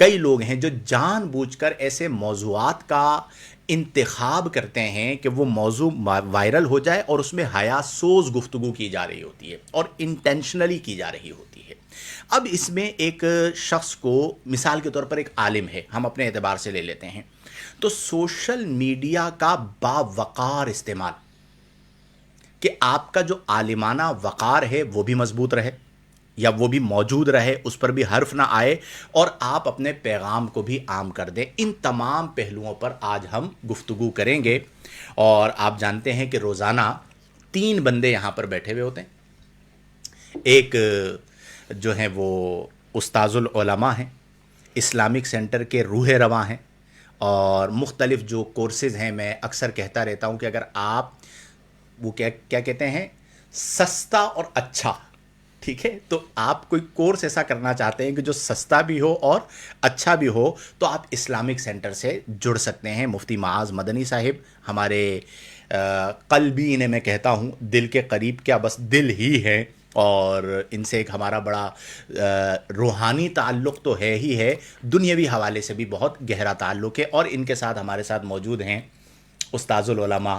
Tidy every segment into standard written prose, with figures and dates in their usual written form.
کئی لوگ ہیں جو جان بوجھ کر ایسے موضوعات کا انتخاب کرتے ہیں کہ وہ موضوع وائرل ہو جائے اور اس میں حیا سوز گفتگو کی جا رہی ہوتی ہے اور انٹینشنلی کی جا رہی ہوتی ہے. اب اس میں ایک شخص کو مثال کے طور پر ایک عالم ہے، ہم اپنے اعتبار سے لے لیتے ہیں، تو سوشل میڈیا کا باوقار استعمال کہ آپ کا جو عالمانہ وقار ہے وہ بھی مضبوط رہے یا وہ بھی موجود رہے، اس پر بھی حرف نہ آئے، اور آپ اپنے پیغام کو بھی عام کر دیں. ان تمام پہلوؤں پر آج ہم گفتگو کریں گے. اور آپ جانتے ہیں کہ روزانہ 3 بندے یہاں پر بیٹھے ہوئے ہوتے ہیں. ایک جو ہیں وہ استاذ العلماء ہیں، اسلامک سینٹر کے روح رواں ہیں، اور مختلف جو کورسز ہیں، میں اکثر کہتا رہتا ہوں کہ اگر آپ وہ کیا کہتے ہیں سستا اور اچھا، ٹھیک ہے، تو آپ کوئی کورس ایسا کرنا چاہتے ہیں کہ جو سستا بھی ہو اور اچھا بھی ہو، تو آپ اسلامک سینٹر سے جڑ سکتے ہیں. مفتی معاذ مدنی صاحب ہمارے قلبی، انہیں میں کہتا ہوں دل کے قریب، کیا بس دل ہی ہے، اور ان سے ایک ہمارا بڑا روحانی تعلق تو ہے ہی ہے، دنیاوی حوالے سے بھی بہت گہرا تعلق ہے. اور ان کے ساتھ ہمارے ساتھ موجود ہیں استاذ العلماء،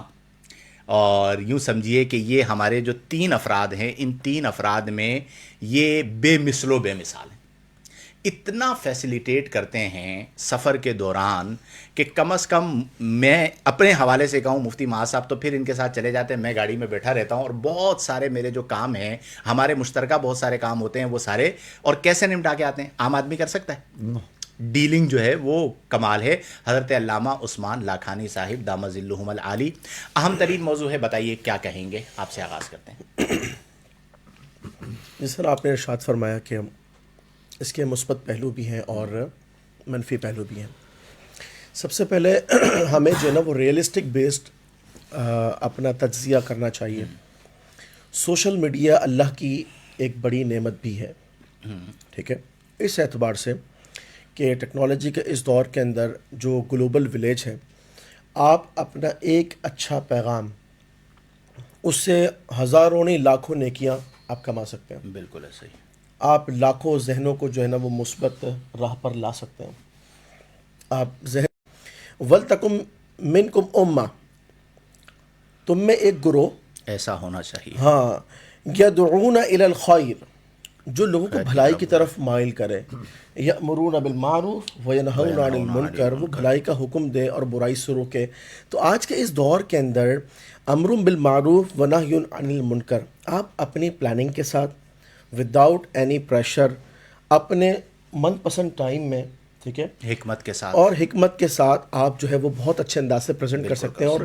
اور یوں سمجھیے کہ یہ ہمارے جو 3 افراد ہیں، ان 3 افراد میں یہ بے مثل و بے مثال ہیں. اتنا فیسیلیٹیٹ کرتے ہیں سفر کے دوران کہ کم از کم میں اپنے حوالے سے کہوں، مفتی معاذ صاحب تو پھر ان کے ساتھ چلے جاتے ہیں، میں گاڑی میں بیٹھا رہتا ہوں، اور بہت سارے میرے جو کام ہیں، ہمارے مشترکہ بہت سارے کام ہوتے ہیں، وہ سارے اور کیسے نمٹا کے آتے ہیں. عام آدمی کر سکتا ہے؟ ڈیلنگ جو ہے وہ کمال ہے. حضرت علامہ عثمان لاکھانی صاحب دامت ظلہم العالی. اہم ترین موضوع ہے، بتائیے کیا کہیں گے؟ آپ سے آغاز کرتے ہیں. جی سر، آپ نے ارشاد فرمایا کہ اس کے مثبت پہلو بھی ہیں اور منفی پہلو بھی ہیں. سب سے پہلے ہمیں جو ہے نا وہ ریئلسٹک بیسڈ اپنا تجزیہ کرنا چاہیے. سوشل میڈیا اللہ کی ایک بڑی نعمت بھی ہے، ٹھیک ہے، اس اعتبار سے کہ ٹیکنالوجی کے اس دور کے اندر جو گلوبل ولیج ہے، آپ اپنا ایک اچھا پیغام، اس سے ہزاروں نہیں لاکھوں نیکیاں آپ کما سکتے ہیں. بالکل ایسا ہی. آپ لاکھوں ذہنوں کو جو ہے نا وہ مثبت راہ پر لا سکتے ہیں. آپ ذہن ولتکم منکم امہ، تم میں ایک گروہ ایسا ہونا چاہیے. ہاں، یدعون الی الخیر، جو لوگوں کو بھلائی کی طرف مائل کرے. یأمرون بالمعروف وینہون عن المنکر، وہ بھلائی کا حکم دے اور برائی سے روکے. تو آج کے اس دور کے اندر امر بالمعروف ونہی عن المنکر، آپ اپنی پلاننگ کے ساتھ، وداؤٹ اینی پریشر، اپنے من پسند ٹائم میں، ٹھیک ہے، حکمت کے ساتھ، اور حکمت کے ساتھ آپ جو ہے وہ بہت اچھے انداز سے پریزنٹ کر سکتے ہیں. اور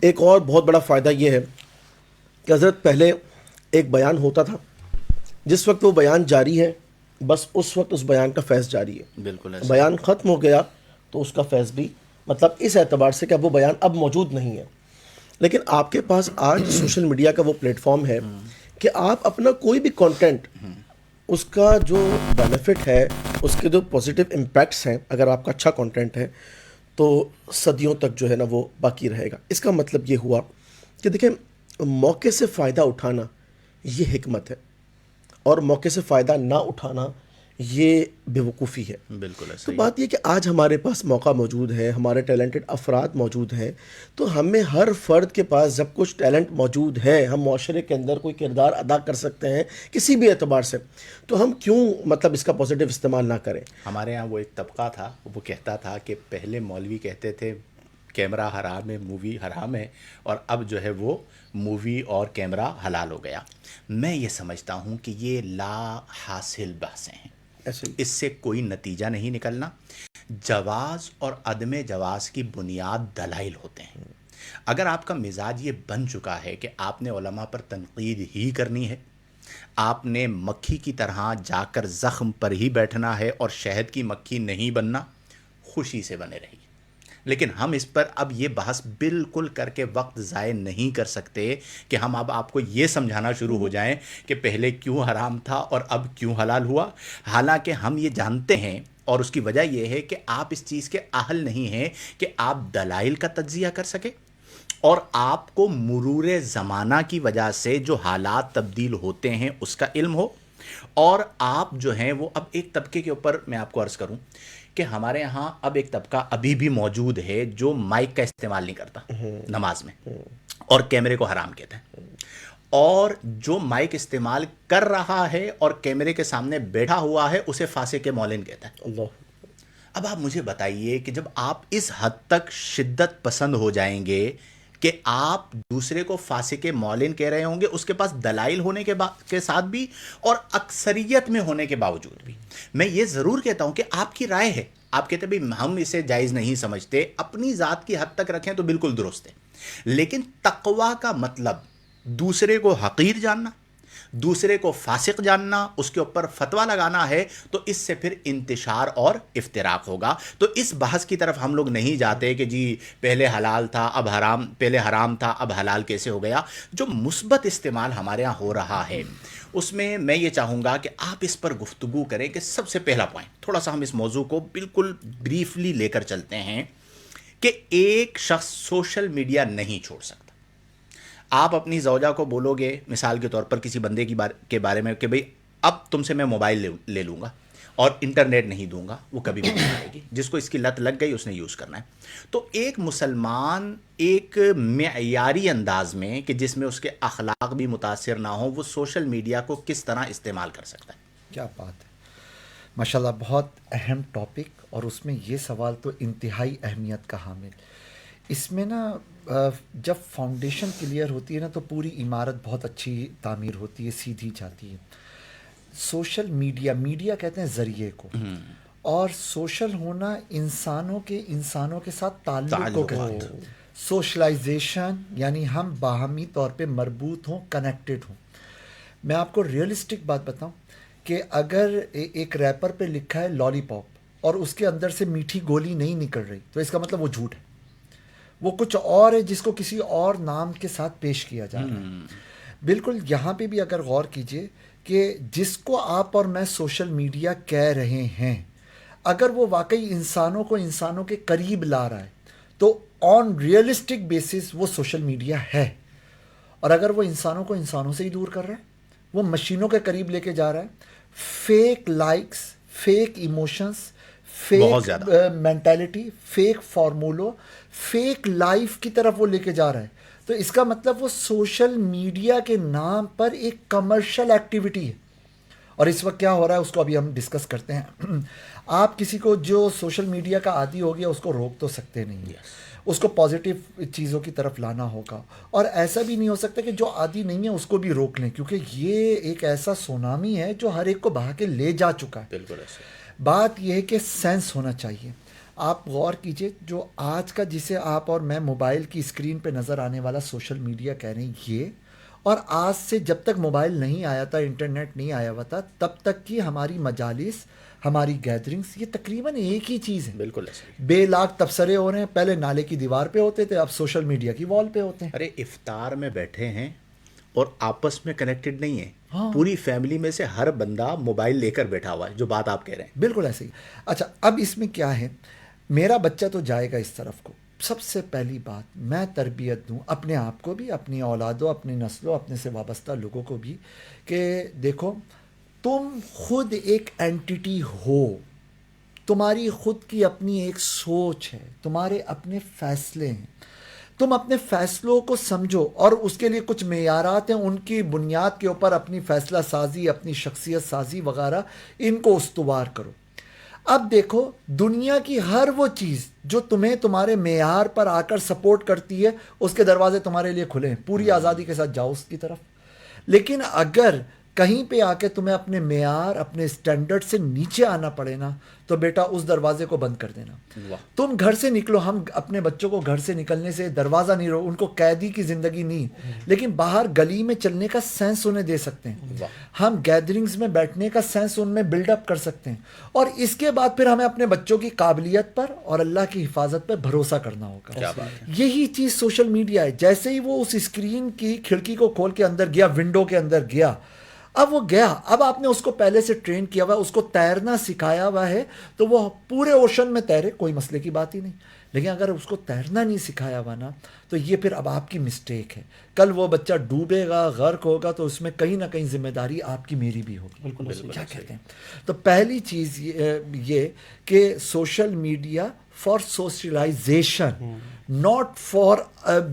ایک اور بہت بڑا فائدہ یہ ہے کہ حضرت پہلے ایک بیان ہوتا تھا، جس وقت وہ بیان جاری ہے بس اس وقت اس بیان کا فیض جاری ہے. بالکل ایسا. بیان ختم ہو گیا تو اس کا فیض بھی، مطلب اس اعتبار سے کہ اب وہ بیان اب موجود نہیں ہے. لیکن آپ کے پاس آج سوشل میڈیا کا وہ پلیٹ فارم ہے کہ آپ اپنا کوئی بھی کانٹینٹ، اس کا جو بینیفٹ ہے، اس کے جو پازیٹیو امپیکٹس ہیں، اگر آپ کا اچھا کانٹینٹ ہے تو صدیوں تک جو ہے نا وہ باقی رہے گا. اس کا مطلب یہ ہوا کہ دیکھیں، موقع سے فائدہ اٹھانا یہ حکمت ہے، اور موقع سے فائدہ نہ اٹھانا یہ بے وقوفی ہے. بالکل ایسا. تو بات یہ کہ آج ہمارے پاس موقع موجود ہے، ہمارے ٹیلنٹڈ افراد موجود ہیں، تو ہمیں ہر فرد کے پاس جب کچھ ٹیلنٹ موجود ہے، ہم معاشرے کے اندر کوئی کردار ادا کر سکتے ہیں کسی بھی اعتبار سے، تو ہم کیوں مطلب اس کا پازیٹیو استعمال نہ کریں. ہمارے ہاں وہ ایک طبقہ تھا، وہ کہتا تھا کہ پہلے مولوی کہتے تھے کیمرہ حرام ہے، مووی حرام ہے، اور اب جو ہے وہ مووی اور کیمرہ حلال ہو گیا. میں یہ سمجھتا ہوں کہ یہ لا حاصل بحثیں ہیں، ایسے ہی اس سے کوئی نتیجہ نہیں نکلنا. جواز اور عدم جواز کی بنیاد دلائل ہوتے ہیں. اگر آپ کا مزاج یہ بن چکا ہے کہ آپ نے علماء پر تنقید ہی کرنی ہے، آپ نے مکھی کی طرح جا کر زخم پر ہی بیٹھنا ہے اور شہد کی مکھی نہیں بننا، خوشی سے بنے رہی. لیکن ہم اس پر اب یہ بحث بالکل کر کے وقت ضائع نہیں کر سکتے کہ ہم اب آپ کو یہ سمجھانا شروع ہو جائیں کہ پہلے کیوں حرام تھا اور اب کیوں حلال ہوا. حالانکہ ہم یہ جانتے ہیں، اور اس کی وجہ یہ ہے کہ آپ اس چیز کے اہل نہیں ہیں کہ آپ دلائل کا تجزیہ کر سکیں، اور آپ کو مرور زمانہ کی وجہ سے جو حالات تبدیل ہوتے ہیں اس کا علم ہو. اور آپ جو ہیں وہ اب ایک طبقے کے اوپر میں آپ کو عرض کروں کہ ہمارے یہاں اب ایک طبقہ ابھی بھی موجود ہے جو مائک کا استعمال نہیں کرتا نماز میں اور کیمرے کو حرام کہتا ہے، اور جو مائک استعمال کر رہا ہے اور کیمرے کے سامنے بیٹھا ہوا ہے اسے فاسق مولن کہتا ہے۔ اللہ، اب آپ مجھے بتائیے کہ جب آپ اس حد تک شدت پسند ہو جائیں گے کہ آپ دوسرے کو فاسق مولن کہہ رہے ہوں گے، اس کے پاس دلائل ہونے کے ساتھ بھی اور اکثریت میں ہونے کے باوجود بھی، میں یہ ضرور کہتا ہوں کہ آپ کی رائے ہے، آپ کہتے ہیں بھی ہم اسے جائز نہیں سمجھتے، اپنی ذات کی حد تک رکھیں تو بالکل درست ہے، لیکن تقوی کا مطلب دوسرے کو حقیر جاننا، دوسرے کو فاسق جاننا، اس کے اوپر فتویٰ لگانا ہے، تو اس سے پھر انتشار اور افتراق ہوگا۔ تو اس بحث کی طرف ہم لوگ نہیں جاتے کہ جی پہلے حلال تھا اب حرام، پہلے حرام تھا اب حلال کیسے ہو گیا۔ جو مثبت استعمال ہمارے ہاں ہو رہا ہے اس میں میں یہ چاہوں گا کہ آپ اس پر گفتگو کریں کہ سب سے پہلا پوائنٹ، تھوڑا سا ہم اس موضوع کو بالکل بریفلی لے کر چلتے ہیں کہ ایک شخص سوشل میڈیا نہیں چھوڑ سکتا۔ آپ اپنی زوجہ کو بولو گے مثال کے طور پر کسی بندے کے بارے میں کہ بھئی اب تم سے میں موبائل لے لوں گا اور انٹرنیٹ نہیں دوں گا، وہ کبھی بھی نہیں آئے گی، جس کو اس کی لت لگ گئی اس نے یوز کرنا ہے۔ تو ایک مسلمان ایک معیاری انداز میں کہ جس میں اس کے اخلاق بھی متاثر نہ ہوں، وہ سوشل میڈیا کو کس طرح استعمال کر سکتا ہے؟ کیا بات ہے، ماشاءاللہ، بہت اہم ٹاپک، اور اس میں یہ سوال تو انتہائی اہمیت کا حامل۔ اس میں نا جب فاؤنڈیشن کلیئر ہوتی ہے نا تو پوری عمارت بہت اچھی تعمیر ہوتی ہے، سیدھی جاتی ہے۔ سوشل میڈیا کہتے ہیں ذریعے کو، اور سوشل ہونا انسانوں کے ساتھ تعلق کو کہتے ہیں۔ سوشلائزیشن یعنی ہم باہمی طور پہ مربوط ہوں، کنیکٹڈ ہوں۔ میں آپ کو ریئلسٹک بات بتاؤں کہ اگر ایک ریپر پہ لکھا ہے لالی پاپ اور اس کے اندر سے میٹھی گولی نہیں نکل رہی تو اس کا مطلب وہ جھوٹ ہے، وہ کچھ اور ہے جس کو کسی اور نام کے ساتھ پیش کیا جا رہا ہے۔ بالکل یہاں پہ بھی اگر غور کیجئے کہ جس کو آپ اور میں سوشل میڈیا کہہ رہے ہیں، اگر وہ واقعی انسانوں کے قریب لا رہا ہے تو آن ریئلسٹک بیسس وہ سوشل میڈیا ہے، اور اگر وہ انسانوں سے ہی دور کر رہا ہے، وہ مشینوں کے قریب لے کے جا رہا ہے، fake likes, fake emotions, fake mentality, fake فارمولو، فیک لائف کی طرف وہ لے کے جا رہا ہے، تو اس کا مطلب وہ سوشل میڈیا کے نام پر ایک کمرشل ایکٹیویٹی ہے۔ اور اس وقت کیا ہو رہا ہے اس کو ابھی ہم ڈسکس کرتے ہیں۔ آپ کسی کو جو سوشل میڈیا کا عادی ہو گیا اس کو روک تو سکتے نہیں، اس کو پازیٹیو چیزوں کی طرف لانا ہوگا، اور ایسا بھی نہیں ہو سکتا کہ جو عادی نہیں ہے اس کو بھی روک لیں، کیونکہ یہ ایک ایسا سونامی ہے جو ہر ایک کو بہا کے لے جا چکا ہے۔ بالکل ایسا۔ بات یہ ہے کہ سینس ہونا چاہیے۔ آپ غور کیجئے، جو آج کا جسے آپ اور میں موبائل کی اسکرین پہ نظر آنے والا سوشل میڈیا کہہ رہے ہیں، یہ اور آج سے جب تک موبائل نہیں آیا تھا، انٹرنیٹ نہیں آیا ہوا تھا، تب تک کی ہماری مجالس، ہماری گیدرنگز، یہ تقریباً ایک ہی چیز ہے۔ بالکل ایسا۔ بے لاکھ تبصرے ہو رہے ہیں، پہلے نالے کی دیوار پہ ہوتے تھے، اب سوشل میڈیا کی وال پہ ہوتے ہیں۔ ارے افطار میں بیٹھے ہیں اور آپس میں کنیکٹڈ نہیں ہے، ہاں، پوری فیملی میں سے ہر بندہ موبائل لے کر بیٹھا ہوا ہے، جو بات آپ کہہ رہے ہیں بالکل ایسے ہی۔ اچھا، اب اس میں کیا ہے، میرا بچہ تو جائے گا اس طرف کو، سب سے پہلی بات میں تربیت دوں اپنے آپ کو بھی، اپنی اولادوں، اپنی نسلوں، اپنے سے وابستہ لوگوں کو بھی، کہ دیکھو تم خود ایک اینٹیٹی ہو، تمہاری خود کی اپنی ایک سوچ ہے، تمہارے اپنے فیصلے ہیں، تم اپنے فیصلوں کو سمجھو، اور اس کے لیے کچھ معیارات ہیں، ان کی بنیاد کے اوپر اپنی فیصلہ سازی، اپنی شخصیت سازی وغیرہ ان کو استوار کرو۔ اب دیکھو، دنیا کی ہر وہ چیز جو تمہیں تمہارے معیار پر آ کر سپورٹ کرتی ہے، اس کے دروازے تمہارے لیے کھلے ہیں، پوری آزادی کے ساتھ جاؤ اس کی طرف۔ لیکن اگر کہیں پہ آ کے تمہیں اپنے معیار، اپنے سٹینڈرڈ سے نیچے آنا پڑے نا، تو بیٹا اس دروازے کو بند کر دینا۔ تم گھر سے نکلو، ہم اپنے بچوں کو گھر سے نکلنے سے دروازہ نہیں ان کو قیدی کی زندگی نہیں، لیکن باہر گلی میں چلنے کا سینس انہیں دے سکتے ہیں، ہم گیدرنگز میں بیٹھنے کا سینس ان میں بلڈ اپ کر سکتے ہیں، اور اس کے بعد پھر ہمیں اپنے بچوں کی قابلیت پر اور اللہ کی حفاظت پر بھروسہ کرنا ہوگا۔ یہی چیز سوشل میڈیا ہے۔ جیسے ہی وہ اس اسکرین کی کھڑکی کو کھول کے اندر گیا، ونڈو کے اندر گیا، اب وہ گیا، اب آپ نے اس کو پہلے سے ٹرین کیا ہوا ہے، اس کو تیرنا سکھایا ہوا ہے، تو وہ پورے اوشن میں تیرے، کوئی مسئلے کی بات ہی نہیں۔ لیکن اگر اس کو تیرنا نہیں سکھایا ہوا نا تو یہ پھر اب آپ کی مسٹیک ہے. کل وہ بچہ ڈوبے گا, غرق ہوگا, تو اس میں کہیں نہ کہیں ذمہ داری آپ کی میری بھی ہوگی. بالکل کیا کہتے ہیں؟ تو پہلی چیز یہ کہ social media for socialisation, not for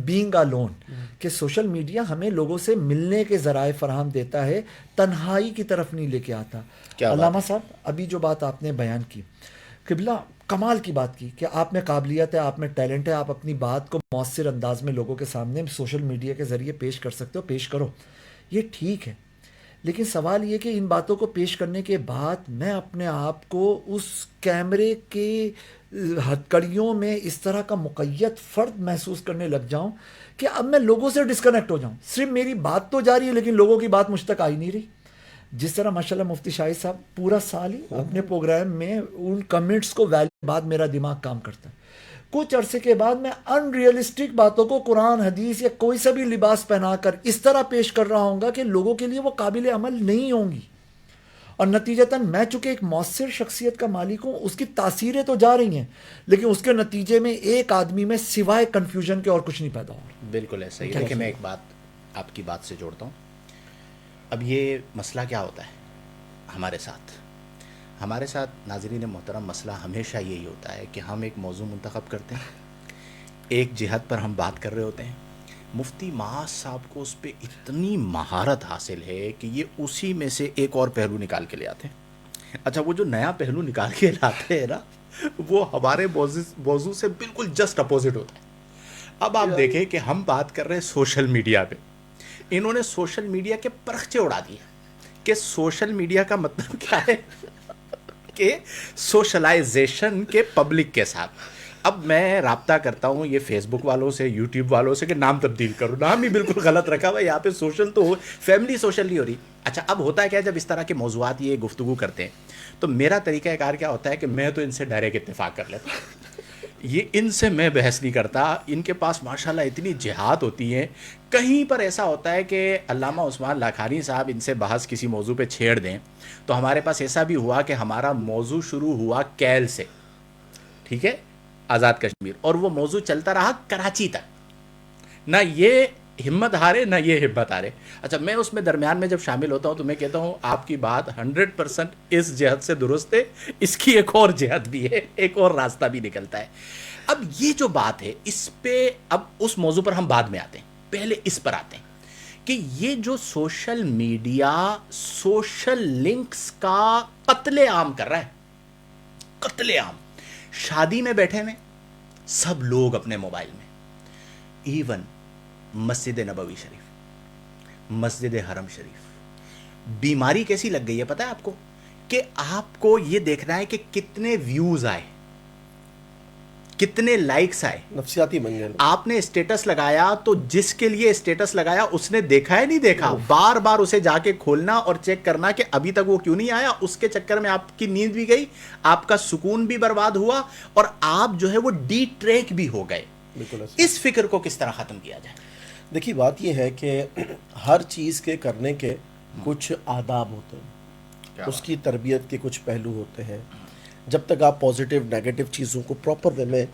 being alone, کہ سوشل میڈیا ہمیں لوگوں سے ملنے کے ذرائع فراہم دیتا ہے, تنہائی کی طرف نہیں لے کے آتا. علامہ صاحب ابھی جو بات آپ نے بیان کی, قبلہ کمال کی بات کی کہ آپ میں قابلیت ہے, آپ میں ٹیلنٹ ہے, آپ اپنی بات کو مؤثر انداز میں لوگوں کے سامنے سوشل میڈیا کے ذریعے پیش کر سکتے ہو, پیش کرو, یہ ٹھیک ہے. لیکن سوال یہ کہ ان باتوں کو پیش کرنے کے بعد میں اپنے آپ کو اس کیمرے کے ہتھکڑیوں میں اس طرح کا مقید فرد محسوس کرنے لگ جاؤں کہ اب میں لوگوں سے ڈسکنیکٹ ہو جاؤں. صرف میری بات تو جاری ہے لیکن لوگوں کی بات مجھ تک آ ہی نہیں رہی. جس طرح ماشاءاللہ مفتی شاہد صاحب پورا سال ہی اپنے پروگرام میں ان کمنٹس کو ویلیو بعد میرا دماغ کام کرتا ہے. کچھ عرصے کے بعد میں ان ریئلسٹک باتوں کو قرآن حدیث یا کوئی سا بھی لباس پہنا کر اس طرح پیش کر رہا ہوں گا کہ لوگوں کے لیے وہ قابل عمل نہیں ہوں گی, اور نتیجتاً میں چونکہ ایک مؤثر شخصیت کا مالک ہوں, اس کی تاثیریں تو جا رہی ہیں لیکن اس کے نتیجے میں ایک آدمی میں سوائے کنفیوژن کے اور کچھ نہیں پیدا ہو رہا. بالکل ایسا ہی. دیکھیں میں ایک بات آپ کی بات سے جوڑتا ہوں. اب یہ مسئلہ کیا ہوتا ہے ہمارے ساتھ ناظرین محترم, مسئلہ ہمیشہ یہی ہوتا ہے کہ ہم ایک موضوع منتخب کرتے ہیں, ایک جہت پر ہم بات کر رہے ہوتے ہیں, مفتی معاذ صاحب کو اس پہ اتنی مہارت حاصل ہے کہ یہ اسی میں سے ایک اور پہلو نکال کے لے آتے ہیں. اچھا وہ جو نیا پہلو نکال کے لاتے ہیں نا, وہ ہمارے موضوع سے بالکل جسٹ اپوزٹ ہوتا ہے. اب آپ دیکھیں کہ ہم بات کر رہے ہیں سوشل میڈیا پہ, انہوں نے سوشل میڈیا کے پرخچے اڑا دیے کہ سوشل میڈیا کا مطلب کیا ہے کہ سوشلائزیشن کے پبلک کے ساتھ. اب میں رابطہ کرتا ہوں یہ فیس بک والوں سے, یوٹیوب والوں سے کہ نام تبدیل کرو, نام ہی بالکل غلط رکھا ہوا, یہاں پہ سوشل تو ہو, فیملی سوشل نہیں ہو رہی. اچھا اب ہوتا ہے کیا, جب اس طرح کے موضوعات یہ گفتگو کرتے ہیں تو میرا طریقہ کار کیا ہوتا ہے کہ میں تو ان سے ڈائریکٹ اتفاق کر لیتا ہوں. یہ ان سے میں بحث نہیں کرتا, ان کے پاس ماشاءاللہ اتنی جہاد ہوتی ہیں. کہیں پر ایسا ہوتا ہے کہ علامہ عثمان لاکھانی صاحب ان سے بحث کسی موضوع پہ چھیڑ دیں, تو ہمارے پاس ایسا بھی ہوا کہ ہمارا موضوع شروع ہوا کیل سے, ٹھیک ہے, آزاد کشمیر, اور وہ موضوع چلتا رہا کراچی تک. نہ یہ ہمت ہارے نہ یہ ہمت ہارے. اچھا میں اس میں درمیان میں جب شامل ہوتا ہوں تو میں کہتا ہوں آپ کی بات 100% اس جہت سے درست ہے, اس کی ایک اور جہت بھی ہے, ایک اور راستہ بھی نکلتا ہے. اب یہ جو بات ہے اس پہ, اب اس موضوع پر ہم بعد میں آتے ہیں, پہلے اس پر آتے ہیں کہ یہ جو سوشل میڈیا سوشل لنکس کا قتل عام کر رہا ہے, قتل عام. شادی میں بیٹھے ہوئے سب لوگ اپنے موبائل میں, ایون مسجد نبوی شریف, مسجد حرم شریف. بیماری کیسی لگ گئی ہے پتہ ہے آپ کو, کہ آپ کو یہ دیکھنا ہے کہ کتنے ویوز آئے, کتنے لائکس آئے. نفسیاتی منگل. آپ نے اسٹیٹس لگایا تو جس کے لیے اسٹیٹس لگایا اس نے دیکھا ہے نہیں دیکھا, بار بار اسے جا کے کھولنا اور چیک کرنا کہ ابھی تک وہ کیوں نہیں آیا. اس کے چکر میں آپ کی نیند بھی گئی, آپ کا سکون بھی برباد ہوا, اور آپ جو ہے وہ ڈی ٹریک بھی ہو گئے. اس فکر کو کس طرح ختم کیا جائے؟ دیکھیے بات یہ ہے کہ ہر چیز کے کرنے کے کچھ آداب ہوتے ہیں, اس کی تربیت کے کچھ پہلو ہوتے ہیں. جب تک آپ پازیٹیو نیگیٹو چیزوں کو پراپر وے میں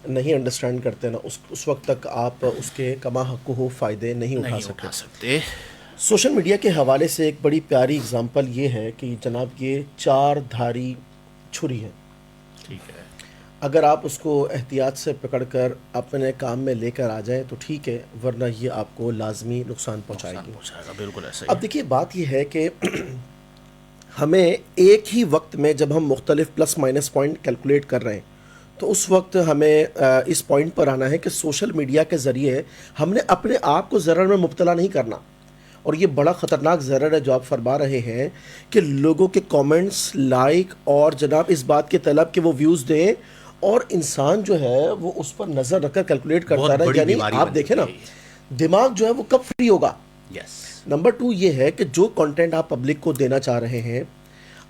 نہیں انڈرسٹینڈ کرتے نا, اس وقت تک آپ اس کے کما حق ہو فائدے نہیں اٹھا سکتے. سوشل میڈیا کے حوالے سے ایک بڑی پیاری اگزامپل یہ ہے کہ جناب یہ 4 دھاری چھری ہے. ٹھیک ہے, اگر آپ اس کو احتیاط سے پکڑ کر اپنے کام میں لے کر آ جائیں تو ٹھیک ہے, ورنہ یہ آپ کو لازمی نقصان پہنچائے گی. بالکل ایسا. اب دیکھیے بات یہ ہے کہ ہمیں ایک ہی وقت میں جب ہم مختلف پلس مائنس پوائنٹ کیلکولیٹ کر رہے ہیں تو اس وقت ہمیں اس پوائنٹ پر آنا ہے کہ سوشل میڈیا کے ذریعے ہم نے اپنے آپ کو ضرر میں مبتلا نہیں کرنا. اور یہ بڑا خطرناک ضرر ہے جو آپ فرما رہے ہیں کہ لوگوں کے کامنٹس, لائک اور جناب اس بات کے طلب کہ وہ ویوز دیں, اور انسان جو ہے وہ اس پر نظر رکھ کر کیلکولیٹ کرتا رہے. یعنی آپ دیکھیں نا دماغ جو ہے وہ کب فری ہوگا. نمبر 2 یہ ہے کہ جو کنٹینٹ آپ پبلک کو دینا چاہ رہے ہیں,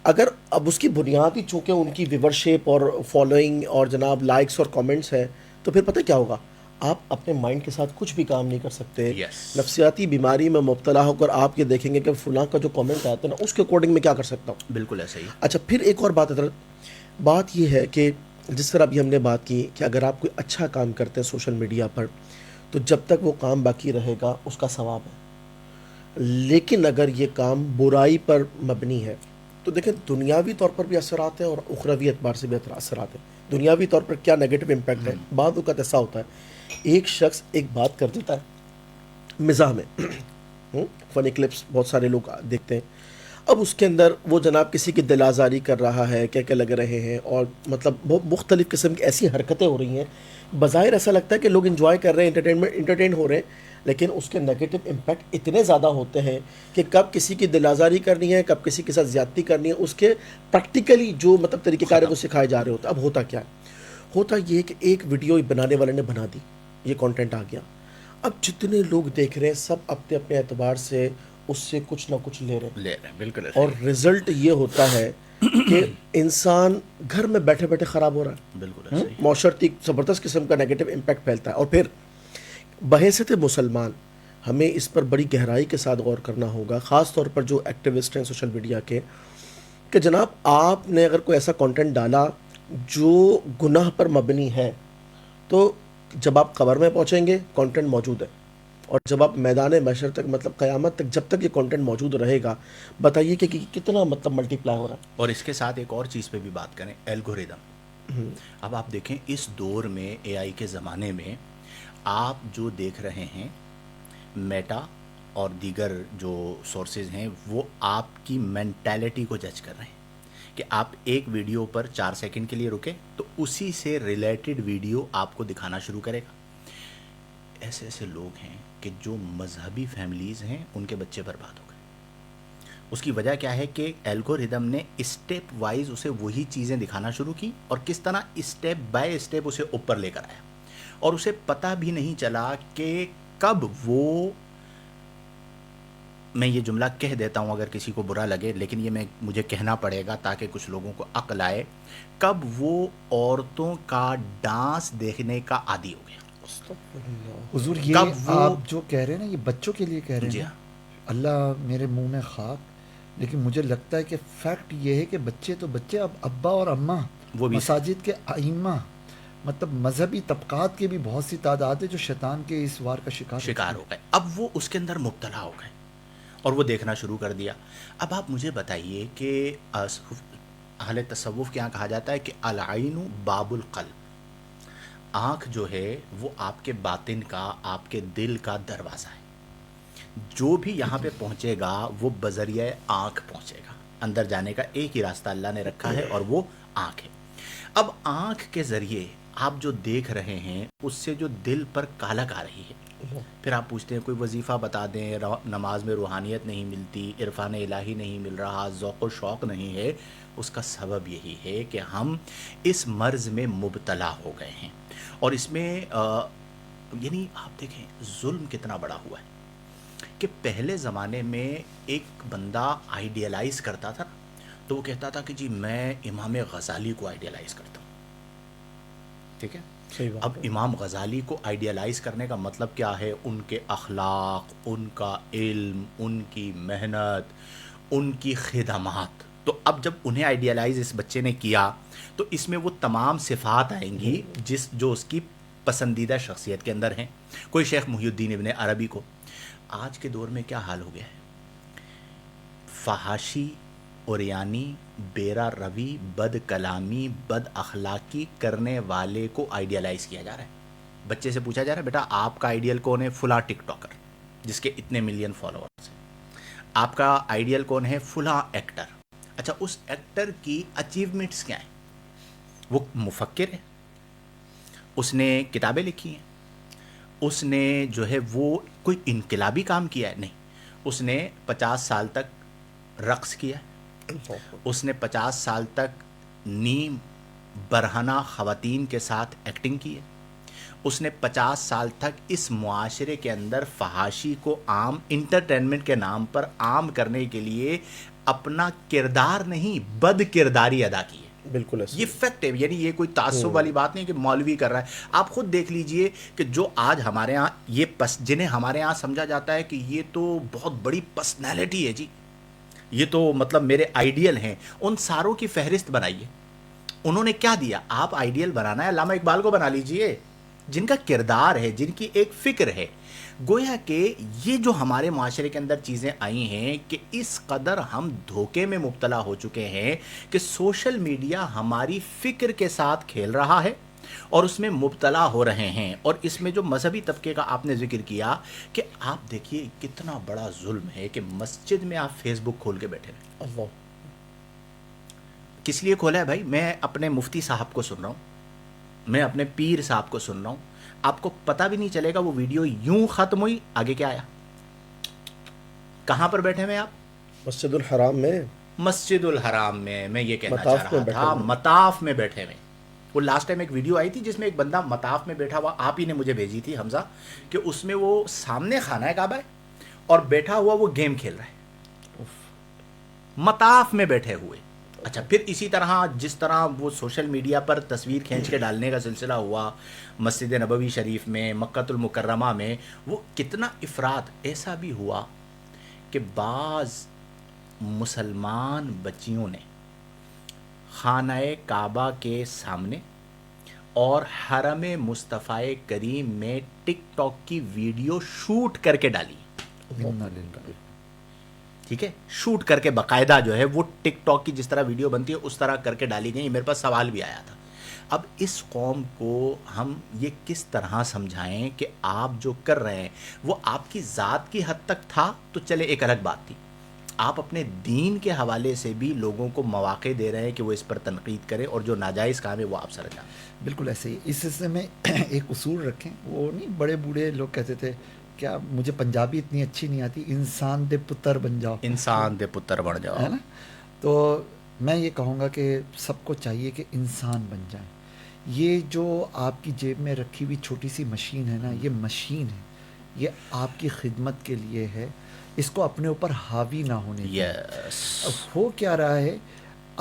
اگر اب اس کی بنیاد ہی چونکہ ان کی ویورشپ اور فالوئنگ اور جناب لائکس اور کامنٹس ہیں, تو پھر پتہ کیا ہوگا, آپ اپنے مائنڈ کے ساتھ کچھ بھی کام نہیں کر سکتے. نفسیاتی بیماری میں مبتلا ہو کر آپ یہ دیکھیں گے کہ فلاں کا جو کامنٹ آتا ہے نا اس کے اکارڈنگ میں کیا کر سکتا ہوں. بالکل ایسا ہی. اچھا پھر ایک اور بات یہ ہے کہ جس طرح ابھی ہم نے بات کی کہ اگر آپ کوئی اچھا کام کرتے ہیں سوشل میڈیا پر تو جب تک وہ کام باقی رہے گا اس کا ثواب ہے. لیکن اگر یہ کام برائی پر مبنی ہے تو دیکھیں دنیاوی طور پر بھی اثرات ہیں اور اخروی اعتبار سے بھی اثرات ہیں. دنیاوی طور پر کیا نیگیٹو امپیکٹ ہے؟ بعض اوقات ایسا ہوتا ہے ایک شخص ایک بات کر دیتا ہے مزاح میں، فنی کلپس بہت سارے لوگ دیکھتے ہیں، اب اس کے اندر وہ جناب کسی کی دل آزاری کر رہا ہے، کیا لگ رہے ہیں، اور مطلب بہت مختلف قسم کی ایسی حرکتیں ہو رہی ہیں، بظاہر ایسا لگتا ہے کہ لوگ انجوائے کر رہے ہیں، انٹرٹین ہو رہے ہیں، لیکن اس کے نیگیٹو امپیکٹ اتنے زیادہ ہوتے ہیں کہ کب کسی کی دل آزاری کرنی ہے، کب کسی کے ساتھ زیادتی کرنی ہے، اس کے پریکٹیکلی جو مطلب طریقہ کار ہے وہ سکھائے جا رہے ہوتے ہیں. اب ہوتا کیا ہے؟ ہوتا یہ کہ ایک ویڈیو بنانے والے نے بنا دی، یہ کانٹینٹ آ گیا، اب جتنے لوگ دیکھ رہے ہیں سب اپنے اپنے اعتبار سے اس سے کچھ نہ کچھ لے رہے ہیں، بالکل اور رزلٹ یہ ہوتا ہے کہ انسان گھر میں بیٹھے بیٹھے خراب ہو رہا ہے. بالکل صحیح. معاشرتی زبردست قسم کا نیگیٹو امپیکٹ پھیلتا ہے. اور پھر بحیثیت مسلمان ہمیں اس پر بڑی گہرائی کے ساتھ غور کرنا ہوگا، خاص طور پر جو ایکٹیوسٹ ہیں سوشل میڈیا کے، کہ جناب آپ نے اگر کوئی ایسا کانٹینٹ ڈالا جو گناہ پر مبنی ہے تو جب آپ قبر میں پہنچیں گے کانٹینٹ موجود ہے، اور جب آپ میدان محشر تک مطلب قیامت تک جب تک یہ کانٹینٹ موجود رہے گا، بتائیے کہ کتنا مطلب ملٹی پلائی ہو رہا ہے. اور اس کے ساتھ ایک اور چیز پہ بھی بات کریں، الگوریدم. اب آپ دیکھیں اس دور میں اے آئی کے زمانے میں آپ جو دیکھ رہے ہیں میٹا اور دیگر جو سورسز ہیں وہ آپ کی مینٹیلٹی کو جج کر رہے ہیں کہ آپ ایک ویڈیو پر 4 سیکنڈ کے لیے رکے تو اسی سے ریلیٹڈ ویڈیو آپ کو دکھانا شروع کرے گا. ایسے ایسے لوگ ہیں کہ جو مذہبی فیملیز ہیں ان کے بچے برباد ہو گئے. اس کی وجہ کیا ہے کہ الگوریدم نے اسٹیپ وائز اسے وہی چیزیں دکھانا شروع کی اور کس طرح اسٹیپ بائی اسٹیپ اسے اوپر لے کر آیا، اور اسے پتہ بھی نہیں چلا کہ کب وہ، میں یہ جملہ کہہ دیتا ہوں اگر کسی کو برا لگے لیکن یہ مجھے کہنا پڑے گا تاکہ کچھ لوگوں کو عقل آئے، کب وہ عورتوں کا ڈانس دیکھنے کا عادی ہو گیا. حضور یہ کب وہ، آپ جو کہہ رہے ہیں نا یہ بچوں کے لیے کہہ رہے جی ہیں ہاں، اللہ میرے منہ میں خاک، لیکن مجھے لگتا ہے کہ فیکٹ یہ ہے کہ بچے تو بچے، اب ابا اور اماں، وہ بھی مساجد کے ائمہ، مطلب مذہبی طبقات کی بھی بہت سی تعداد ہے جو شیطان کے اس وار کا شکار ہو گئے. اب وہ اس کے اندر مبتلا ہو گئے اور وہ دیکھنا شروع کر دیا. اب آپ مجھے بتائیے کہ اہل تصوف کے یہاں کہا جاتا ہے کہ العین باب القلب، آنکھ جو ہے وہ آپ کے باطن کا، آپ کے دل کا دروازہ ہے. جو بھی یہاں پہ پہنچے گا وہ بذریعہ آنکھ پہنچے گا. اندر جانے کا ایک ہی راستہ اللہ نے رکھا ہے اور وہ آنکھ ہے. اب آنکھ کے ذریعے آپ جو دیکھ رہے ہیں اس سے جو دل پر کالک آ رہی ہے، پھر آپ پوچھتے ہیں کوئی وظیفہ بتا دیں، نماز میں روحانیت نہیں ملتی، عرفان الہی نہیں مل رہا، ذوق و شوق نہیں ہے. اس کا سبب یہی ہے کہ ہم اس مرض میں مبتلا ہو گئے ہیں. اور اس میں یعنی آپ دیکھیں ظلم کتنا بڑا ہوا ہے کہ پہلے زمانے میں ایک بندہ آئیڈیلائز کرتا تھا تو وہ کہتا تھا کہ جی میں امام غزالی کو آئیڈیلائز کرتا ہوں. ٹھیک ہے، اب امام غزالی کو آئیڈیلائز کرنے کا مطلب کیا ہے؟ ان کے اخلاق، ان کا علم، ان کی محنت، ان کی خدمات. تو اب جب انہیں آئیڈیلائز اس بچے نے کیا تو اس میں وہ تمام صفات آئیں گی جو اس کی پسندیدہ شخصیت کے اندر ہیں. کوئی شیخ محی الدین ابن عربی کو، آج کے دور میں کیا حال ہو گیا ہے؟ فحاشی، اوریانی، بیرا روی، بد کلامی، بد اخلاقی کرنے والے کو آئیڈیلائز کیا جا رہا ہے. بچے سے پوچھا جا رہا ہے بیٹا آپ کا آئیڈیل کون ہے؟ فلاں ٹک ٹاکر جس کے اتنے ملین فالوورز ہیں. آپ کا آئیڈیل کون ہے؟ فلاں ایکٹر. اچھا اس ایکٹر کی اچیومنٹس کیا ہیں؟ وہ مفکر ہے، اس نے کتابیں لکھی ہیں، اس نے جو ہے وہ کوئی انقلابی کام کیا ہے؟ نہیں. اس نے 50 سال تک رقص کیا ہے، اس نے 50 سال تک نیم برہنہ خواتین کے ساتھ ایکٹنگ کی ہے، اس نے 50 سال تک اس معاشرے کے اندر فحاشی کو عام انٹرٹینمنٹ کے نام پر عام کرنے کے لیے اپنا کردار نہیں بد کرداری ادا کی ہے. بالکل ایسا یہ فیکٹ ہے، یعنی یہ کوئی تعصب والی بات نہیں کہ مولوی کر رہا ہے. آپ خود دیکھ لیجئے کہ جو آج ہمارے ہاں یہ جنہیں ہمارے ہاں سمجھا جاتا ہے کہ یہ تو بہت بڑی پرسنالٹی ہے جی، یہ تو مطلب میرے آئیڈیل ہیں، ان ساروں کی فہرست بنائیے. انہوں نے کیا دیا؟ آپ آئیڈیل بنانا ہے علامہ اقبال کو بنا لیجئے، جن کا کردار ہے، جن کی ایک فکر ہے. گویا کہ یہ جو ہمارے معاشرے کے اندر چیزیں آئی ہیں کہ اس قدر ہم دھوکے میں مبتلا ہو چکے ہیں کہ سوشل میڈیا ہماری فکر کے ساتھ کھیل رہا ہے اور اس میں مبتلا ہو رہے ہیں. اور اس میں جو مذہبی طبقے کا آپ نے ذکر کیا کہ آپ دیکھیے کتنا بڑا ظلم ہے کہ مسجد میں آپ فیس بک کھول کے بیٹھے ہیں. اللہ، کس لیے کھولا ہے بھائی؟ میں اپنے مفتی صاحب کو سن رہا ہوں، میں اپنے پیر صاحب کو سن رہا ہوں، آپ کو پتہ بھی نہیں چلے گا وہ ویڈیو یوں ختم ہوئی، آگے کیا آیا. کہاں پر بیٹھے ہوئے آپ؟ مسجد الحرام میں، مسجد الحرام میں. میں یہ کہنا مطاف چاہ میں رہا بیٹھے تھا ہوئے. مطاف میں بیٹھے ہوئے. وہ لاسٹ ٹائم ایک ویڈیو آئی تھی جس میں ایک بندہ مطاف میں بیٹھا ہوا، آپ ہی نے مجھے بھیجی تھی حمزہ، کہ اس میں وہ سامنے خانہ کعبہ ہے اور بیٹھا ہوا وہ گیم کھیل رہا ہے مطاف میں بیٹھے ہوئے. اچھا، پھر اسی طرح جس طرح وہ سوشل میڈیا پر تصویر کھینچ کے ڈالنے کا سلسلہ ہوا مسجد نبوی شریف میں، مکہ المکرمہ میں، وہ کتنا افراط. ایسا بھی ہوا کہ بعض مسلمان بچیوں نے خانہ کعبہ کے سامنے اور حرم مصطفی کریم میں ٹک ٹاک کی ویڈیو شوٹ کر کے ڈالی. انا للہ. ٹھیک ہے، شوٹ کر کے باقاعدہ جو ہے وہ ٹک ٹاک کی جس طرح ویڈیو بنتی ہے اس طرح کر کے ڈالی گئی. میرے پاس سوال بھی آیا تھا. اب اس قوم کو ہم یہ کس طرح سمجھائیں کہ آپ جو کر رہے ہیں وہ آپ کی ذات کی حد تک تھا تو چلے ایک الگ بات تھی، آپ اپنے دین کے حوالے سے بھی لوگوں کو مواقع دے رہے ہیں کہ وہ اس پر تنقید کریں اور جو ناجائز کام ہے وہ آپ سر جائیں. بالکل ایسے ہی. اس سلسلے میں ایک اصول رکھیں، وہ نہیں بڑے بوڑھے لوگ کہتے تھے، کیا مجھے پنجابی اتنی اچھی نہیں آتی، انسان دے پتر بن جاؤ، انسان دے پتر بن جاؤ. ہے نا؟ تو میں یہ کہوں گا کہ سب کو چاہیے کہ انسان بن جائیں. یہ جو آپ کی جیب میں رکھی ہوئی چھوٹی سی مشین ہے نا، یہ مشین ہے، یہ آپ کی خدمت کے لیے ہے. اس کو اپنے اوپر حاوی نہ ہونے دیں. یس. اب ہو کیا رہا ہے،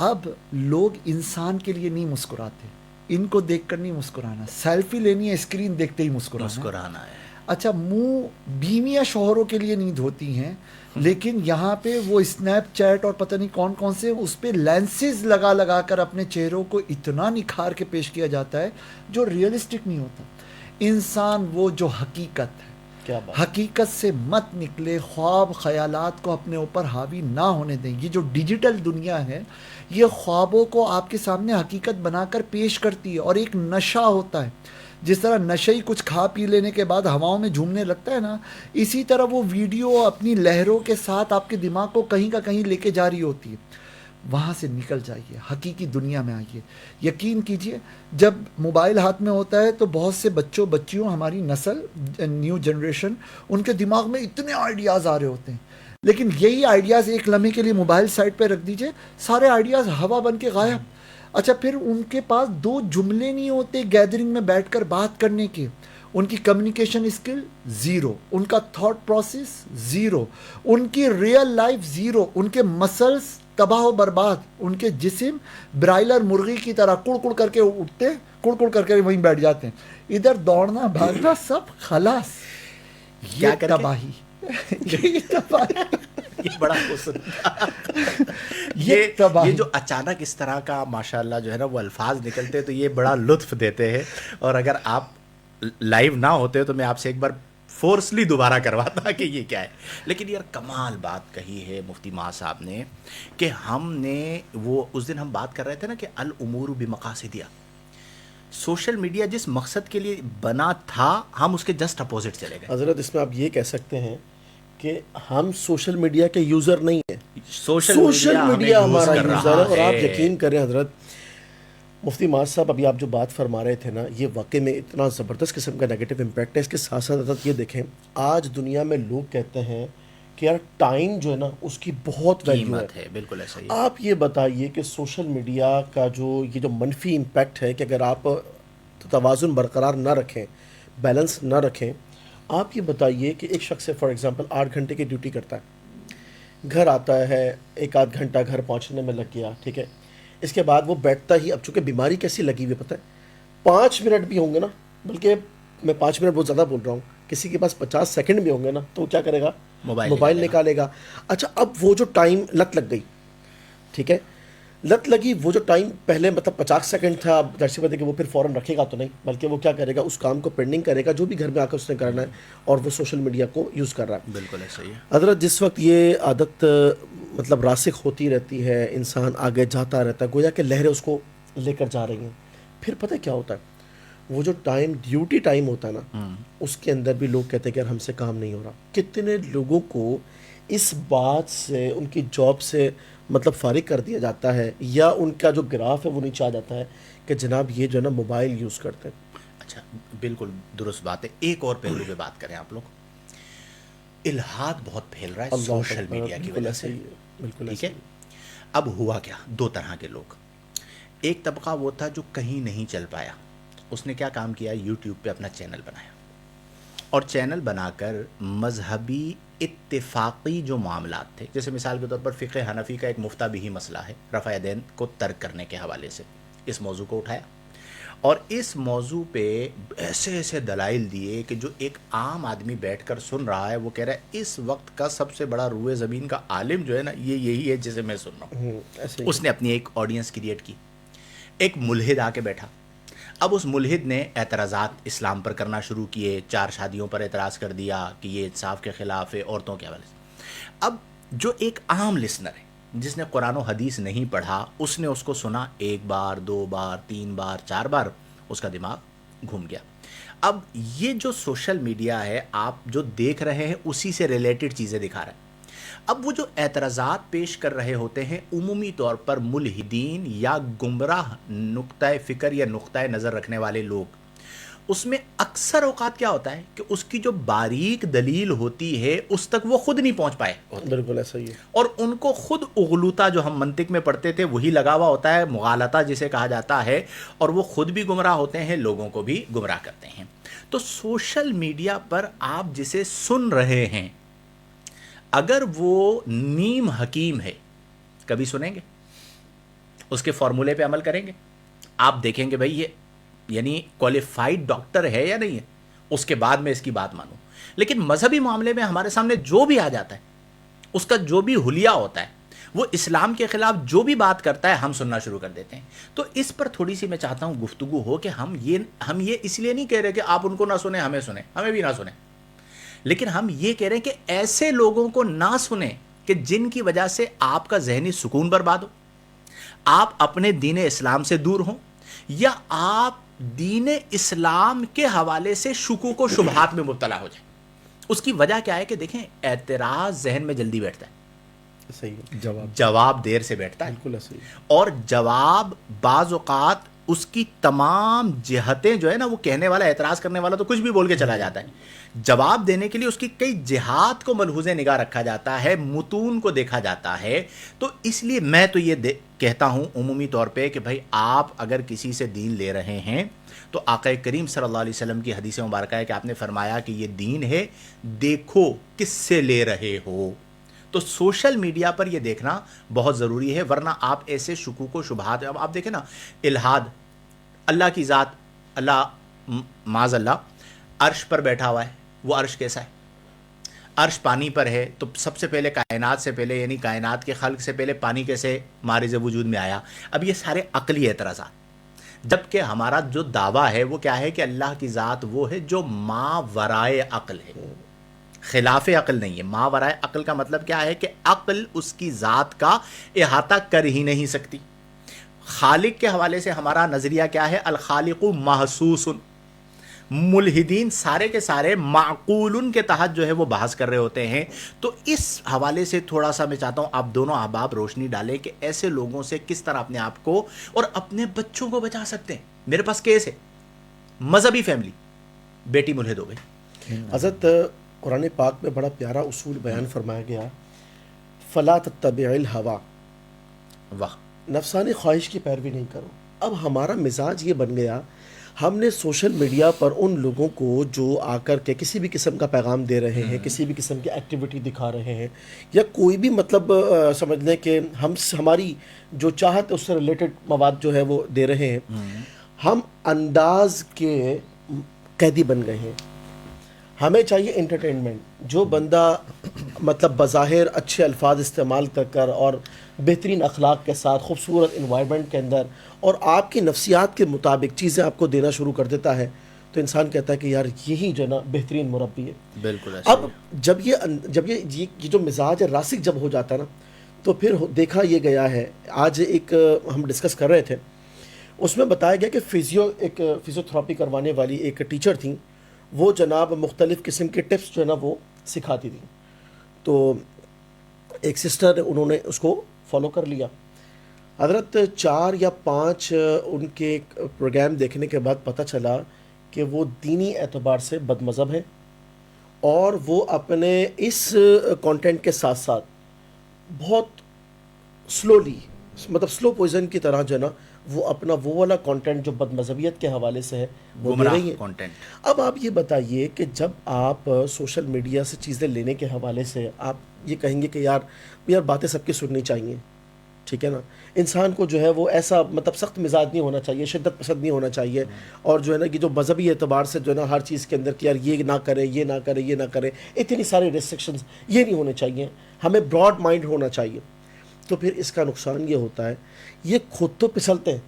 اب لوگ انسان کے لیے نہیں مسکراتے، ان کو دیکھ کر نہیں مسکرانا. سیلفی لینی ہے، اسکرین دیکھتے ہی مسکرانا ہے. اچھا، منہ بیویاں شوہروں کے لیے نہیں دھوتی ہیں، لیکن یہاں پہ وہ اسنیپ چیٹ اور پتہ نہیں کون کون سے اس پہ لینسز لگا لگا کر اپنے چہروں کو اتنا نکھار کے پیش کیا جاتا ہے جو ریئلسٹک نہیں ہوتا. انسان وہ جو حقیقت ہے، کیا بات. حقیقت سے مت نکلے، خواب خیالات کو اپنے اوپر حاوی نہ ہونے دیں. یہ جو ڈیجیٹل دنیا ہے یہ خوابوں کو آپ کے سامنے حقیقت بنا کر پیش کرتی ہے، اور ایک نشہ ہوتا ہے. جس طرح نشئی کچھ کھا پی لینے کے بعد ہواؤں میں جھومنے لگتا ہے نا، اسی طرح وہ ویڈیو اپنی لہروں کے ساتھ آپ کے دماغ کو کہیں کا کہیں لے کے جا رہی ہوتی ہے. وہاں سے نکل جائیے، حقیقی دنیا میں آئیے. یقین کیجئے جب موبائل ہاتھ میں ہوتا ہے تو بہت سے بچیوں ہماری نسل، نیو جنریشن، ان کے دماغ میں اتنے آئیڈیاز آ رہے ہوتے ہیں، لیکن یہی آئیڈیاز ایک لمحے کے لیے موبائل سائٹ پہ رکھ دیجئے، سارے آئیڈیاز ہوا بن کے غائب. اچھا، پھر ان کے پاس 2 جملے نہیں ہوتے گیدرنگ میں بیٹھ کر بات کرنے کے. ان کی کمیونیکیشن اسکل زیرو، ان کا تھاٹ پروسیس زیرو، ان کی ریئل لائف زیرو، ان کے مسلز تباہ و برباد، ان کے جسم برائلر مرغی کی طرح کڑ کڑ کر کے اٹھتے، کڑ کڑ کر کے وہیں بیٹھ جاتے ہیں. ادھر دوڑنا بھاگنا سب خلاص. یہ تباہی یہ تباہی. یہ بڑا حسن یہ جو اچانک اس طرح کا ماشاءاللہ جو ہے نا وہ الفاظ نکلتے تو یہ بڑا لطف دیتے ہیں. اور اگر آپ لائیو نہ ہوتے تو میں آپ سے ایک بار فورسلی دوبارہ کرواتا کہ یہ کیا ہے. لیکن یار کمال بات کہی ہے مفتی ماہ صاحب نے کہ ہم نے وہ اس دن ہم بات کر رہے تھے نا کہ الامور بمقاصدیہ، سوشل میڈیا جس مقصد کے لیے بنا تھا ہم اس کے جسٹ اپوزٹ چلے گئے. حضرت اس میں آپ یہ کہہ سکتے ہیں کہ ہم سوشل میڈیا کے یوزر نہیں ہیں، سوشل میڈیا ہمارا یوزر ہے. اور آپ یقین کریں حضرت مفتی ماہ صاحب، ابھی آپ جو بات فرما رہے تھے نا، یہ واقعی میں اتنا زبردست قسم کا نیگیٹو امپیکٹ ہے. اس کے ساتھ ساتھ حضرت یہ دیکھیں، آج دنیا میں لوگ کہتے ہیں کہ یار ٹائم جو ہے نا اس کی بہت ویلیو ہے. بالکل ایسا ہی. آپ یہ بتائیے کہ سوشل میڈیا کا یہ جو منفی امپیکٹ ہے کہ اگر آپ توازن برقرار نہ رکھیں، بیلنس نہ رکھیں، آپ یہ بتائیے کہ ایک شخص فار ایگزامپل 8 گھنٹے کی ڈیوٹی کرتا ہے، گھر آتا ہے 1-8 گھنٹہ گھر پہنچنے میں لگ گیا، ٹھیک ہے. اس کے بعد وہ بیٹھتا ہی، اب چونکہ بیماری کیسی لگی ہوئی پتہ ہے، 5 منٹ بھی ہوں گے نا، بلکہ میں 5 منٹ بہت زیادہ بول رہا ہوں، کسی کے پاس 50 سیکنڈ بھی ہوں گے نا تو وہ کیا کرے گا؟ موبائل نکالے گا. اچھا، اب وہ جو ٹائم لت لگ گئی، ٹھیک ہے، لت لگی. وہ جو ٹائم پہلے مطلب 50 سیکنڈ تھا, اب ظاہر سی بات ہے کہ وہ پھر فوراً رکھے گا تو نہیں, بلکہ وہ کیا کرے گا, اس کام کو پینڈنگ کرے گا جو بھی گھر میں آ کر اس نے کرنا ہے, اور وہ سوشل میڈیا کو یوز کر رہا ہے. بالکل ایسا ہی ہے. حضرت جس وقت یہ عادت مطلب راسخ ہوتی رہتی ہے, انسان آگے جاتا رہتا ہے, گویا کہ لہریں اس کو لے کر جا رہی ہیں, پھر پتہ کیا ہوتا ہے, وہ جو ٹائم ڈیوٹی ٹائم ہوتا ہے نا, اس کے اندر بھی لوگ کہتے ہیں کہ یار ہم سے کام نہیں ہو رہا. کتنے لوگوں کو اس بات سے ان کی جاب سے مطلب فارغ کر دیا جاتا ہے, یا ان کا جو گراف ہے وہ نیچے آ جاتا ہے کہ جناب یہ جو ہے نا موبائل یوز کرتے ہیں. اچھا بالکل درست بات ہے. ایک اور پہلو پہ بات کریں آپ لوگ, الہاد بہت پھیل رہا ہے سوشل میڈیا کی وجہ سے. بالکل ٹھیک ہے. اب ہوا کیا, دو طرح کے لوگ. ایک طبقہ وہ تھا جو کہیں نہیں چل پایا, اس نے کیا کام کیا, یوٹیوب پہ اپنا چینل بنایا, اور چینل بنا کر مذہبی اتفاقی جو معاملات تھے, جیسے مثال کے طور پر فقہ حنفی کا ایک مفتہ بھی مسئلہ ہے رفع دین کو ترک کرنے کے حوالے سے, اس موضوع کو اٹھایا, اور اس موضوع پہ ایسے ایسے دلائل دیے کہ جو ایک عام آدمی بیٹھ کر سن رہا ہے وہ کہہ رہا ہے اس وقت کا سب سے بڑا روئے زمین کا عالم جو ہے نا یہ یہی ہے جسے میں سن رہا ہوں. اس نے اپنی ایک آڈینس کریٹ کی. ایک ملحد آ کے بیٹھا. اب اس ملحد نے اعتراضات اسلام پر کرنا شروع کیے, 4 شادیوں پر اعتراض کر دیا کہ یہ انصاف کے خلاف ہے, عورتوں کے حوالے سے. اب جو ایک عام لسنر ہے جس نے قرآن و حدیث نہیں پڑھا, اس نے اس کو سنا 1 بار 2 بار 3 بار 4 بار, اس کا دماغ گھوم گیا. اب یہ جو سوشل میڈیا ہے آپ جو دیکھ رہے ہیں اسی سے ریلیٹڈ چیزیں دکھا رہے ہیں. اب وہ جو اعتراضات پیش کر رہے ہوتے ہیں عمومی طور پر ملحدین یا گمراہ نقطۂ فکر یا نقطۂ نظر رکھنے والے لوگ, اس میں اکثر اوقات کیا ہوتا ہے کہ اس کی جو باریک دلیل ہوتی ہے اس تک وہ خود نہیں پہنچ پائے ہوتے. بالکل ایسا ہی ہے. اور ان کو خود اغلوطہ جو ہم منطق میں پڑھتے تھے وہی لگا ہوا ہوتا ہے, مغالطہ جسے کہا جاتا ہے, اور وہ خود بھی گمراہ ہوتے ہیں, لوگوں کو بھی گمراہ کرتے ہیں. تو سوشل میڈیا پر آپ جسے سن رہے ہیں اگر وہ نیم حکیم ہے, کبھی سنیں گے, اس کے فارمولے پہ عمل کریں گے, آپ دیکھیں گے بھائی یہ یعنی کوالیفائڈ ڈاکٹر ہے یا نہیں ہے, اس کے بعد میں اس کی بات مانوں. لیکن مذہبی معاملے میں ہمارے سامنے جو بھی آ جاتا ہے, اس کا جو بھی حلیہ ہوتا ہے, وہ اسلام کے خلاف جو بھی بات کرتا ہے ہم سننا شروع کر دیتے ہیں. تو اس پر تھوڑی سی میں چاہتا ہوں گفتگو ہو کہ ہم یہ اس لیے نہیں کہہ رہے کہ آپ ان کو نہ سنیں ہمیں سنیں, ہمیں بھی نہ سنیں, لیکن ہم یہ کہہ رہے ہیں کہ ایسے لوگوں کو نہ سنیں کہ جن کی وجہ سے آپ کا ذہنی سکون برباد ہو, آپ اپنے دین اسلام سے دور ہوں, یا آپ دین اسلام کے حوالے سے شکوک و شبہات میں مبتلا ہو جائیں. اس کی وجہ کیا ہے کہ دیکھیں اعتراض ذہن میں جلدی بیٹھتا ہے, صحیح ہے, جواب دیر سے بیٹھتا ہے, بالکل صحیح. اور جواب بعض اوقات اس کی تمام جہتیں جو ہے نا, وہ کہنے والا اعتراض کرنے والا تو کچھ بھی بول کے چلا جاتا ہے, جواب دینے کے لیے اس کی کئی جہات کو ملحوظ نگاہ رکھا جاتا ہے, متون کو دیکھا جاتا ہے. تو اس لیے میں تو یہ کہتا ہوں عمومی طور پہ کہ بھائی آپ اگر کسی سے دین لے رہے ہیں تو آقا کریم صلی اللہ علیہ وسلم کی حدیث مبارکہ ہے کہ آپ نے فرمایا کہ یہ دین ہے, دیکھو کس سے لے رہے ہو. تو سوشل میڈیا پر یہ دیکھنا بہت ضروری ہے, ورنہ آپ ایسے شکوک و شبہات, اب آپ دیکھیں نا الہاد, اللہ کی ذات, اللہ معاذ اللہ عرش پر بیٹھا ہوا ہے, وہ عرش کیسا ہے, عرش پانی پر ہے, تو سب سے پہلے کائنات سے پہلے یعنی کائنات کے خلق سے پہلے پانی کیسے مارز وجود میں آیا. اب یہ سارے عقلی اعتراضات, جبکہ ہمارا جو دعویٰ ہے وہ کیا ہے کہ اللہ کی ذات وہ ہے جو ما ورائے عقل ہے, خلاف عقل نہیں ہے. ما ورائے عقل کا مطلب کیا ہے کہ عقل اس کی ذات کا احاطہ کر ہی نہیں سکتی. خالق کے حوالے سے ہمارا نظریہ کیا ہے, الخالق محسوس. ملحدین سارے کے سارے معقول کے تحت جو ہے وہ بحث کر رہے ہوتے ہیں. تو اس حوالے سے تھوڑا سا میں چاہتا ہوں آپ دونوں احباب روشنی ڈالیں کہ ایسے لوگوں سے کس طرح اپنے آپ کو اور اپنے بچوں کو بچا سکتے ہیں. میرے پاس کیس ہے, مذہبی فیملی, بیٹی ملحد ہو گئی. حضرت قرآن پاک میں بڑا پیارا اصول بیان فرمایا گیا, فلا تتبع الہوا, واہ, نفسانی خواہش کی پیروی نہیں کرو. اب ہمارا مزاج یہ بن گیا, ہم نے سوشل میڈیا پر ان لوگوں کو جو آ کر کے کسی بھی قسم کا پیغام دے رہے ہیں, کسی بھی قسم کی ایکٹیویٹی دکھا رہے ہیں, یا کوئی بھی مطلب سمجھ لیں کہ ہماری جو چاہت ہے اس سے ریلیٹڈ مواد جو ہے وہ دے رہے ہیں, ہم انداز کے قیدی بن گئے ہیں. ہمیں چاہیے انٹرٹینمنٹ. جو بندہ مطلب بظاہر اچھے الفاظ استعمال کر کر اور بہترین اخلاق کے ساتھ خوبصورت انوائرمنٹ کے اندر اور آپ کی نفسیات کے مطابق چیزیں آپ کو دینا شروع کر دیتا ہے تو انسان کہتا ہے کہ یار یہی جو ہے نا بہترین مربی ہے. بالکل اب جب یہ جو مزاج راسخ جب ہو جاتا ہے نا تو پھر دیکھا یہ گیا ہے. آج ایک ہم ڈسکس کر رہے تھے, اس میں بتایا گیا کہ فزیوتھراپی کروانے والی ایک ٹیچر تھیں, وہ جناب مختلف قسم کے ٹپس جو ہے نا وہ سکھاتی تھیں. تو ایک سسٹر انہوں نے اس کو فالو کر لیا. حضرت 4 یا 5 ان کے پروگرام دیکھنے کے بعد پتہ چلا کہ وہ دینی اعتبار سے بد مذہب ہیں اور وہ اپنے اس کانٹینٹ کے ساتھ ساتھ بہت سلولی, مطلب سلو پوائزن کی طرح جو ہے نا وہ اپنا وہ والا کانٹینٹ جو بد مذہبیت کے حوالے سے ہے وہ دے رہی ہیں. اب آپ یہ بتائیے کہ جب آپ سوشل میڈیا سے چیزیں لینے کے حوالے سے آپ یہ کہیں گے کہ یار باتیں سب کی سننی چاہیے, ٹھیک ہے نا, انسان کو جو ہے وہ ایسا مطلب سخت مزاج نہیں ہونا چاہیے, شدت پسند نہیں ہونا چاہیے, اور جو ہے نا کہ جو مذہبی اعتبار سے جو ہے نا ہر چیز کے اندر کہ یار یہ نہ کرے, یہ نہ کرے, یہ نہ کرے, اتنی ساری ریسٹرکشنز یہ نہیں ہونے چاہیے. ہمیں براڈ مائنڈ ہونا چاہیے. تو پھر اس کا نقصان یہ ہوتا ہے, یہ خود تو پھسلتے ہیں,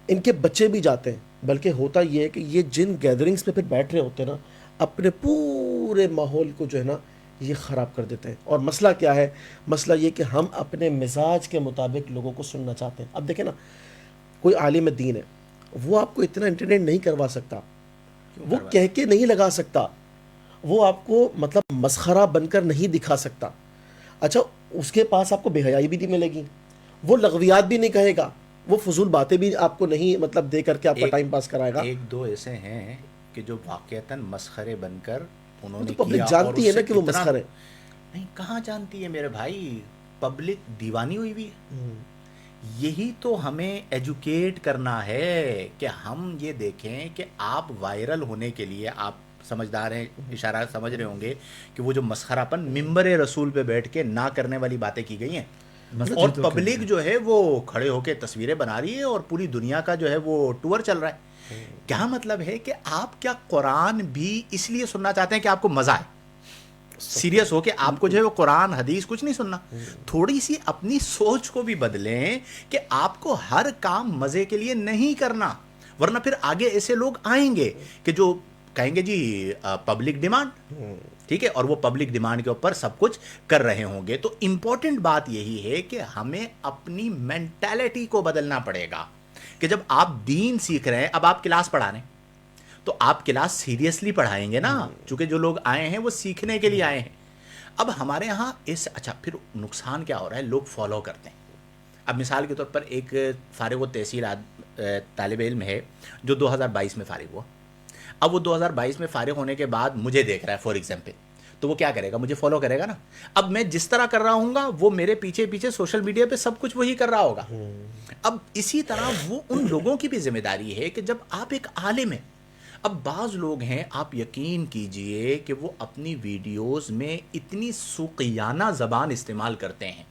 ان کے بچے بھی جاتے ہیں, بلکہ ہوتا یہ ہے کہ یہ جن گیدرنگز میں پھر بیٹھ رہے ہوتے ہیں نا اپنے پورے ماحول کو جو ہے نا یہ خراب کر دیتے ہیں. اور مسئلہ کیا ہے؟ مسئلہ یہ کہ ہم اپنے مزاج کے مطابق لوگوں کو سننا چاہتے ہیں. اب دیکھیں نا, کوئی عالم دین ہے, وہ آپ کو اتنا انٹرٹین نہیں کروا سکتا, وہ کہہ کے نہیں لگا سکتا, وہ آپ کو مطلب مسخرہ بن کر نہیں دکھا سکتا. اچھا, اس کے پاس آپ کو بے حیائی بھی نہیں ملے گی, وہ لغویات بھی نہیں کہے گا, وہ فضول باتیں بھی آپ کو نہیں مطلب دے کر کے آپ کا ٹائم پاس کرائے گا. 1-2 ایسے ہیں کہ جو واقعتاً مسخرے بن کر انہوں نے پبلک جانتی ہے نا کہ وہ مسخرے نہیں. کہاں جانتی ہے میرے بھائی, پبلک دیوانی ہوئی ہوئی ہے. یہی تو ہمیں ایجوکیٹ کرنا ہے کہ ہم یہ دیکھیں کہ آپ وائرل ہونے کے لیے, آپ سمجھدار ہیں, اشارہ سمجھ رہے ہوں گے کہ وہ جو مسخرہ پن ممبر رسول پہ بیٹھ کے نہ کرنے والی باتیں کی گئی ہیں, اور پبلک جو ہے وہ کھڑے ہو کے تصویریں بنا رہی ہے اور پوری دنیا کا جو ہے وہ ٹور چل رہا ہے. کیا مطلب ہے کہ آپ کیا قرآن بھی اس لیے سننا چاہتے ہیں کہ آپ کو مزہ آئے؟ سیریس ہو کہ آپ کو جو ہے وہ قرآن حدیث کچھ نہیں سننا. تھوڑی سی اپنی سوچ کو بھی بدلیں کہ آپ کو ہر کام مزے کے لیے نہیں کرنا, ورنہ پھر آگے ایسے لوگ آئیں گے کہ جو کہیں گے جی پبلک ڈیمانڈ, ٹھیک ہے, اور وہ پبلک ڈیمانڈ کے اوپر سب کچھ کر رہے ہوں گے. تو امپورٹنٹ بات یہی ہے کہ ہمیں اپنی مینٹیلٹی کو بدلنا پڑے گا کہ جب آپ دین سیکھ رہے ہیں, اب آپ کلاس پڑھا رہے ہیں تو آپ کلاس سیریسلی پڑھائیں گے نا, چونکہ جو لوگ آئے ہیں وہ سیکھنے کے لیے آئے ہیں. اب ہمارے ہاں اچھا پھر نقصان کیا ہو رہا ہے, لوگ فالو کرتے ہیں. اب مثال کے طور پر ایک فارغ و تحصیل طالب علم ہے جو 2022 میں فارغ ہوا. اب وہ 2022 میں فارغ ہونے کے بعد مجھے دیکھ رہا ہے فار ایگزامپل, تو وہ کیا کرے گا, مجھے فالو کرے گا نا. اب میں جس طرح کر رہا ہوں گا وہ میرے پیچھے پیچھے سوشل میڈیا پہ سب کچھ وہی کر رہا ہوگا. اب اسی طرح وہ ان لوگوں کی بھی ذمہ داری ہے کہ جب آپ ایک عالم ہیں, اب بعض لوگ ہیں آپ یقین کیجئے کہ وہ اپنی ویڈیوز میں اتنی سوقیانہ زبان استعمال کرتے ہیں,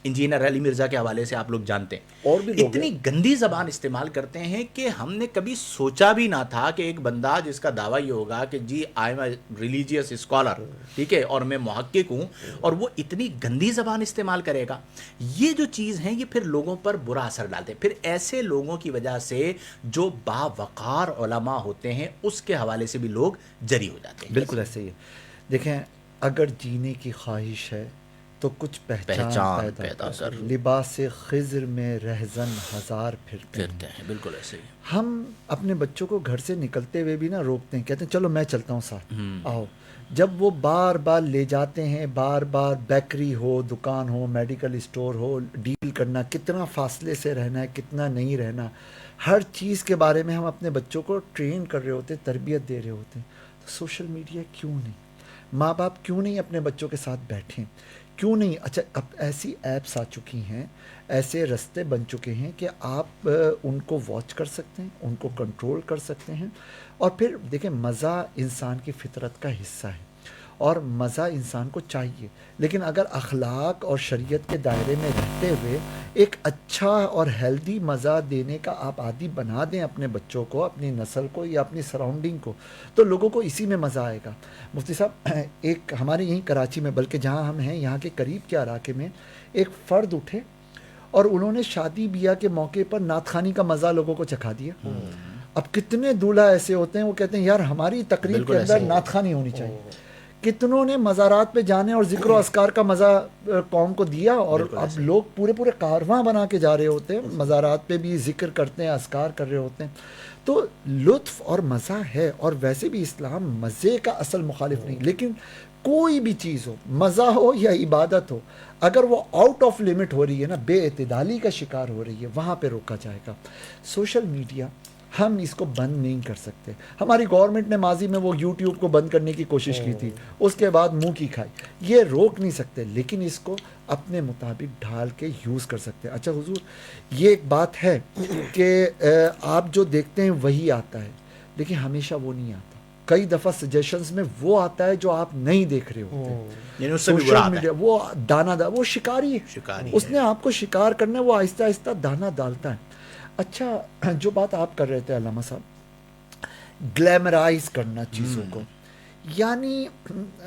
انجینئر علی مرزا کے حوالے سے آپ لوگ جانتے ہیں, اور بھی اتنی گندی زبان استعمال کرتے ہیں کہ ہم نے کبھی سوچا بھی نہ تھا کہ ایک بندہ جس کا دعویٰ یہ ہوگا کہ جی I am a religious scholar, ٹھیک ہے, اور میں محقق ہوں, اور وہ اتنی گندی زبان استعمال کرے گا. یہ جو چیز ہے یہ پھر لوگوں پر برا اثر ڈالتے ہیں. پھر ایسے لوگوں کی وجہ سے جو باوقار علماء ہوتے ہیں اس کے حوالے سے بھی لوگ جری ہو جاتے ہیں. بالکل ایسے ہی ہے. دیکھیں, اگر جینے کی خواہش ہے تو کچھ پہچان پیدا کر, لباس خضر میں رہزن ہزار پھرتے ہیں. بالکل ایسے ہی. ہم اپنے بچوں کو گھر سے نکلتے ہوئے بھی نا روکتے ہیں, کہتے ہیں چلو میں چلتا ہوں ساتھ, آؤ. جب وہ بار بار لے جاتے ہیں, بار بار بیکری ہو, دکان ہو, میڈیکل اسٹور ہو, ڈیل کرنا, کتنا فاصلے سے رہنا ہے, کتنا نہیں رہنا, ہر چیز کے بارے میں ہم اپنے بچوں کو ٹرین کر رہے ہوتے ہیں, تربیت دے رہے ہوتے ہیں. تو سوشل میڈیا کیوں نہیں, ماں باپ کیوں نہیں اپنے بچوں کے ساتھ بیٹھیں, کیوں نہیں. اچھا, اب ایسی ایپس آ چکی ہیں, ایسے رستے بن چکے ہیں کہ آپ ان کو واچ کر سکتے ہیں, ان کو کنٹرول کر سکتے ہیں. اور پھر دیکھیں, مزہ انسان کی فطرت کا حصہ ہے اور مزہ انسان کو چاہیے, لیکن اگر اخلاق اور شریعت کے دائرے میں رہتے ہوئے ایک اچھا اور ہیلدی مزہ دینے کا آپ عادی بنا دیں اپنے بچوں کو, اپنی نسل کو یا اپنی سراؤنڈنگ کو, تو لوگوں کو اسی میں مزہ آئے گا. مفتی صاحب, ایک ہمارے یہیں کراچی میں, بلکہ جہاں ہم ہیں یہاں کے قریب کے علاقے میں, ایک فرد اٹھے اور انہوں نے شادی بیاہ کے موقع پر نعت خوانی کا مزہ لوگوں کو چکھا دیا. اب کتنے دولہا ایسے ہوتے ہیں وہ کہتے ہیں یار ہماری تقریب کے اندر نعت خوانی ہونی چاہیے. کتنوں نے مزارات پہ جانے اور ذکر و اذکار کا مزہ قوم کو دیا, اور اب لوگ پورے پورے کارواں بنا کے جا رہے ہوتے ہیں, مزارات پہ بھی ذکر کرتے ہیں, اذکار کر رہے ہوتے ہیں. تو لطف اور مزہ ہے, اور ویسے بھی اسلام مزے کا اصل مخالف نہیں, لیکن کوئی بھی چیز ہو, مزہ ہو یا عبادت ہو, اگر وہ آؤٹ آف لمٹ ہو رہی ہے نا, بے اعتدالی کا شکار ہو رہی ہے, وہاں پہ روکا جائے گا. سوشل میڈیا ہم اس کو بند نہیں کر سکتے. ہماری گورنمنٹ نے ماضی میں وہ یوٹیوب کو بند کرنے کی کوشش کی تھی, اس کے بعد منہ کی کھائی. یہ روک نہیں سکتے, لیکن اس کو اپنے مطابق ڈھال کے یوز کر سکتے ہیں. اچھا حضور, یہ ایک بات ہے کہ آپ جو دیکھتے ہیں وہی آتا ہے, لیکن ہمیشہ وہ نہیں آتا. کئی دفعہ سجیشنز میں وہ آتا ہے جو آپ نہیں دیکھ رہے ہوتے. سوشل میڈیا وہ دانا وہ شکاری ہے, اس نے آپ کو شکار کرنا ہے, وہ آہستہ آہستہ دانا ڈالتا ہے. اچھا, جو بات آپ کر رہے تھے علامہ صاحب, گلیمرائز کرنا چیزوں کو, یعنی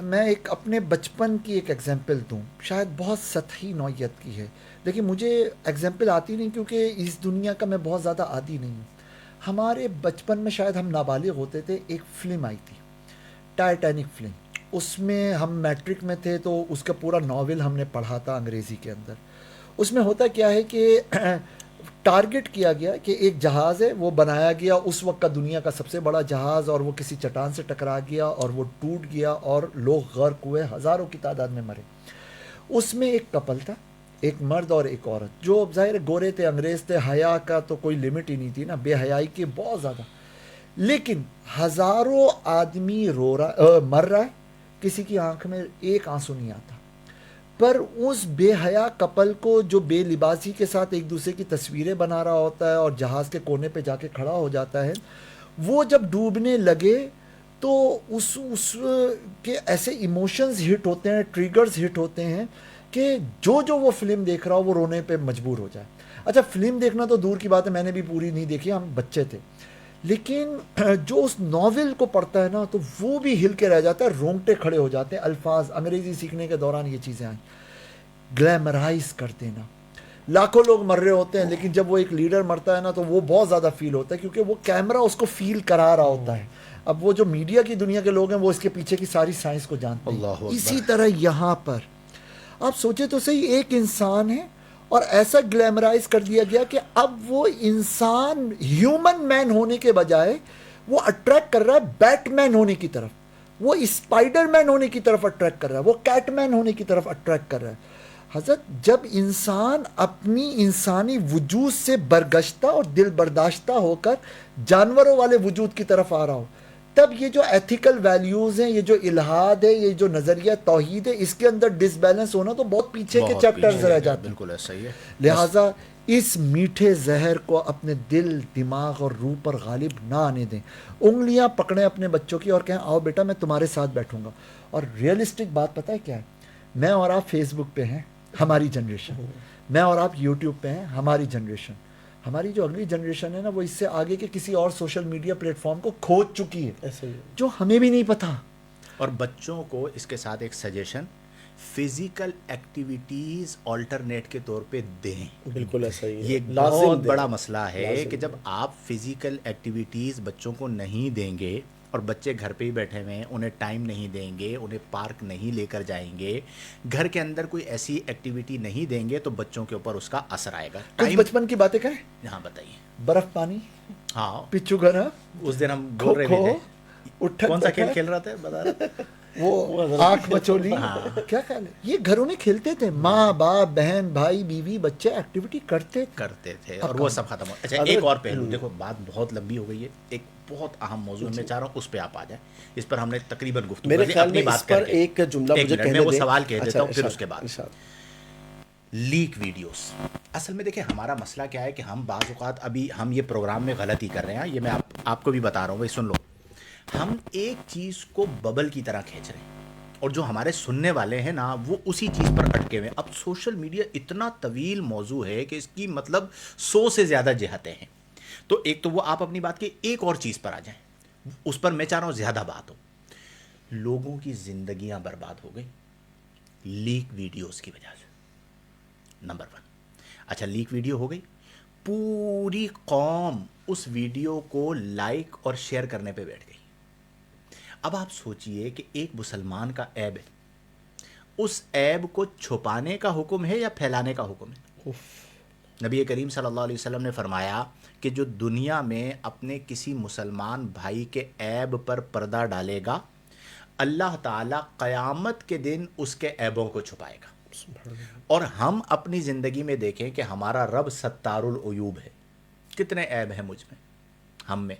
میں ایک اپنے بچپن کی ایک ایگزامپل دوں, شاید بہت سطحی نوعیت کی ہے, لیکن مجھے ایگزامپل آتی نہیں کیونکہ اس دنیا کا میں بہت زیادہ عادی نہیں ہوں. ہمارے بچپن میں شاید ہم نابالغ ہوتے تھے, ایک فلم آئی تھی ٹائٹینک فلم. اس میں ہم میٹرک میں تھے تو اس کا پورا ناول ہم نے پڑھا تھا انگریزی کے اندر. اس میں ہوتا کیا ہے کہ ٹارگٹ کیا گیا کہ ایک جہاز ہے, وہ بنایا گیا اس وقت کا دنیا کا سب سے بڑا جہاز, اور وہ کسی چٹان سے ٹکرا گیا اور وہ ٹوٹ گیا اور لوگ غرق ہوئے, ہزاروں کی تعداد میں مرے. اس میں ایک کپل تھا, ایک مرد اور ایک عورت, جو ظاہر گورے تھے, انگریز تھے, حیا کا تو کوئی لمٹ ہی نہیں تھی نا, بے حیائی کی بہت زیادہ. لیکن ہزاروں آدمی مر رہا ہے, کسی کی آنکھ میں ایک آنسو نہیں آتا. پر اس بے حیا کپل کو جو بے لباسی کے ساتھ ایک دوسرے کی تصویریں بنا رہا ہوتا ہے اور جہاز کے کونے پہ جا کے کھڑا ہو جاتا ہے, وہ جب ڈوبنے لگے تو اس کے ایسے ایموشنز ہٹ ہوتے ہیں, ٹریگرز ہٹ ہوتے ہیں کہ جو وہ فلم دیکھ رہا ہو وہ رونے پہ مجبور ہو جائے. اچھا, فلم دیکھنا تو دور کی بات ہے, میں نے بھی پوری نہیں دیکھی, ہم بچے تھے, لیکن جو اس ناول کو پڑھتا ہے نا تو وہ بھی ہل کے رہ جاتا ہے, رونگٹے کھڑے ہو جاتے ہیں. الفاظ انگریزی سیکھنے کے دوران یہ چیزیں آئیں. گلیمرائز کر دینا, لاکھوں لوگ مر رہے ہوتے ہیں, لیکن جب وہ ایک لیڈر مرتا ہے نا تو وہ بہت زیادہ فیل ہوتا ہے, کیونکہ وہ کیمرہ اس کو فیل کرا رہا ہوتا ہے. اب وہ جو میڈیا کی دنیا کے لوگ ہیں وہ اس کے پیچھے کی ساری سائنس کو جانتے ہیں. اسی طرح یہاں پر آپ سوچے تو صحیح, ایک انسان ہے اور ایسا گلیمرائز کر دیا گیا کہ اب وہ انسان ہیومن مین ہونے کے بجائے وہ اٹریکٹ کر رہا ہے بیٹ مین ہونے کی طرف, وہ اسپائڈر مین ہونے کی طرف اٹریکٹ کر رہا ہے, وہ کیٹ مین ہونے کی طرف اٹریکٹ کر رہا ہے. حضرت, جب انسان اپنی انسانی وجود سے برگشتہ اور دل برداشتہ ہو کر جانوروں والے وجود کی طرف آ رہا ہو, تب یہ جو ایتھیکل ویلیوز ہیں, یہ جو الہاد ہے, یہ جو نظریہ توحید ہے, اس کے اندر ڈس بیلنس ہونا تو بہت پیچھے کے چیپٹرز رہ جاتے ہیں. بالکل ایسا ہی ہے. لہٰذا اس میٹھے زہر کو اپنے دل, دماغ اور روح پر غالب نہ آنے دیں. انگلیاں پکڑیں اپنے بچوں کی اور کہیں آؤ بیٹا میں تمہارے ساتھ بیٹھوں گا. اور ریئلسٹک بات پتہ ہے کیا ہے, میں اور آپ فیس بک پہ ہیں, ہماری جنریشن, میں اور آپ یوٹیوب پہ ہیں, ہماری جنریشن. ہماری جو اگلی جنریشن ہے نا وہ اس سے آگے کے کسی اور سوشل میڈیا پلیٹ فارم کو کھوج چکی ہے, جو ہمیں بھی نہیں پتا. اور بچوں کو اس کے ساتھ ایک سجیشن, فزیکل ایکٹیویٹیز آلٹرنیٹ کے طور پہ دیں. بالکل ایسا ہی ہے, یہ ایک بہت بڑا مسئلہ ہے کہ جب آپ فزیکل ایکٹیویٹیز بچوں کو نہیں دیں گے اور بچے گھر پہ ہی بیٹھے ہوئے ہیں, انہیں ٹائم نہیں دیں گے, انہیں پارک نہیں لے کر جائیں گے, گھر کے اندر کوئی ایسی ایکٹیویٹی نہیں دیں گے, تو بچوں کے اوپر اس کا اثر آئے گا. کچھ بچپن کی باتیں کریں. ہاں بتائیے. برف پانی, ہاں پچو گھر, اس دن ہم بول رہے تھے کون سا کھیل کھیل رہا تھا بتا رہے, وہ آنکھ مچولی, کیا خیال ہے, یہ گھروں میں کھیلتے تھے, ماں باپ بہن بھائی بیوی بچے ایکٹیویٹی کرتے تھے اور وہ سب ختم ہو. اچھا, ایک اور پہلو, دیکھو بات بہت لمبی ہو گئی ہے, ایک بہت اہم موضوع میں چاہ رہا ہوں اس پہ آپ آ جائیں. اس پر ہم نے تقریباً گفتگو میرے خیال میں بات اس پر ایک جملہ مجھے کہنے دیں, وہ سوال کہہ دیتا ہوں پھر اس کے بعد. لیک ویڈیوز, اصل میں دیکھیں ہمارا مسئلہ کیا ہے کہ ہم بعض اوقات, ابھی ہم یہ پروگرام میں غلطی کر رہے ہیں, یہ میں آپ کو بھی بتا رہا ہوں, بھائی سن لو, ہم ایک چیز کو ببل کی طرح کھینچ رہے ہیں اور جو ہمارے سننے والے ہیں نا وہ اسی چیز پر اٹکے ہوئے ہیں. اب سوشل میڈیا اتنا طویل موضوع ہے کہ اس کی مطلب 100 سے زیادہ جہتیں ہیں. تو ایک تو وہ آپ اپنی بات کی ایک اور چیز پر آ جائیں, اس پر میں چاہ رہا ہوں زیادہ بات ہو. لوگوں کی زندگیاں برباد ہو گئی لیک ویڈیوز کی وجہ سے, نمبر 1. اچھا لیک ویڈیو ہو گئی, پوری قوم اس ویڈیو کو لائک اور شیئر کرنے پہ بیٹھ گئی. اب آپ سوچئے کہ ایک مسلمان کا عیب ہے, اس عیب کو چھپانے کا حکم ہے یا پھیلانے کا حکم ہے؟ نبی کریم صلی اللہ علیہ وسلم نے فرمایا کہ جو دنیا میں اپنے کسی مسلمان بھائی کے عیب پر پردہ ڈالے گا, اللہ تعالیٰ قیامت کے دن اس کے عیبوں کو چھپائے گا. اور ہم اپنی زندگی میں دیکھیں کہ ہمارا رب ستار العیوب ہے, کتنے عیب ہیں مجھ میں, ہم میں,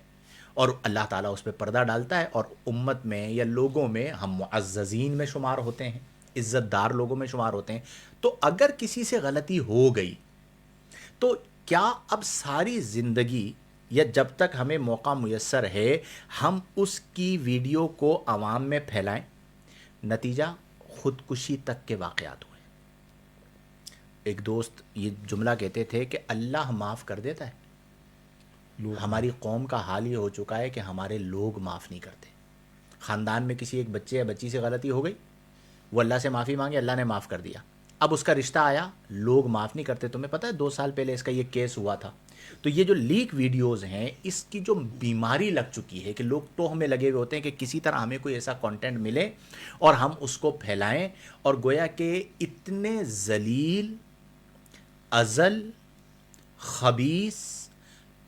اور اللہ تعالیٰ اس پہ پردہ ڈالتا ہے. اور امت میں یا لوگوں میں ہم معززین میں شمار ہوتے ہیں, عزت دار لوگوں میں شمار ہوتے ہیں. تو اگر کسی سے غلطی ہو گئی تو کیا اب ساری زندگی یا جب تک ہمیں موقع میسر ہے ہم اس کی ویڈیو کو عوام میں پھیلائیں؟ نتیجہ خودکشی تک کے واقعات ہوئے. ایک دوست یہ جملہ کہتے تھے کہ اللہ معاف کر دیتا ہے, ہماری قوم کا حال یہ ہو چکا ہے کہ ہمارے لوگ معاف نہیں کرتے. خاندان میں کسی ایک بچے یا بچی سے غلطی ہو گئی, وہ اللہ سے معافی مانگے, اللہ نے معاف کر دیا. اب اس کا رشتہ آیا, لوگ معاف نہیں کرتے. تمہیں پتہ ہے 2 سال پہلے اس کا یہ کیس ہوا تھا. تو یہ جو لیک ویڈیوز ہیں اس کی جو بیماری لگ چکی ہے کہ لوگ ٹوہ میں لگے ہوئے ہوتے ہیں کہ کسی طرح ہمیں کوئی ایسا کانٹینٹ ملے اور ہم اس کو پھیلائیں, اور گویا کہ اتنے ذلیل, ازل, خبیث,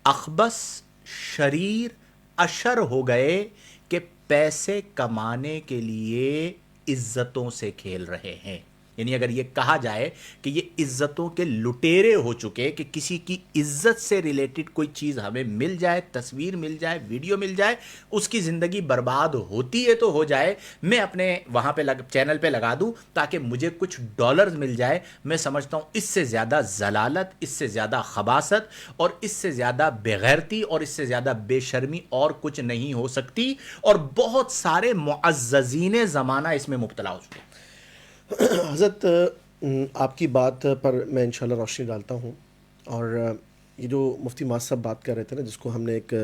اخبث, شریر, اشر ہو گئے کہ پیسے کمانے کے لیے عزتوں سے کھیل رہے ہیں. یعنی اگر یہ کہا جائے کہ یہ عزتوں کے لٹیرے ہو چکے کہ کسی کی عزت سے ریلیٹڈ کوئی چیز ہمیں مل جائے, تصویر مل جائے, ویڈیو مل جائے, اس کی زندگی برباد ہوتی ہے تو ہو جائے, میں اپنے وہاں پہ چینل پہ لگا دوں تاکہ مجھے کچھ ڈالرز مل جائے. میں سمجھتا ہوں اس سے زیادہ ضلالت, اس سے زیادہ خباثت اور اس سے زیادہ بےغیرتی اور اس سے زیادہ بے شرمی اور کچھ نہیں ہو سکتی. اور بہت سارے معززین زمانہ اس میں مبتلا ہو چکے. حضرت آپ کی بات پر میں انشاءاللہ روشنی ڈالتا ہوں. اور یہ جو مفتی ماس صاحب بات کر رہے تھے نا, جس کو ہم نے ایک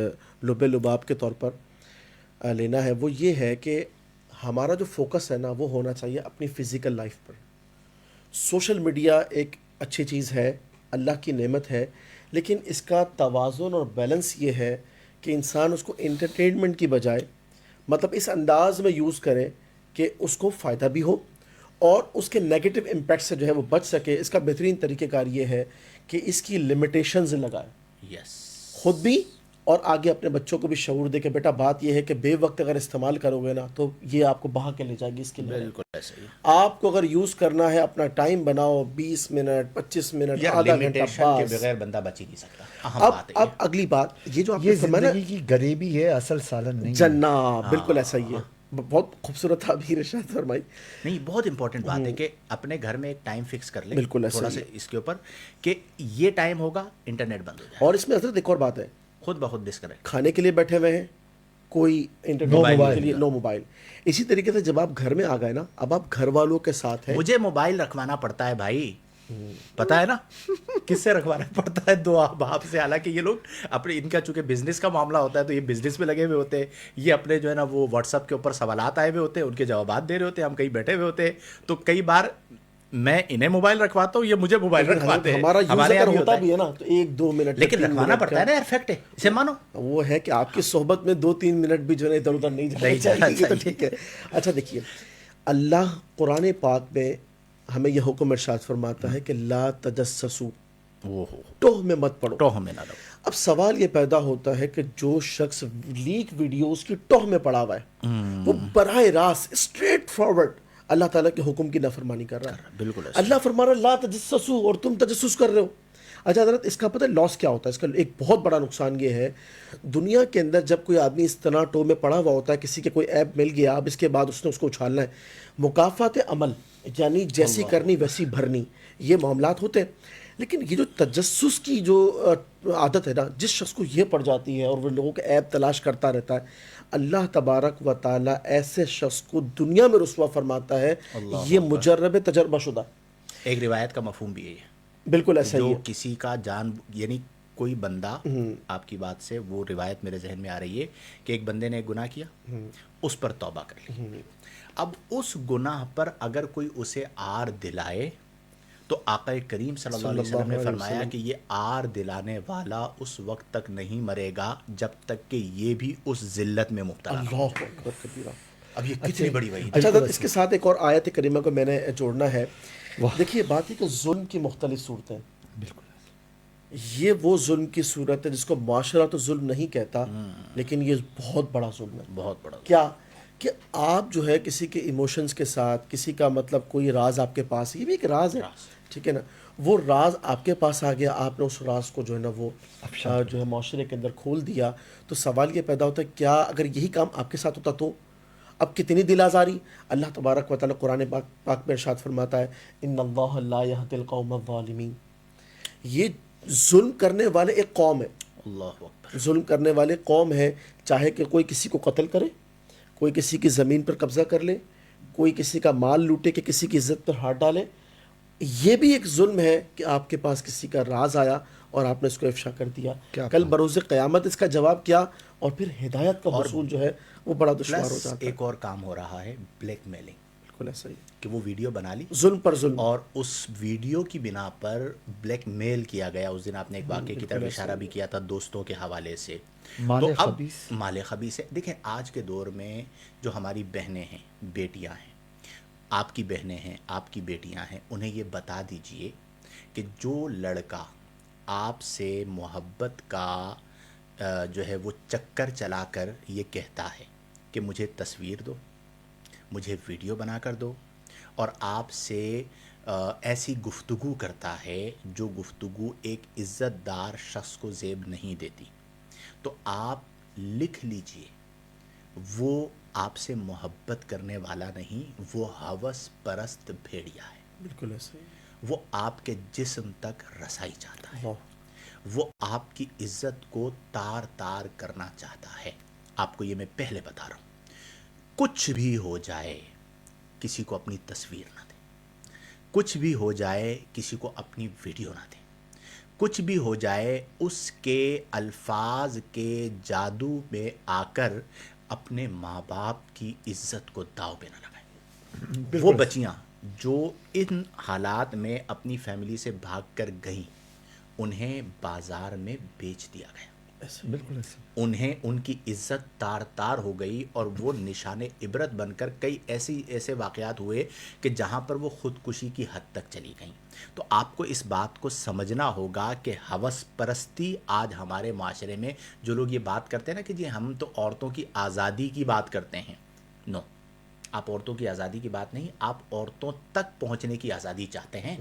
لب لباب کے طور پر لینا ہے, وہ یہ ہے کہ ہمارا جو فوکس ہے نا وہ ہونا چاہیے اپنی فزیکل لائف پر. سوشل میڈیا ایک اچھی چیز ہے, اللہ کی نعمت ہے, لیکن اس کا توازن اور بیلنس یہ ہے کہ انسان اس کو انٹرٹینمنٹ کی بجائے مطلب اس انداز میں یوز کرے کہ اس کو فائدہ بھی ہو اور اس کے نیگیٹو امپیکٹ سے جو ہے وہ بچ سکے. اس کا بہترین طریقہ کار یہ ہے کہ اس کی لمیٹیشنز لگائے, خود بھی اور آگے اپنے بچوں کو بھی شعور دے کہ بیٹا بات یہ ہے کہ بے وقت اگر استعمال کرو گے نا تو یہ آپ کو بہا کے لے جائے گی. اس کے لیے بالکل ایسا ہی آپ کو اگر یوز کرنا ہے اپنا ٹائم بناؤ, 20 منٹ 25 منٹ آدھا گھنٹہ کے بغیر بندہ بچ ہی نہیں سکتا. اب اگلی بات یہ جو آپ یہ زندگی کی غریبی ہے, اصل سالن نہیں. جناب بالکل ایسا ہی ہے. بہت خوبصورت تعبیر ارشاد فرمائی. نہیں, بہت امپورٹنٹ بات ہے کہ اپنے گھر میں ایک ٹائم فکس کر لیں, بالکل تھوڑا سا اس کے اوپر کہ یہ ٹائم ہوگا, انٹرنیٹ بند ہو جائے. اور اس میں حضرت ایک اور بات ہے, خود بخود ڈسکنیکٹ. کھانے کے لیے بیٹھے ہوئے ہیں, کوئی انٹرنیٹ کے لیے نو موبائل. اسی طریقے سے جب آپ گھر میں آ گئے نا, اب آپ گھر والوں کے ساتھ ہیں. مجھے موبائل رکھوانا پڑتا ہے بھائی, پتا ہے نا کس سے رکھوانا پڑتا ہے؟ دو باپ سے. حالانکہ یہ لوگ اپنے, ان کا چونکہ بزنس کا معاملہ ہوتا ہے تو یہ بزنس میں لگے ہوئے ہوتے ہیں, یہ اپنے جو ہے نا وہ واٹس ایپ کے اوپر سوالات آئے ہوئے ہوتے ہیں, ان کے جوابات دے رہے ہوتے ہیں, ہم کہیں بیٹھے ہوئے ہوتے ہیں. تو کئی بار میں انہیں موبائل رکھواتا ہوں, یہ مجھے موبائل رکھواتے ہیں. ہمارا یوز ہوتا بھی ہے نا تو 1-2 منٹ, لیکن رکھوانا پڑتا ہے نا, فیکٹ ہے, اسے مانو. وہ ہے کہ آپ کی صحبت میں 2-3 منٹ بھی جو ہے ادھر ادھر نہیں جانا, ٹھیک ہے. اچھا دیکھیے, اللہ قرآن پاک میں ہمیں یہ حکم ارشاد فرماتا ہے کہ لا تجسسو, ٹوہ میں مت پڑو, ٹوہ میں نہ لو. اب سوال یہ پیدا ہوتا ہے کہ جو شخص لیک ویڈیوز کی ٹوہ میں پڑا ہوا ہے وہ براہ راست اسٹریٹ فارورڈ اللہ تعالیٰ کے حکم کی نافرمانی کر رہا ہے. بالکل اللہ فرما رہا ہے لا تجسسو, اور تم تجسس کر رہے ہو. اچھا حضرت, اس کا پتہ ہے لاس کیا ہوتا ہے؟ اس کا ایک بہت بڑا نقصان یہ ہے, دنیا کے اندر جب کوئی آدمی اس طرح ٹو میں پڑا ہوا ہوتا ہے, کسی کے کوئی ایپ مل گیا, اب اس کے بعد اس نے اس کو اچھالنا ہے, مکافات عمل یعنی جیسی کرنی ویسی بھرنی, یہ معاملات ہوتے ہیں. لیکن یہ جو تجسس کی جو عادت ہے نا، جس شخص کو یہ پڑ جاتی ہے اور وہ لوگوں کے عیب تلاش کرتا رہتا ہے، اللہ تبارک و تعالیٰ ایسے شخص کو دنیا میں رسوا فرماتا ہے. یہ مجرب تجربہ شدہ. ایک روایت کا مفہوم بھی یہی ہے، بالکل ایسا ہی جو ہے. کسی کا جان، یعنی کوئی بندہ، آپ کی بات سے وہ روایت میرے ذہن میں آ رہی ہے کہ ایک بندے نے گناہ کیا، اس پر توبہ کر لی. اب اس گناہ پر اگر کوئی اسے آر دلائے تو آقا کریم صلی اللہ علیہ وسلم نے فرمایا کہ یہ آر دلانے والا اس وقت تک نہیں مرے گا جب تک کہ یہ بھی اس ذلت میں مبتلا نہ ہو. اللہ اکبر کبیرہ. اب یہ کتنی بڑی وحی. اچھا، اس کے ساتھ ایک اور آیت کریمہ کو میں نے جوڑنا ہے. دیکھیے بات ہے کہ ظلم کی مختلف صورتیں. بالکل. یہ وہ ظلم کی صورت ہے جس کو معاشرہ تو ظلم نہیں کہتا، لیکن یہ بہت بڑا ظلم ہے. بہت بڑا. کیا کہ آپ جو ہے کسی کے ایموشنز کے ساتھ، کسی کا مطلب کوئی راز آپ کے پاس، یہ بھی ایک راز ہے، ٹھیک ہے نا، وہ راز آپ کے پاس آ گیا، آپ نے اس راز کو جو ہے نا وہ جو ہے معاشرے کے اندر کھول دیا. تو سوال یہ پیدا ہوتا ہے کیا اگر یہی کام آپ کے ساتھ ہوتا تو اب کتنی دل آزاری. اللہ تبارک و تعالیٰ قرآن پاک میں ارشاد فرماتا ہے ان اللہ لا یہدی القوم الظالمین. یہ ظلم کرنے والے ایک قوم ہے. اللہ اکبر. ظلم کرنے والے قوم ہے، چاہے کہ کوئی کسی کو قتل کرے، کوئی کسی کی زمین پر قبضہ کر لے، کوئی کسی کا مال لوٹے کہ کسی کی عزت پر ہاتھ ڈالے. یہ بھی ایک ظلم ہے کہ آپ کے پاس کسی کا راز آیا اور آپ نے اس کو افشا کر دیا. کل بروز قیامت اس کا جواب کیا، اور پھر ہدایت کا حصول جو ہے وہ بڑا دشوار ہو جاتا ہے. ایک اور کام ہو رہا ہے، بلیک میلنگ. بالکل ایسا ہی کہ وہ ویڈیو بنا لی، ظلم پر ظلم، اور اس ویڈیو کی بنا پر بلیک میل کیا گیا. اس دن آپ نے ایک واقعے کی طرف اشارہ بھی کیا تھا دوستوں کے حوالے سے. مال خبیث. مال خبیث ہے. دیکھیں آج کے دور میں جو ہماری بہنیں ہیں، بیٹیاں ہیں، آپ کی بہنیں ہیں، آپ کی بیٹیاں ہیں، انہیں یہ بتا دیجئے کہ جو لڑکا آپ سے محبت کا جو ہے وہ چکر چلا کر یہ کہتا ہے کہ مجھے تصویر دو، مجھے ویڈیو بنا کر دو، اور آپ سے ایسی گفتگو کرتا ہے جو گفتگو ایک عزت دار شخص کو زیب نہیں دیتی، تو آپ لکھ لیجئے وہ آپ سے محبت کرنے والا نہیں، وہ ہوس پرست بھیڑیا ہے. بالکل ایسا ہی. وہ آپ کے جسم تک رسائی چاہتا ہے، وہ آپ کی عزت کو تار تار کرنا چاہتا ہے. آپ کو یہ میں پہلے بتا رہا ہوں، کچھ بھی ہو جائے کسی کو اپنی تصویر نہ دیں، کچھ بھی ہو جائے کسی کو اپنی ویڈیو نہ دیں، کچھ بھی ہو جائے اس کے الفاظ کے جادو میں آ کر اپنے ماں باپ کی عزت کو داؤ پہ نہ لگائیں. وہ بچیاں جو ان حالات میں اپنی فیملی سے بھاگ کر گئیں، انہیں بازار میں بیچ دیا گیا. بالکل ایسا. انہیں ان کی عزت تار تار ہو گئی، اور وہ نشان عبرت بن کر کئی ایسے واقعات ہوئے کہ جہاں پر وہ خودکشی کی حد تک چلی گئیں. تو آپ کو اس بات کو سمجھنا ہوگا کہ ہوس پرستی آج ہمارے معاشرے میں، جو لوگ یہ بات کرتے ہیں نا کہ جی ہم تو عورتوں کی آزادی کی بات کرتے ہیں، نو، آپ عورتوں کی آزادی کی بات نہیں، آپ عورتوں تک پہنچنے کی آزادی چاہتے ہیں.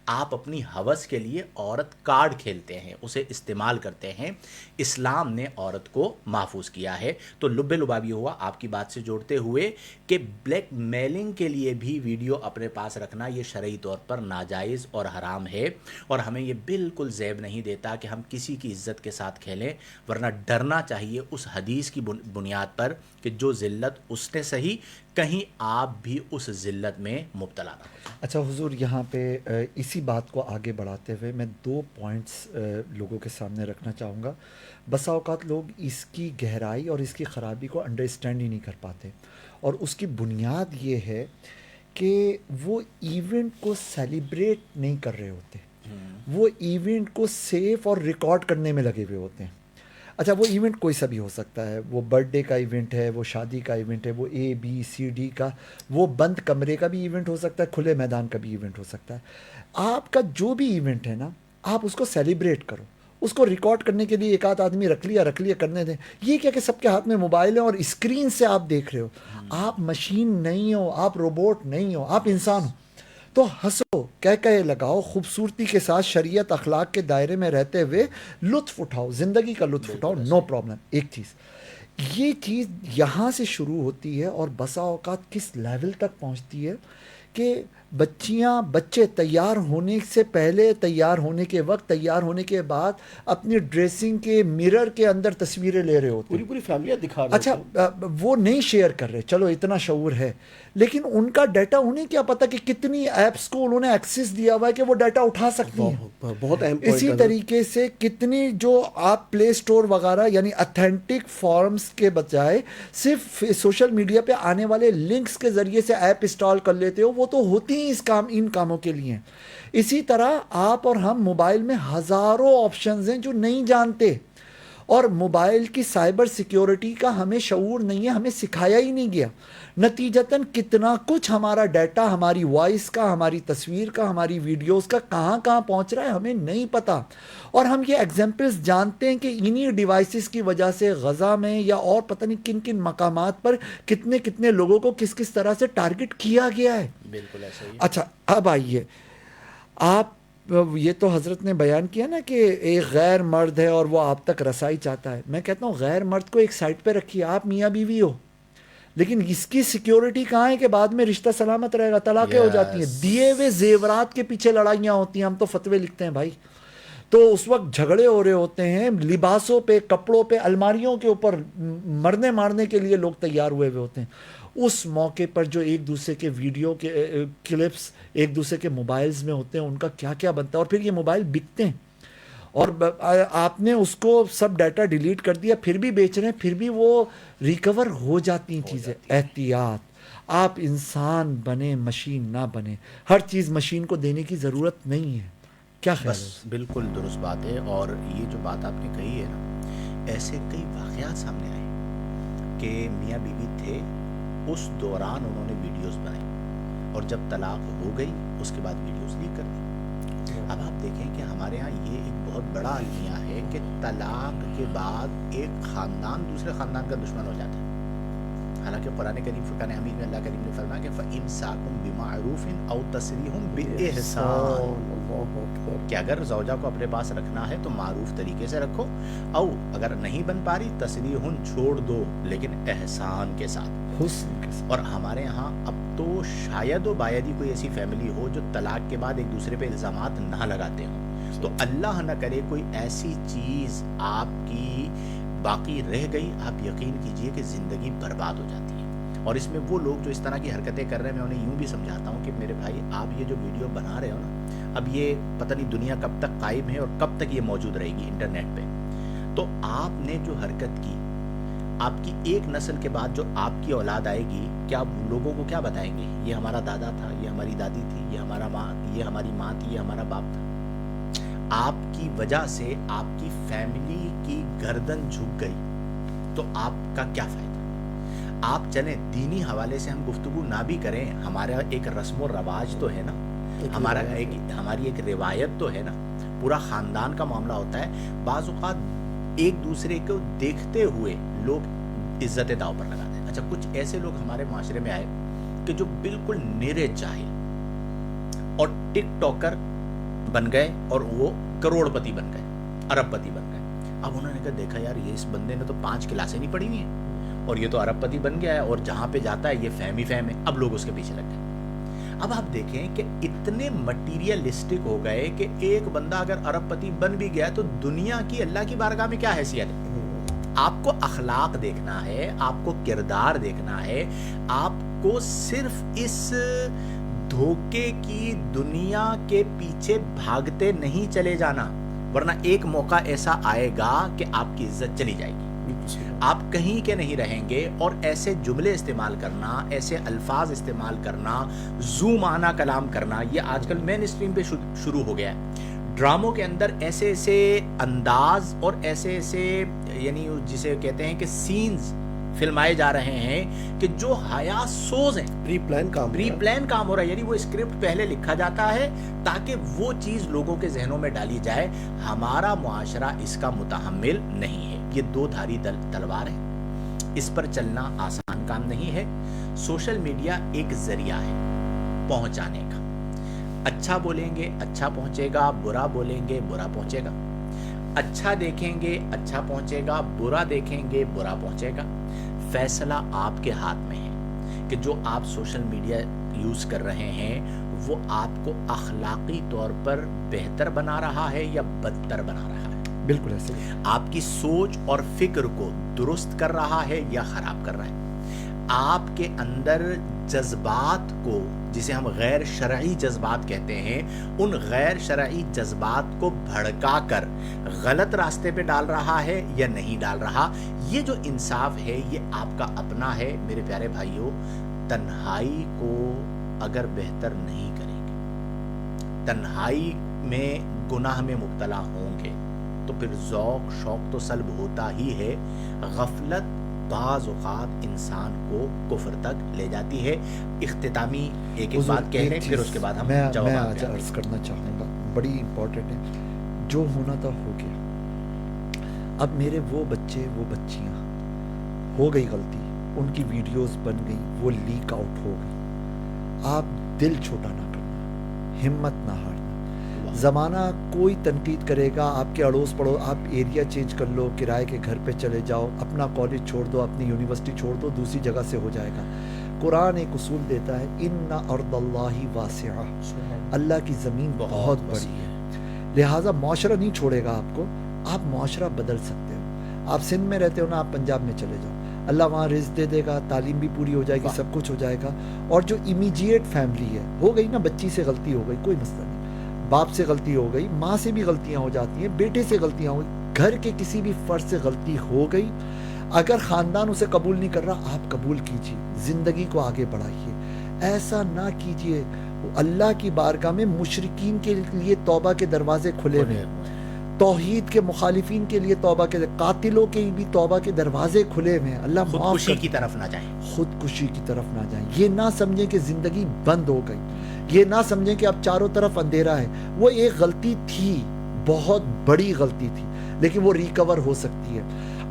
آپ اپنی ہوس کے لیے عورت کارڈ کھیلتے ہیں، اسے استعمال کرتے ہیں. اسلام نے عورت کو محفوظ کیا ہے. تو لب لبابی ہوا آپ کی بات سے جوڑتے ہوئے کہ بلیک میلنگ کے لیے بھی ویڈیو اپنے پاس رکھنا یہ شرعی طور پر ناجائز اور حرام ہے، اور ہمیں یہ بالکل زیب نہیں دیتا کہ ہم کسی کی عزت کے ساتھ کھیلیں، ورنہ ڈرنا چاہیے اس حدیث کی بنیاد پر کہ جو ذلت اس نے سہی، کہیں آپ بھی اس ذلت میں مبتلا نہ ہو. اچھا حضور، یہاں پہ اسی بات کو آگے بڑھاتے ہوئے میں 2 پوائنٹس لوگوں کے سامنے رکھنا چاہوں گا. بسا اوقات لوگ اس کی گہرائی اور اس کی خرابی کو انڈرسٹینڈ ہی نہیں کر پاتے، اور اس کی بنیاد یہ ہے کہ وہ ایونٹ کو سیلیبریٹ نہیں کر رہے ہوتے، وہ ایونٹ کو سیف اور ریکارڈ کرنے میں لگے ہوئے ہوتے ہیں. اچھا، وہ ایونٹ کوئی سا بھی ہو سکتا ہے، وہ برتھ ڈے کا ایونٹ ہے، وہ شادی کا ایونٹ ہے، وہ ABCD کا، وہ بند کمرے کا بھی ایونٹ ہو سکتا ہے، کھلے میدان کا بھی ایونٹ ہو سکتا ہے. آپ کا جو بھی ایونٹ ہے نا، آپ اس کو سیلیبریٹ کرو. اس کو ریکارڈ کرنے کے لیے ایک آدھ آدمی رکھ لیا کرنے دیں. یہ کیا کہ سب کے ہاتھ میں موبائل ہیں اور اسکرین سے آپ دیکھ رہے ہو. آپ مشین نہیں ہو، آپ روبوٹ نہیں ہو، آپ انسان ہو. تو ہنسو، کہہ لگاؤ، خوبصورتی کے ساتھ شریعت اخلاق کے دائرے میں رہتے ہوئے لطف اٹھاؤ، زندگی کا لطف اٹھاؤ، نو پرابلم. ایک چیز یہ چیز یہاں سے شروع ہوتی ہے، اور بسا اوقات کس لیول تک پہنچتی ہے کہ بچے تیار ہونے سے پہلے، تیار ہونے کے وقت، تیار ہونے کے بعد اپنی ڈریسنگ کے مرر کے اندر تصویریں لے رہے ہوتے ہیں. پوری فیملیاں دکھا رہے اچھا وہ نہیں شیئر کر رہے، چلو اتنا شعور ہے، لیکن ان کا ڈیٹا انہیں کیا پتا کہ کتنی ایپس کو انہوں نے ایکسس دیا ہوا ہے کہ وہ ڈیٹا اٹھا سکتی ہیں. بہت اہم اسی طریقے سے کتنی جو آپ پلے اسٹور وغیرہ یعنی اتھینٹک فارمز کے بجائے صرف سوشل میڈیا پہ آنے والے لنکس کے ذریعے سے ایپ انسٹال کر لیتے ہو، وہ تو ہوتی ہی ان کاموں کے لیے. اسی طرح آپ اور ہم موبائل میں ہزاروں آپشنز ہیں جو نہیں جانتے، اور موبائل کی سائبر سیکیورٹی کا ہمیں شعور نہیں ہے، ہمیں سکھایا ہی نہیں گیا. نتیجتاً کتنا کچھ ہمارا ڈیٹا، ہماری وائس کا، ہماری تصویر کا، ہماری ویڈیوز کا کہاں پہنچ رہا ہے ہمیں نہیں پتا. اور ہم یہ ایگزامپلس جانتے ہیں کہ انہی ڈیوائسز کی وجہ سے غزہ میں یا اور پتہ نہیں کن کن مقامات پر کتنے لوگوں کو کس طرح سے ٹارگٹ کیا گیا ہے. بالکل ایسا ہی. اچھا اب آئیے، آپ یہ تو حضرت نے بیان کیا نا کہ ایک غیر مرد ہے اور وہ آپ تک رسائی چاہتا ہے. میں کہتا ہوں غیر مرد کو ایک سائڈ پہ رکھیے، آپ میاں بیوی ہو، لیکن اس کی سیکیورٹی کہاں ہے کہ بعد میں رشتہ سلامت رہے گا؟ طلاقیں ہو جاتی ہیں، دیے ہوئے زیورات کے پیچھے لڑائیاں ہوتی ہیں. ہم تو فتوے لکھتے ہیں بھائی، تو اس وقت جھگڑے ہو رہے ہوتے ہیں لباسوں پہ، کپڑوں پہ، الماریوں کے اوپر مرنے مارنے کے لیے لوگ تیار ہوئے ہوتے ہیں. اس موقع پر جو ایک دوسرے کے ویڈیو کے کلپس ایک دوسرے کے موبائلز میں ہوتے ہیں، ان کا کیا کیا بنتا ہے. اور پھر یہ موبائل بکتے ہیں، اور آپ نے اس کو سب ڈیٹا ڈیلیٹ کر دیا، پھر بھی بیچ رہے ہیں، پھر بھی وہ ریکور ہو جاتی ہیں چیزیں. احتیاط، آپ انسان بنے، مشین نہ بنے. ہر چیز مشین کو دینے کی ضرورت نہیں ہے. کیا خیال بس ہے؟ بالکل درست بات ہے. اور یہ جو بات آپ نے کہی ہے نا، ایسے کئی واقعات سامنے آئے کہ میاں بیوی تھے، اس دوران انہوں نے ویڈیوز بنائی، اور جب طلاق ہو گئی اس کے بعد ویڈیوز لیک کر دی. اب آپ دیکھیں کہ ہمارے ہاں یہ ایک بہت بڑا المیہ ہے کہ طلاق کے بعد ایک خاندان دوسرے خاندان کا دشمن ہو جاتا ہے. حالانکہ قرآن کریم فرقان حمید میں اللہ کریم نے فرمایا کہ فَإِمْسَاكُمْ بِمَعْرُوفٍ أَوْ تَسْرِيحٌ بِإِحْسَانٍ، کہ اگر زوجہ کو اپنے پاس رکھنا ہے تو معروف طریقے سے رکھو، او اگر نہیں بن پا رہی تسریح چھوڑ دو، لیکن احسان کے ساتھ، حسن کے ساتھ. اور ہمارے ہاں اب تو شاید و باید ہی کوئی ایسی فیملی ہو جو طلاق کے بعد ایک دوسرے پہ الزامات نہ لگاتے ہوں. تو اللہ نہ کرے کوئی ایسی چیز آپ کی باقی رہ گئی، آپ یقین کیجئے کہ زندگی برباد ہو جاتی ہے. اور اس میں وہ لوگ جو اس طرح کی حرکتیں کر رہے ہیں، میں انہیں یوں بھی سمجھاتا ہوں کہ میرے بھائی آپ یہ جو ویڈیو بنا رہے ہو نا، اب یہ پتہ نہیں دنیا کب تک قائم ہے اور کب تک یہ موجود رہے گی انٹرنیٹ پہ. تو آپ نے جو حرکت کی، آپ کی ایک نسل کے بعد جو آپ کی اولاد آئے گی، کیا لوگوں کو کیا بتائیں گے؟ یہ ہمارا دادا تھا، یہ ہماری دادی تھی، یہ ہماری ماں تھی، یہ ہمارا باپ تھا. آپ کی وجہ سے آپ کی فیملی کی گردن جھک گئی، تو آپ کا کیا فائدہ؟ آپ چلیں دینی حوالے سے ہم گفتگو نہ بھی کریں، ہمارا ایک رسم و رواج تو ہے نا، ہماری ایک روایت تو ہے نا، پورا خاندان کا معاملہ ہوتا ہے. بعض اوقات ایک دوسرے کو دیکھتے ہوئے لوگ عزت داؤ پر لگاتے ہیں. اچھا کچھ ایسے لوگ ہمارے معاشرے میں آئے کہ جو بالکل نیرے جاہل اور ٹک ٹاکر بن گئے، اور وہ کروڑ پتی بن گئے، ارب پتی بن گئے. اب انہوں نے کہا دیکھا یار یہ اس بندے نے تو 5 کلاسیں نہیں پڑھی ہوئی ہیں، اور یہ تو ارب پتی بن گیا ہے، اور جہاں پہ جاتا ہے یہ فہم ہی فہم ہے. اب لوگ اس کے پیچھے لگ گئے. اب آپ دیکھیں کہ اتنے مٹیریلسٹک ہو گئے کہ ایک بندہ اگر ارب پتی بن بھی گیا تو دنیا کی اللہ کی بارگاہ میں کیا حیثیت ہے؟ آپ کو اخلاق دیکھنا ہے، آپ کو کردار دیکھنا ہے، آپ کو صرف اس دھوکے کی دنیا کے پیچھے بھاگتے نہیں چلے جانا، ورنہ ایک موقع ایسا آئے گا کہ آپ کی عزت چلی جائے گی، آپ کہیں کے نہیں رہیں گے. اور ایسے جملے استعمال کرنا، ایسے الفاظ استعمال کرنا، زو معنی کلام کرنا، یہ آج کل مین اسٹریم پہ شروع ہو گیا ہے. ڈراموں کے اندر ایسے ایسے انداز اور ایسے ایسے یعنی جسے کہتے ہیں کہ سینز فلمائے جا رہے ہیں کہ جو حیا سوز ہیں، پری پلان کام ہو رہا ہے. یعنی وہ اسکرپٹ پہلے لکھا جاتا ہے تاکہ وہ چیز لوگوں کے ذہنوں میں ڈالی جائے. ہمارا معاشرہ اس کا متحمل نہیں ہے. یہ 2 دھاری تلوار ہے، اس پر چلنا آسان کام نہیں ہے. سوشل میڈیا ایک ذریعہ ہے پہنچانے کا. اچھا بولیں گے اچھا پہنچے گا، برا بولیں گے برا پہنچے گا. اچھا دیکھیں گے اچھا پہنچے گا، برا دیکھیں گے برا پہنچے گا. فیصلہ آپ کے ہاتھ میں ہے کہ جو آپ سوشل میڈیا یوز کر رہے ہیں وہ آپ کو اخلاقی طور پر بہتر بنا رہا ہے یا بدتر بنا رہا ہے؟ بالکل ایسے ہی. آپ کی سوچ اور فکر کو درست کر رہا ہے یا خراب کر رہا ہے؟ آپ کے اندر جذبات کو، جسے ہم غیر شرعی جذبات کہتے ہیں، ان غیر شرعی جذبات کو بھڑکا کر غلط راستے پہ ڈال رہا ہے یا نہیں ڈال رہا؟ یہ جو انصاف ہے یہ آپ کا اپنا ہے. میرے پیارے بھائیوں، تنہائی کو اگر بہتر نہیں کریں گے، تنہائی میں گناہ میں مبتلا ہوں گے، تو پھر ذوق شوق تو سلب ہوتا ہی ہے. غفلت بعض اوقات انسان کو کفر تک لے جاتی ہے. اختتامی ایک بات کہہ لیں، پھر اس کے بعد ہم میں جوابات آج عرض کرنا چاہوں گا، بڑی امپورٹنٹ ہے. جو ہونا تھا ہو گیا. اب میرے وہ بچے، وہ بچیاں، ہو گئی غلطی، ان کی ویڈیوز بن گئی، وہ لیک آؤٹ ہو گئی. آپ دل چھوٹا نہ کرنا، ہمت نہ ہارنا. زمانہ کوئی تنقید کرے گا، آپ کے اڑوس پڑوس، آپ ایریا چینج کر لو، کرائے کے گھر پہ چلے جاؤ، اپنا کالج چھوڑ دو، اپنی یونیورسٹی چھوڑ دو، دوسری جگہ سے ہو جائے گا. قرآن ایک اصول دیتا ہے، ان ارض اللہ واسعہ، اللہ کی زمین بہت بڑی ہے، لہٰذا معاشرہ نہیں چھوڑے گا آپ کو. آپ معاشرہ بدل سکتے ہو. آپ سندھ میں رہتے ہو نا، آپ پنجاب میں چلے جاؤ، اللہ وہاں رزق دے دے گا، تعلیم بھی پوری ہو جائے گی، سب کچھ ہو جائے گا. اور جو امیجیٹ فیملی ہے، ہو گئی نا، بچی سے غلطی ہو گئی، کوئی مسئلہ نہیں، باپ سے غلطی ہو گئی، ماں سے بھی غلطیاں ہو جاتی ہیں، بیٹے سے غلطیاں ہو گئی، گھر کے کسی بھی فرد سے غلطی ہو گئی. اگر خاندان اسے قبول نہیں کر رہا، آپ قبول کیجئے، زندگی کو آگے بڑھائیے. ایسا نہ کیجئے. اللہ کی بارگاہ میں مشرکین کے لیے توبہ کے دروازے کھلے ہوئے، توحید کے مخالفین کے لیے توبہ کے، قاتلوں کے بھی توبہ کے دروازے کھلے ہوئے ہیں. اللہ معاف خودکشی کر. کی طرف نہ جائیں، خودکشی کی طرف نہ جائیں. یہ نہ سمجھیں کہ زندگی بند ہو گئی، یہ نہ سمجھیں کہ اب چاروں طرف اندھیرا ہے. وہ ایک غلطی تھی، بہت بڑی غلطی تھی، لیکن وہ ریکور ہو سکتی ہے.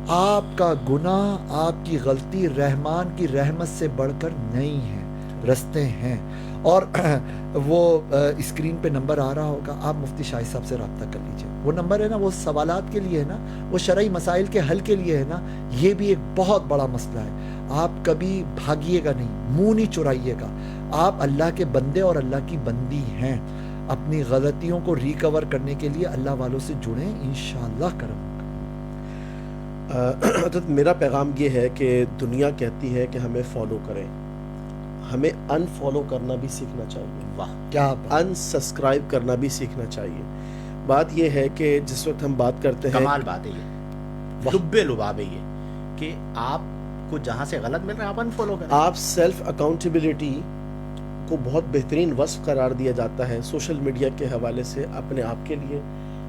آپ کا گناہ، آپ کی غلطی رحمان کی رحمت سے بڑھ کر نہیں ہے. رستے ہیں، اور وہ اسکرین پہ نمبر آ رہا ہوگا، آپ مفتی شاہد صاحب سے رابطہ کر لیجئے. وہ نمبر ہے نا، وہ سوالات کے لیے ہے نا، وہ شرعی مسائل کے حل کے لیے ہے نا. یہ بھی ایک بہت بڑا مسئلہ ہے. آپ کبھی بھاگیے گا نہیں، منہ نہیں چرائیے گا. آپ اللہ کے بندے اور اللہ کی بندی ہیں. اپنی غلطیوں کو ریکور کرنے کے لیے اللہ والوں سے جڑیں، انشاءاللہ کرم. حضرت میرا پیغام یہ ہے کہ دنیا کہتی ہے کہ ہمیں فالو کریں، ہمیں ان فالو کرنا بھی سیکھنا چاہیے. واہ کیا ان سبسکرائب کرنا بھی سیکھنا چاہیے. بات یہ ہے کہ جس وقت ہم بات کرتے ہیں، کمال بات ہے یہ، لب لباب ہے یہ، کہ آپ کو جہاں سے غلط مل رہا ہے آپ ان فالو کریں. آپ سیلف اکاؤنٹیبلٹی کو بہت بہترین وصف قرار دیا جاتا ہے سوشل میڈیا کے حوالے سے، اپنے آپ کے لیے،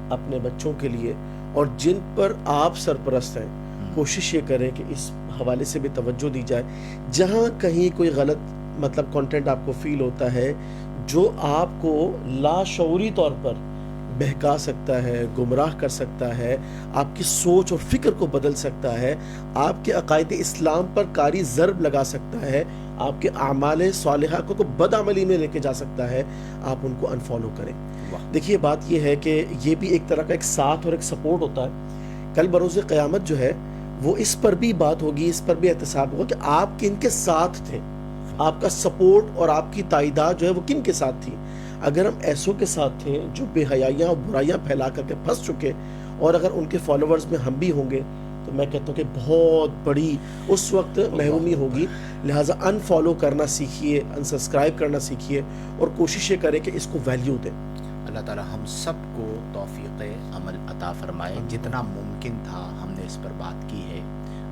اپنے بچوں کے لیے، اور جن پر آپ سرپرست ہیں. کوشش یہ کریں کہ اس حوالے سے بھی توجہ دی جائے. جہاں کہیں کوئی غلط مطلب کنٹینٹ آپ کو فیل ہوتا ہے جو آپ کو لاشعوری طور پر بہکا سکتا ہے، گمراہ کر سکتا ہے، آپ کی سوچ اور فکر کو بدل سکتا ہے، آپ کے عقائد اسلام پر کاری ضرب لگا سکتا ہے، آپ کے اعمال صالحہ کو بدعملی میں لے کے جا سکتا ہے، آپ ان کو انفالو کریں. دیکھیے بات یہ ہے کہ یہ بھی ایک طرح کا ایک ساتھ اور ایک سپورٹ ہوتا ہے. کل بروز قیامت جو ہے وہ اس پر بھی بات ہوگی، اس پر بھی احتساب ہوگا کہ آپ کن کے ساتھ تھے، آپ کا سپورٹ اور آپ کی تائیدات جو ہے وہ کن کے ساتھ تھی. اگر ہم ایسوں کے ساتھ تھے جو بے حیائیاں اور برائیاں پھیلا کر کے پھنس چکے، اور اگر ان کے فالوورز میں ہم بھی ہوں گے، تو میں کہتا ہوں کہ بہت بڑی اس وقت محرومی ہوگی. لہٰذا ان فالو کرنا سیکھیے، ان سبسکرائب کرنا سیکھیے، اور کوشش یہ کریں کہ اس کو ویلیو دیں. اللہ تعالی ہم سب کو توفیق عمل عطا فرمائے. جتنا ممکن تھا ہم نے اس پر بات کی ہے.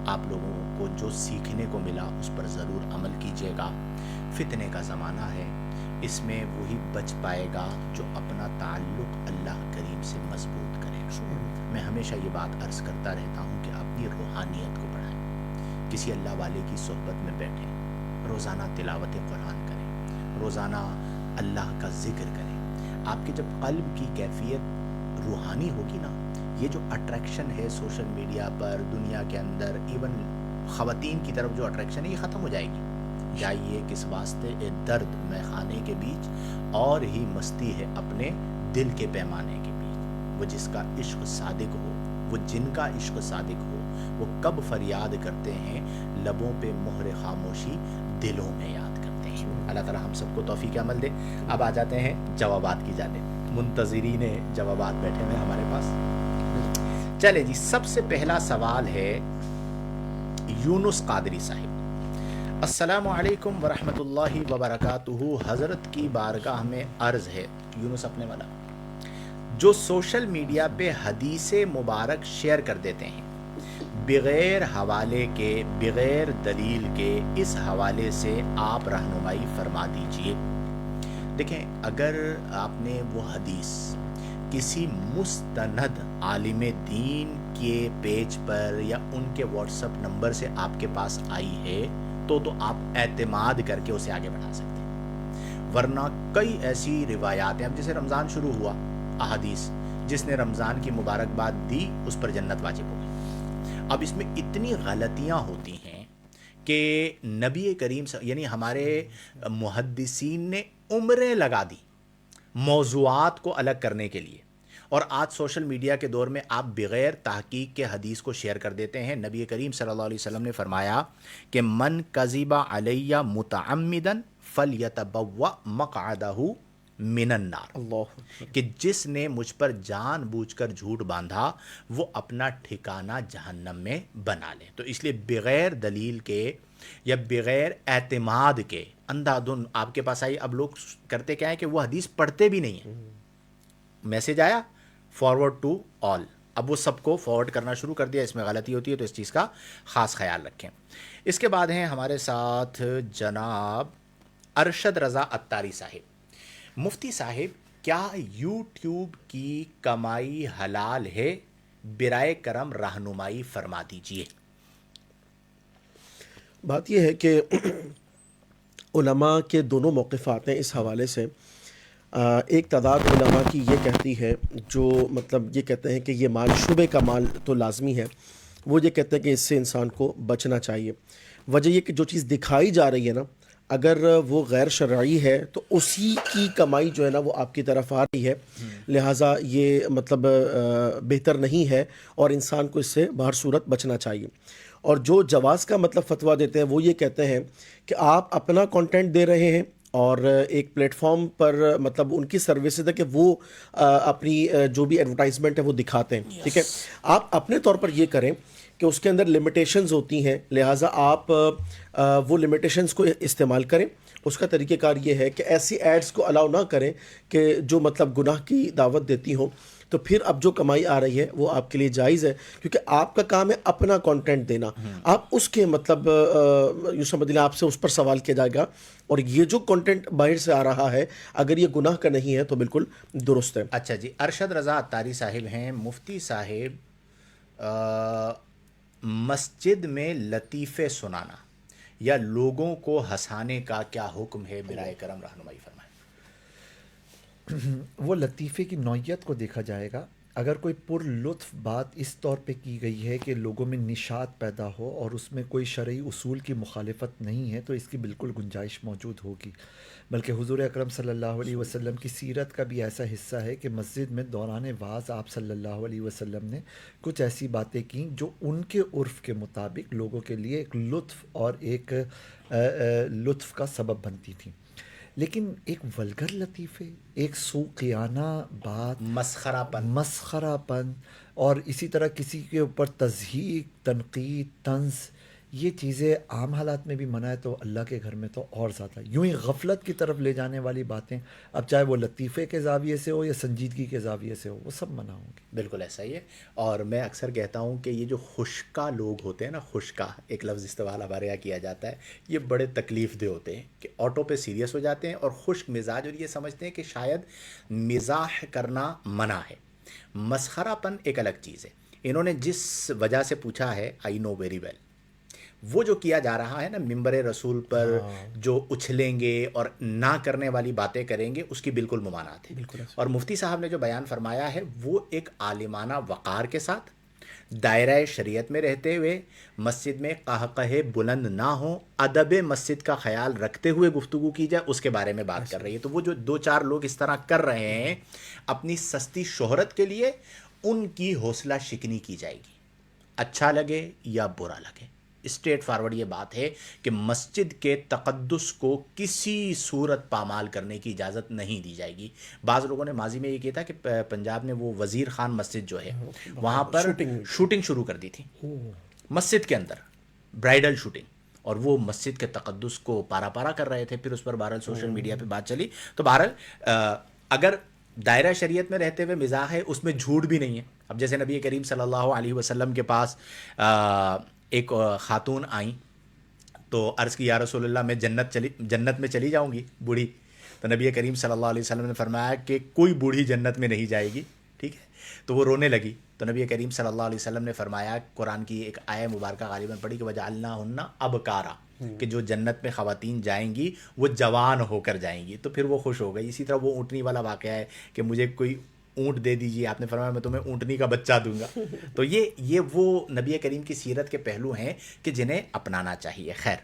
آپ لوگوں کو جو سیکھنے کو ملا اس پر ضرور عمل کیجیے گا. فتنے کا زمانہ ہے، اس میں وہی بچ پائے گا جو اپنا تعلق اللہ کریم سے مضبوط کرے گا. میں ہمیشہ یہ بات عرض کرتا رہتا ہوں کہ اپنی روحانیت کو بڑھائیں. کسی اللہ والے کی صحبت میں بیٹھیں، روزانہ تلاوت قرآن کریں، روزانہ اللہ کا ذکر کریں. آپ کے جب قلب کی کیفیت روحانی ہوگی نا، یہ جو اٹریکشن ہے سوشل میڈیا پر، دنیا کے اندر، ایون خواتین کی طرف جو اٹریکشن ہے، یہ ختم ہو جائے گی. جائیے کس واسطے اے درد میں خانے کے بیچ، اور ہی مستی ہے اپنے دل کے پیمانے کے بیچ. وہ جس کا عشق صادق ہو، وہ جن کا عشق صادق ہو، وہ کب فریاد کرتے ہیں، لبوں پہ مہر خاموشی دلوں میں یاد کرتے ہیں۔ اللہ تعالیٰ ہم سب کو توفیق عمل دے۔ اب آ جاتے ہیں جوابات کی جانب، منتظرین جوابات بیٹھے ہوئے ہمارے پاس۔ چلے جی، سب سے پہلا سوال ہے یونس قادری صاحب۔ السلام علیکم ورحمۃ اللہ وبرکاتہ، حضرت کی بارگاہ میں عرض ہے، یونس اپنے والا، جو سوشل میڈیا پہ حدیث مبارک شیئر کر دیتے ہیں بغیر حوالے کے، بغیر دلیل کے، اس حوالے سے آپ رہنمائی فرما دیجئے۔ دیکھیں، اگر آپ نے وہ حدیث کسی مستند عالم دین کے پیج پر یا ان کے واٹس ایپ نمبر سے آپ کے پاس آئی ہے تو آپ اعتماد کر کے اسے آگے بڑھا سکتے ہیں، ورنہ کئی ایسی روایات ہیں، اب جیسے رمضان شروع ہوا، احادیث، جس نے رمضان کی مبارکباد دی اس پر جنت واجب ہو گئی۔ اب اس میں اتنی غلطیاں ہوتی ہیں کہ نبی کریم یعنی ہمارے محدثین نے عمریں لگا دی موضوعات کو الگ کرنے کے لیے، اور آج سوشل میڈیا کے دور میں آپ بغیر تحقیق کے حدیث کو شیئر کر دیتے ہیں۔ نبی کریم صلی اللہ علیہ وسلم نے فرمایا کہ من کذب علی متعمدا فلیتبوأ مقعدہ من النار، اللہ کہ جس نے مجھ پر جان بوجھ کر جھوٹ باندھا وہ اپنا ٹھکانہ جہنم میں بنا لے۔ تو اس لیے بغیر دلیل کے یا بغیر اعتماد کے اندھا دھن آپ کے پاس آئی۔ اب لوگ کرتے کیا ہے کہ وہ حدیث پڑھتے بھی نہیں ہیں، میسج آیا فارورڈ ٹو آل، اب وہ سب کو فارورڈ کرنا شروع کر دیا، اس میں غلطی ہوتی ہے، تو اس چیز کا خاص خیال رکھیں۔ اس کے بعد ہیں ہمارے ساتھ جناب ارشد رضا اتاری صاحب۔ مفتی صاحب، کیا یوٹیوب کی کمائی حلال ہے؟ برائے کرم رہنمائی فرما دیجیے۔ بات یہ ہے کہ علماء کے دونوں موقفات ہیں اس حوالے سے۔ ایک تعداد علماء کی یہ کہتی ہے، جو مطلب یہ کہتے ہیں کہ یہ مال شبے کا مال تو لازمی ہے، وہ یہ کہتے ہیں کہ اس سے انسان کو بچنا چاہیے۔ وجہ یہ کہ جو چیز دکھائی جا رہی ہے نا، اگر وہ غیر شرعی ہے تو اسی کی کمائی جو ہے نا وہ آپ کی طرف آ رہی ہے، لہٰذا یہ مطلب بہتر نہیں ہے اور انسان کو اس سے بہر صورت بچنا چاہیے۔ اور جو جواز کا مطلب فتویٰ دیتے ہیں وہ یہ کہتے ہیں کہ آپ اپنا کنٹینٹ دے رہے ہیں اور ایک پلیٹ فارم پر مطلب ان کی سروسز ہے کہ وہ اپنی جو بھی ایڈورٹائزمنٹ ہے وہ دکھاتے ہیں، ٹھیک ہے۔ آپ اپنے طور پر یہ کریں کہ اس کے اندر لمیٹیشنز ہوتی ہیں، لہٰذا آپ وہ لمیٹیشنز کو استعمال کریں۔ اس کا طریقہ کار یہ ہے کہ ایسی ایڈز کو الاؤ نہ کریں کہ جو مطلب گناہ کی دعوت دیتی ہوں، تو پھر اب جو کمائی آ رہی ہے وہ آپ کے لیے جائز ہے، کیونکہ آپ کا کام ہے اپنا کنٹینٹ دینا۔ آپ اس کے مطلب یوں سمجھ لیں آپ سے اس پر سوال کیا جائے گا، اور یہ جو کنٹینٹ باہر سے آ رہا ہے اگر یہ گناہ کا نہیں ہے تو بالکل درست ہے۔ اچھا جی، ارشد رضا اتاری صاحب ہیں۔ مفتی صاحب، مسجد میں لطیفے سنانا یا لوگوں کو ہنسانے کا کیا حکم ہے؟ برائے کرم رہنمائی فرمائیں۔ وہ لطیفے کی نوعیت کو دیکھا جائے گا۔ اگر کوئی پر لطف بات اس طور پہ کی گئی ہے کہ لوگوں میں نشاط پیدا ہو اور اس میں کوئی شرعی اصول کی مخالفت نہیں ہے تو اس کی بالکل گنجائش موجود ہوگی۔ بلکہ حضور اکرم صلی اللہ علیہ وسلم کی سیرت کا بھی ایسا حصہ ہے کہ مسجد میں دوران وعظ آپ صلی اللہ علیہ وسلم نے کچھ ایسی باتیں کیں جو ان کے عرف کے مطابق لوگوں کے لیے ایک لطف اور ایک لطف کا سبب بنتی تھیں۔ لیکن ایک ولگر لطیفے، ایک سوقیانہ بات، مسخرہ پن اور اسی طرح کسی کے اوپر تضحیک، تنقید، طنز، یہ چیزیں عام حالات میں بھی منع ہے، تو اللہ کے گھر میں تو اور زیادہ یوں ہی غفلت کی طرف لے جانے والی باتیں، اب چاہے وہ لطیفے کے زاویے سے ہو یا سنجیدگی کے زاویے سے ہو، وہ سب منع ہوں گے۔ بالکل ایسا ہی ہے۔ اور میں اکثر کہتا ہوں کہ یہ جو خشکا لوگ ہوتے ہیں نا، خشکا ایک لفظ استعمال ہمارے یہاں کیا جاتا ہے، یہ بڑے تکلیف دہ ہوتے ہیں کہ آٹو پہ سیریس ہو جاتے ہیں اور خشک مزاج، اور یہ سمجھتے ہیں کہ شاید مزاح کرنا منع ہے۔ مسخرہ پن ایک الگ چیز ہے۔ انہوں نے جس وجہ سے پوچھا ہے، آئی نو ویری ویل، وہ جو کیا جا رہا ہے نا ممبر رسول پر، جو اچھلیں گے اور نہ کرنے والی باتیں کریں گے، اس کی بالکل ممانعت ہے۔ اور مفتی صاحب نے جو بیان فرمایا ہے وہ ایک عالمانہ وقار کے ساتھ، دائرہ شریعت میں رہتے ہوئے، مسجد میں قہقہے بلند نہ ہوں، ادب مسجد کا خیال رکھتے ہوئے گفتگو کی جائے، اس کے بارے میں بات کر رہی ہے۔ تو وہ جو دو چار لوگ اس طرح کر رہے ہیں اپنی سستی شہرت کے لیے، ان کی حوصلہ شکنی کی جائے گی۔ اچھا لگے یا برا لگے. اسٹریٹ فارورڈ یہ بات ہے کہ مسجد کے تقدس کو کسی صورت پامال کرنے کی اجازت نہیں دی جائے گی. بعض لوگوں نے ماضی میں یہ کیا تھا کہ پنجاب میں وہ وزیر خان مسجد جو ہے وہاں پر شوٹنگ شروع کر دی تھی مسجد کے اندر، برائڈل شوٹنگ، اور وہ مسجد کے تقدس کو پارا پارا کر رہے تھے. پھر اس پر بہرحال سوشل میڈیا پہ بات چلی. تو بہرحال اگر دائرہ شریعت میں رہتے ہوئے مزاح ہے، اس میں جھوٹ بھی نہیں ہے. اب جیسے نبی کریم صلی اللہ علیہ وسلم کے پاس ایک خاتون آئیں تو عرض کی یا رسول اللہ میں جنت میں چلی جاؤں گی بوڑھی. تو نبی کریم صلی اللہ علیہ وسلم نے فرمایا کہ کوئی بوڑھی جنت میں نہیں جائے گی. ٹھیک ہے. تو وہ رونے لگی. تو نبی کریم صلی اللہ علیہ وسلم نے فرمایا، قرآن کی ایک آیہ مبارکہ غالباً پڑھی کہ وجعلناہن ابکارا، کہ جو جنت میں خواتین جائیں گی وہ جوان ہو کر جائیں گی. تو پھر وہ خوش ہو گئی. اسی طرح وہ اونٹنی والا واقعہ ہے کہ مجھے کوئی اونٹ دے دیجیے، آپ نے فرمایا میں تمہیں اونٹنی کا بچہ دوں گا. تو یہ وہ نبی کریم کی سیرت کے پہلو ہیں کہ جنہیں اپنانا چاہیے. خیر،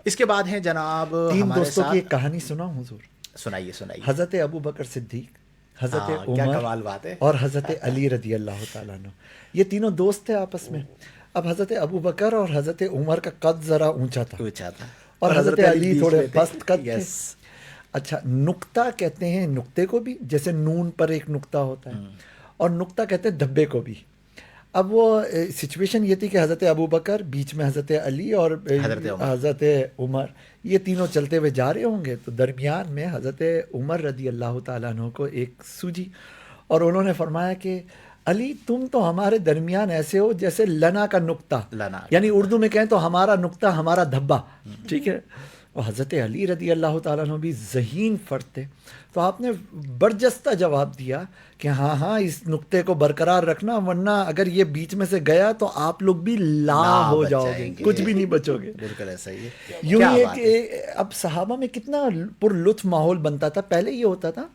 اس کے بعد ہیں جناب تین ہمارے دوستوں کی ساتھ. ایک کہانی سناؤں حضور. سنائیے سنائیے. حضرت ابو بکر صدیق، حضرت کیا عمر کمال بات ہے. اور حضرت علی رضی اللہ تعالیٰ عنہ، یہ تینوں دوست تھے آپس میں. اب حضرت ابو بکر اور حضرت عمر کا قد ذرا اونچا تھا پوچھا تھا اور حضرت علی بیچ تھوڑے میں تھے. پست قد تھے. Yes. اچھا، نقطہ کہتے ہیں نقطے کو بھی، جیسے نون پر ایک نقطہ ہوتا ہے، اور نقطہ کہتے ہیں دھبے کو بھی. اب وہ سچویشن یہ تھی کہ حضرت ابو بکر، بیچ میں حضرت علی اور حضرت عمر، یہ تینوں چلتے ہوئے جا رہے ہوں گے. تو درمیان میں حضرت عمر رضی اللہ تعالیٰ عنہ کو ایک سوجی، اور انہوں نے فرمایا کہ علی تم تو ہمارے درمیان ایسے ہو جیسے لنا کا نقطہ، یعنی اردو میں کہیں تو ہمارا نقطہ ہمارا دھبا. ٹھیک ہے. اور حضرت علی رضی اللہ تعالیٰ عنہ بھی ذہین فرد تھے. تو آپ نے برجستہ جواب دیا کہ ہاں ہاں اس نقطے کو برقرار رکھنا، ورنہ اگر یہ بیچ میں سے گیا تو آپ لوگ بھی لا ہو جاؤ گے، کچھ بھی نہیں بچو گے. بالکل ایسا ہی ہے. یوں ہی ہے کہ اب صحابہ میں کتنا پر لطف ماحول بنتا تھا. پہلے یہ ہوتا تھا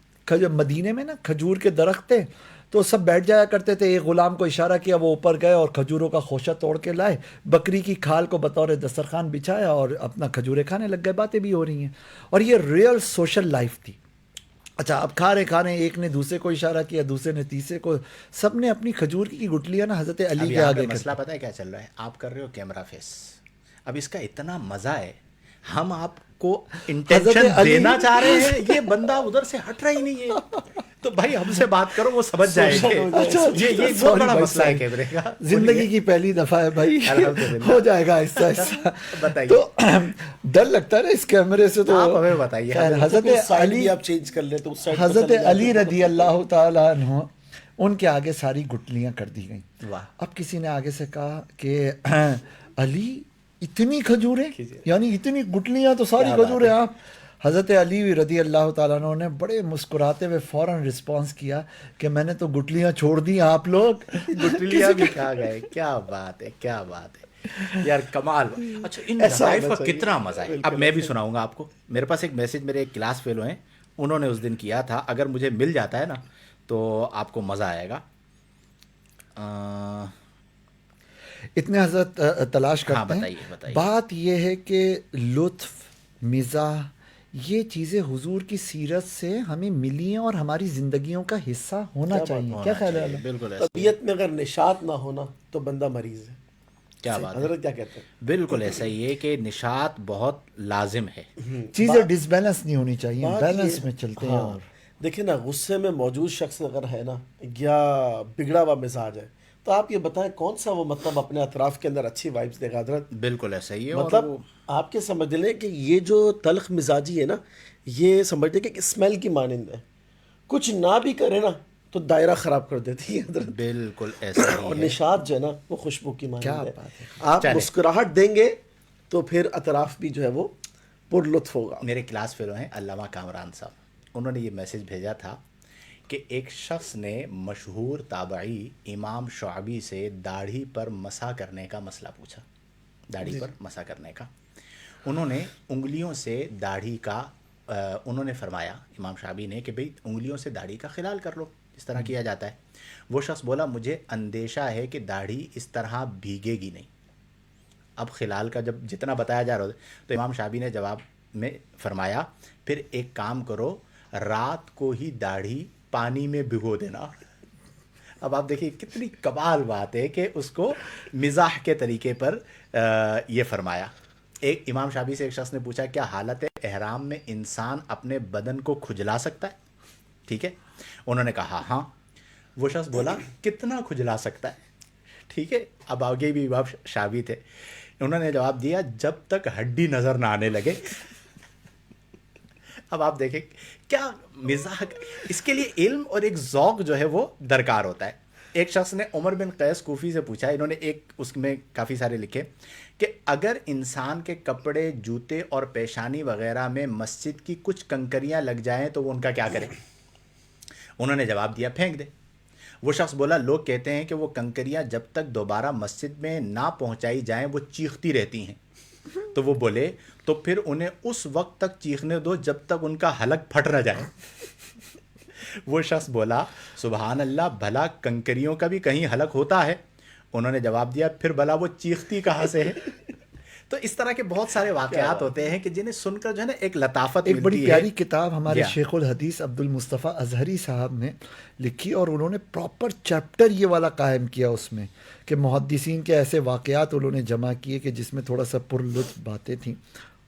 مدینے میں نا کھجور کے درخت تھے تو سب بیٹھ جایا کرتے تھے. ایک غلام کو اشارہ کیا، وہ اوپر گئے اور کھجوروں کا خوشہ توڑ کے لائے، بکری کی کھال کو بطور دسترخوان بچھایا اور اپنا کھجورے کھانے لگ گئے. باتیں بھی ہو رہی ہیں اور یہ ریئل سوشل لائف تھی. اچھا، اب کھا رہے ایک نے دوسرے کو اشارہ کیا، دوسرے نے تیسرے کو، سب نے اپنی کھجور کی گٹلیاں نا حضرت علی کے آگے. مسئلہ پتہ ہے کیا چل رہا ہے؟ آپ کر رہے ہو کیمرہ فیس. اب اس کا اتنا مزہ ہے، ہم آپ کو انٹینشن دینا چاہ رہے ہیں، یہ بندہ ادھر سے ہٹ رہا ہی نہیں ہے. تو بھائی ہم سے بات کرو، وہ سمجھ جائے گا. یہ بہت بڑا مسئلہ ہے کیمرے کا. زندگی کی پہلی دفعہ ہے بھائی، ہو جائے گا آہستہ آہستہ. بتائیے. تو ڈر لگتا ہے نا اس کیمرے سے. تو آپ ہمیں بتائیے. حضرت علی آپ چینج کر لیں تو حضرت علی رضی اللہ تعالیٰ عنہ، ان کے آگے ساری گٹلیاں کر دی گئیں. اب کسی نے آگے سے کہا کہ علی اتنی کھجوریں، یعنی اتنی گٹلیاں تو ساری کھجوریں آپ. حضرت علی رضی اللہ تعالیٰ عنہ نے بڑے مسکراتے ہوئے فوراً رسپانس کیا کہ میں نے تو گٹلیاں چھوڑ دی، آپ لوگ گٹلیاں بھی کھا گئے. کیا بات ہے، کیا بات ہے یار، کمال. اچھا، ان لائف کا کتنا مزہ ہے. اب میں بھی سناؤں گا آپ کو. میرے پاس ایک میسج میرے ایک کلاس فیلو ہیں، انہوں نے اس دن کیا تھا. اگر مجھے مل جاتا ہے نا تو آپ کو مزہ آئے گا. اتنے حضرت تلاش کرتے ہیں. بتائیے. بات یہ ہے کہ لطف، مزاح، یہ چیزیں حضور کی سیرت سے ہمیں ملی ہیں اور ہماری زندگیوں کا حصہ ہونا چاہیے. کیا خیال ہے؟ بالکل. طبیعت میں اگر نشاط نہ ہونا تو بندہ مریض ہے. کیا بات حضرت کیا کہتے ہیں؟ بالکل ایسا ہی ہے کہ نشاط بہت لازم ہے. چیزیں ڈس بیلنس نہیں ہونی چاہیے، بیلنس میں چلتے ہیں. اور دیکھیں نا، غصے میں موجود شخص اگر ہے نا یا بگڑا ہوا مزاج ہے تو آپ یہ بتائیں کون سا وہ مطلب اپنے اطراف کے اندر اچھی وائبس دے گا. حضرت بالکل ایسا ہی ہے. مطلب آپ کے سمجھ لیں کہ یہ جو تلخ مزاجی ہے نا، یہ سمجھ لیں کہ اسمیل کی مانند ہے. کچھ نہ بھی کرے نا تو دائرہ خراب کر دیتی ہے حضرت. بالکل ایسا ہی. اور نشاط جو ہے نا وہ خوشبو کی مانند ہے. آپ مسکراہٹ دیں گے تو پھر اطراف بھی جو ہے وہ پر لطف ہوگا. میرے کلاس فیلو ہیں علامہ کامران صاحب، انہوں نے یہ میسج بھیجا تھا کہ ایک شخص نے مشہور تابعی امام شعبی سے داڑھی پر مسح کرنے کا مسئلہ پوچھا. داڑھی پر مسح کرنے کا انہوں نے انگلیوں سے داڑھی کا انہوں نے فرمایا امام شعبی نے کہ بھئی انگلیوں سے داڑھی کا خلال کر لو اس طرح کیا جاتا ہے. وہ شخص بولا مجھے اندیشہ ہے کہ داڑھی اس طرح بھیگے گی نہیں. اب خلال کا جب جتنا بتایا جا رہا تھا تو امام شعبی نے جواب میں فرمایا پھر ایک کام کرو، رات کو ہی داڑھی پانی میں بھگو دینا. اب آپ دیکھیے کتنی کمال بات ہے کہ اس کو مزاح کے طریقے پر یہ فرمایا. ایک امام شافعی سے ایک شخص نے پوچھا کیا حالت احرام میں انسان اپنے بدن کو کھجلا سکتا ہے؟ ٹھیک ہے, انہوں نے کہا ہاں. وہ شخص بولا کتنا کھجلا سکتا ہے؟ ٹھیک ہے, اب آگے بھی امام شافعی تھے, انہوں نے جواب دیا جب تک ہڈی نظر نہ آنے لگے. اب آپ دیکھیں کیا مزاح, اس کے لیے علم اور ایک ذوق جو ہے وہ درکار ہوتا ہے. ایک شخص نے عمر بن قیس کوفی سے پوچھا, انہوں نے ایک اس میں کافی سارے لکھے کہ اگر انسان کے کپڑے, جوتے اور پیشانی وغیرہ میں مسجد کی کچھ کنکریاں لگ جائیں تو وہ ان کا کیا کرے؟ انہوں نے جواب دیا پھینک دے. وہ شخص بولا لوگ کہتے ہیں کہ وہ کنکریاں جب تک دوبارہ مسجد میں نہ پہنچائی جائیں وہ چیختی رہتی ہیں. تو وہ بولے تو پھر انہیں اس وقت تک چیخنے دو جب تک ان کا حلق پھٹ نہ جائے. وہ شخص بولا سبحان اللہ, بھلا کنکریوں کا بھی کہیں حلق ہوتا ہے؟ انہوں نے جواب دیا پھر بھلا وہ چیختی کہاں سے ہے؟ تو اس طرح کے بہت سارے واقعات ہوتے ہیں کہ جنہیں سن کر جو ہے نا ایک لطافت ایک بڑی ملتی پیاری ہے. کتاب ہمارے Yeah. شیخ الحدیث عبد المصطفیٰ اظہری صاحب نے لکھی, اور انہوں نے پراپر چیپٹر یہ والا قائم کیا اس میں کہ محدثین کے ایسے واقعات انہوں نے جمع کیے کہ جس میں تھوڑا سا پرلطف باتیں تھیں,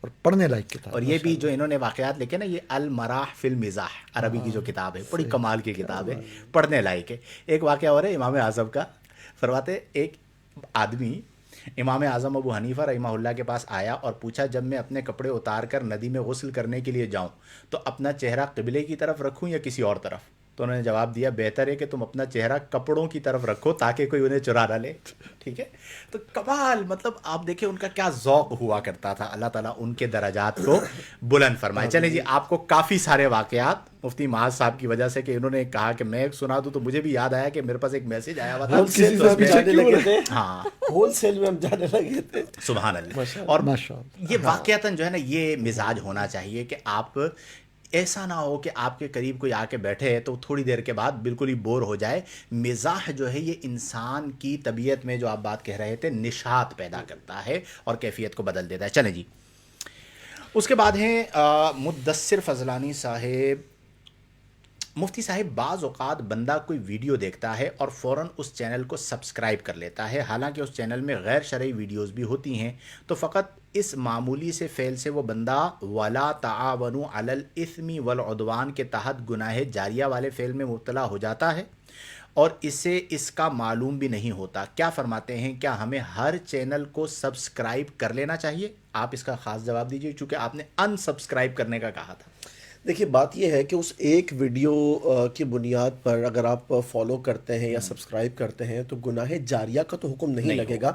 اور پڑھنے لائق کتاب. اور یہ بھی جو انہوں نے واقعات لکھے نا, یہ المراح فی المزاح عربی کی جو کتاب ہے, بڑی کمال کی کتاب ہے, پڑھنے لائق ہے. ایک واقعہ اور ہے امام اعظم کا. فرماتے ایک آدمی امام اعظم ابو حنیفہ رحمہ اللہ کے پاس آیا اور پوچھا جب میں اپنے کپڑے اتار کر ندی میں غسل کرنے کے لیے جاؤں تو اپنا چہرہ قبلے کی طرف رکھوں یا کسی اور طرف؟ تو انہوں نے جواب دیا بہتر ہے کہ تم اپنا چہرہ کپڑوں کی طرف رکھو تاکہ کوئی انہیں چرا نہ لے. ٹھیک ہے, تو کمال, مطلب آپ دیکھیں ان کا کیا ذوق ہوا کرتا تھا. اللہ تعالیٰ ان کے درجات کو بلند فرمائے. چلیں جی, آپ کو کافی سارے واقعات مفتی معاذ صاحب کی وجہ سے کہ انہوں نے کہا کہ میں سنا دوں, تو مجھے بھی یاد آیا کہ میرے پاس ایک میسج آیا ہوا تھا. ہول سیل میں ہم جانے لگے تھے. ہاں, ہول سیل میں ہم جانے لگے تھے. سبحان اللہ. اور یہ واقعتاً جو ہے نا یہ مزاج ہونا چاہیے کہ آپ ایسا نہ ہو کہ آپ کے قریب کوئی آ کے بیٹھے تو تھوڑی دیر کے بعد بالکل ہی بور ہو جائے. مزاح جو ہے یہ انسان کی طبیعت میں جو آپ بات کہہ رہے تھے نشاط پیدا کرتا ہے اور کیفیت کو بدل دیتا ہے. چلیں جی, اس کے بعد ہیں مدثر فضلانی صاحب. مفتی صاحب بعض اوقات بندہ کوئی ویڈیو دیکھتا ہے اور فوراً اس چینل کو سبسکرائب کر لیتا ہے, حالانکہ اس چینل میں غیر شرعی ویڈیوز بھی ہوتی ہیں, تو فقط اس معمولی سے فعل سے وہ بندہ ولا تعاونوا علی الاثم والعدوان کے تحت گناہ جاریہ والے فعل میں مبتلا ہو جاتا ہے اور اسے اس کا معلوم بھی نہیں ہوتا. کیا فرماتے ہیں, کیا ہمیں ہر چینل کو سبسکرائب کر لینا چاہیے؟ آپ اس کا خاص جواب دیجیے چونکہ آپ نے ان سبسکرائب کرنے کا کہا تھا. دیکھیے بات یہ ہے کہ اس ایک ویڈیو کی بنیاد پر اگر آپ فالو کرتے ہیں یا سبسکرائب کرتے ہیں تو گناہ جاریہ کا تو حکم نہیں لگے گا.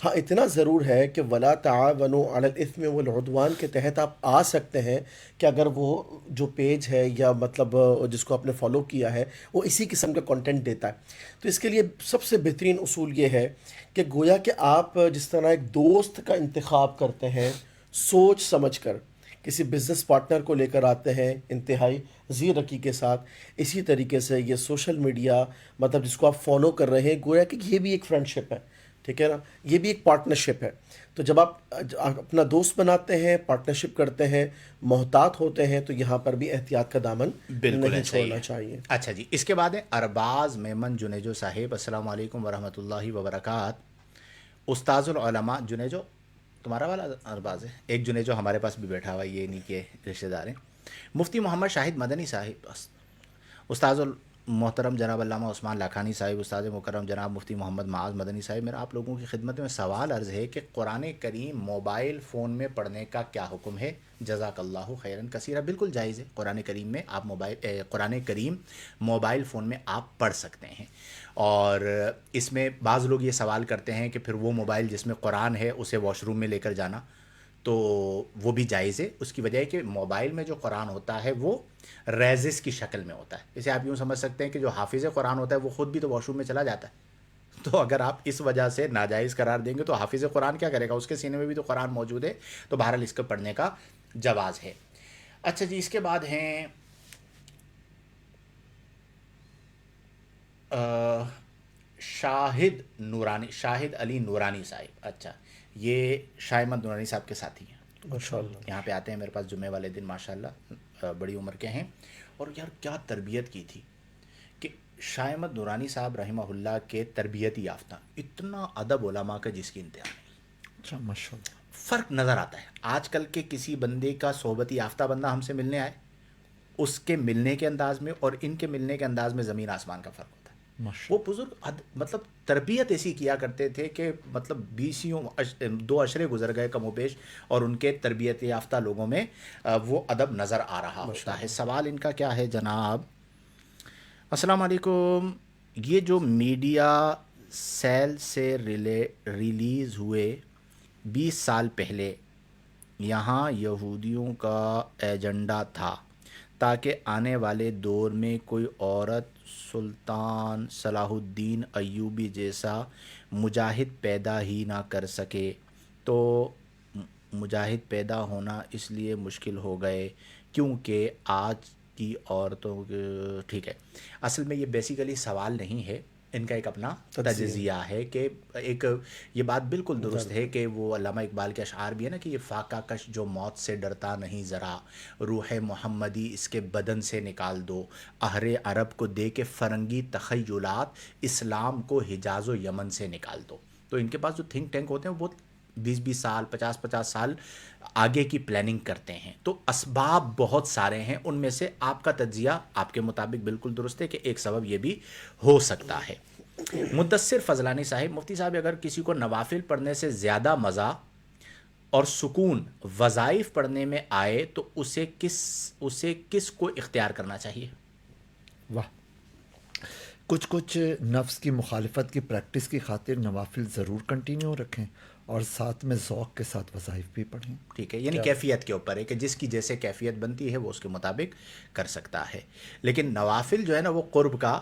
ہاں اتنا ضرور ہے کہ ولا تعاونوا علی الاثم والعدوان کے تحت آپ آ سکتے ہیں کہ اگر وہ جو پیج ہے یا مطلب جس کو آپ نے فالو کیا ہے وہ اسی قسم کا کنٹینٹ دیتا ہے, تو اس کے لیے سب سے بہترین اصول یہ ہے کہ گویا کہ آپ جس طرح ایک دوست کا انتخاب کرتے ہیں سوچ سمجھ کر, کسی بزنس پارٹنر کو لے کر آتے ہیں انتہائی ذی رکی کے ساتھ, اسی طریقے سے یہ سوشل میڈیا مطلب جس کو آپ فالو کر رہے ہیں گویا کہ یہ بھی ایک فرینڈشپ ہے. ٹھیک ہے نا, یہ بھی ایک پارٹنرشپ ہے. تو جب آپ اپنا دوست بناتے ہیں, پارٹنرشپ کرتے ہیں, محتاط ہوتے ہیں, تو یہاں پر بھی احتیاط کا دامن نہیں چھوڑنا چاہیے. اچھا جی, اس کے بعد ہے ارباز میمن جنیجو صاحب. السلام علیکم ورحمۃ اللہ وبرکاتہ. استاذ العلماء جنیجو تمہارا والا ارباز ہے, ایک جنیجو ہمارے پاس بھی بیٹھا ہوا ہے, یہ نہیں کہ رشتہ دار ہیں. مفتی محمد شاہد مدنی صاحب, استاذ محترم جناب علامہ عثمان لاکھانی صاحب, استاد مکرم جناب مفتی محمد معاذ مدنی صاحب, میرا آپ لوگوں کی خدمت میں سوال عرض ہے کہ قرآن کریم موبائل فون میں پڑھنے کا کیا حکم ہے؟ جزاک اللہ خیراً کثیرہ. بالکل جائز ہے, قرآن کریم میں آپ قرآن کریم موبائل فون میں آپ پڑھ سکتے ہیں. اور اس میں بعض لوگ یہ سوال کرتے ہیں کہ پھر وہ موبائل جس میں قرآن ہے اسے واش روم میں لے کر جانا, تو وہ بھی جائز ہے. اس کی وجہ ہے کہ موبائل میں جو قرآن ہوتا ہے وہ ریزس کی شکل میں ہوتا ہے. اسے آپ یوں سمجھ سکتے ہیں کہ جو حافظ قرآن ہوتا ہے وہ خود بھی تو واش روم میں چلا جاتا ہے, تو اگر آپ اس وجہ سے ناجائز قرار دیں گے تو حافظ قرآن کیا کرے گا, اس کے سینے میں بھی تو قرآن موجود ہے. تو بہرحال اس کو پڑھنے کا جواز ہے. اچھا جی, اس کے بعد ہیں شاہد نورانی, شاہد علی نورانی صاحب. اچھا, یہ شاہ احمد نورانی صاحب کے ساتھی ہیں. ماشاءاللہ یہاں پہ آتے ہیں میرے پاس جمعے والے دن, ماشاءاللہ بڑی عمر کے ہیں. اور یار کیا تربیت کی تھی کہ شاہ احمد نورانی صاحب رحمہ اللہ کے تربیتی یافتہ اتنا ادب علماء کا جس کی انتہا نہیں. اچھا ماشاء اللہ. فرق نظر آتا ہے آج کل کے کسی بندے کا صحبتی یافتہ بندہ ہم سے ملنے آئے, اس کے ملنے کے انداز میں اور ان کے ملنے کے انداز میں زمین آسمان کا فرق ہوتا ہے. ماشاء وہ بزرگ مطلب تربیت ایسی کیا کرتے تھے کہ مطلب 2 عشرے گزر گئے کم و بیش, اور ان کے تربیت یافتہ لوگوں میں وہ ادب نظر آ رہا ہوتا ہے. سوال ان کا کیا ہے جناب؟ السلام علیکم. یہ جو میڈیا سیل سے ریلیز ہوئے 20 سال پہلے, یہاں یہودیوں کا ایجنڈا تھا تاکہ آنے والے دور میں کوئی عورت سلطان صلاح الدین ایوبی جیسا مجاہد پیدا ہی نہ کر سکے, تو مجاہد پیدا ہونا اس لیے مشکل ہو گئے کیونکہ آج کی عورتوں ٹھیک ہے. اصل میں یہ بیسیکلی سوال نہیں ہے, ان کا ایک اپنا تجزیہ ہے کہ ایک یہ بات بالکل درست ہے کہ وہ علامہ اقبال کے اشعار بھی ہے نا کہ یہ فاقہ کش جو موت سے ڈرتا نہیں ذرا, روح محمدی اس کے بدن سے نکال دو, اہر عرب کو دے کے فرنگی تخیلات, اسلام کو حجاز و یمن سے نکال دو. تو ان کے پاس جو تھنک ٹینک ہوتے ہیں وہ بہت 20 سال 50 سال آگے کی پلاننگ کرتے ہیں. تو اسباب بہت سارے ہیں, ان میں سے آپ کا تجزیہ آپ کے مطابق بالکل درست ہے کہ ایک سبب یہ بھی ہو سکتا ہے. مدثر فضلانی صاحب, مفتی صاحب اگر کسی کو نوافل پڑھنے سے زیادہ مزہ اور سکون وظائف پڑھنے میں آئے تو اسے کس کو اختیار کرنا چاہیے؟ واہ. کچھ نفس کی مخالفت کی پریکٹس کی خاطر نوافل ضرور کنٹینیو رکھیں اور ساتھ میں ذوق کے ساتھ وظائف بھی پڑھیں. ٹھیک ہے, یعنی کیفیت کے اوپر ہے کہ جس کی جیسے کیفیت بنتی ہے وہ اس کے مطابق کر سکتا ہے. لیکن نوافل جو ہے نا وہ قرب کا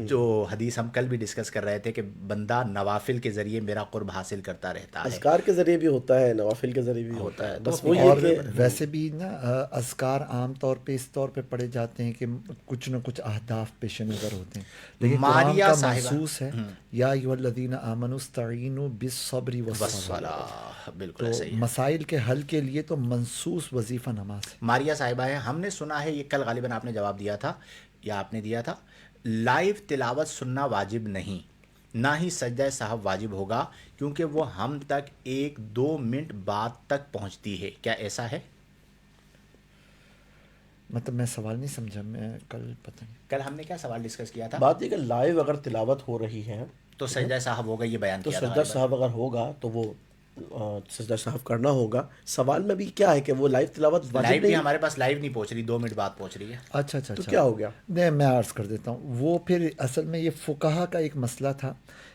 جو حدیث ہم کل بھی ڈسکس کر رہے تھے کہ بندہ نوافل کے ذریعے میرا قرب حاصل کرتا رہتا ہے. اذکار کے ذریعے بھی ہوتا ہے, نوافل کے ذریعے بھی ہوتا ہے. بس وہ اور یہ کہ ویسے بھی نا اذکار عام طور پہ اس طور پہ پڑھے جاتے ہیں کہ کچھ نہ کچھ اہداف پیش نظر ہوتے ہیں, لیکن قرآن ماریہ کا صاحبہ منصوص ہے یا ایھا الذین آمنوا استعینوا بالصبر والصلاۃ. بالکل تو صحیح. مسائل کے حل کے لیے تو منصوص وظیفہ نماز ہے. ماریہ صاحبہ ہے, ہم نے سنا ہے, یہ کل غالباً آپ نے جواب دیا تھا یا آپ نے دیا تھا, لائیو تلاوت سننا واجب نہیں, نہ ہی سجدہ صاحب واجب ہوگا کیونکہ وہ ہم تک 1-2 منٹ بعد تک پہنچتی ہے. کیا ایسا ہے؟ مطلب میں سوال نہیں سمجھا, میں کل پتہ نہیں کل ہم نے کیا سوال ڈسکس کیا تھا؟ بات یہ کہ لائیو اگر تلاوت ہو رہی ہے تو سجدہ صاحب ہوگا, یہ بیان تو کیا تھا. سجدہ صاحب اگر ہوگا تو وہ سجدہ صاحب کرنا ہوگا. سوال میں بھی کیا ہے کہ وہ لائیو تلاوت واجب لائیو بھی نہیں, ہمارے پاس لائیو نہیں پہنچ رہی, 2 منٹ بعد پہنچ رہی ہے. اچھا تو کیا ہو گیا؟ نہیں, میں عرض کر دیتا ہوں. وہ پھر اصل میں یہ فقہا کا ایک مسئلہ تھا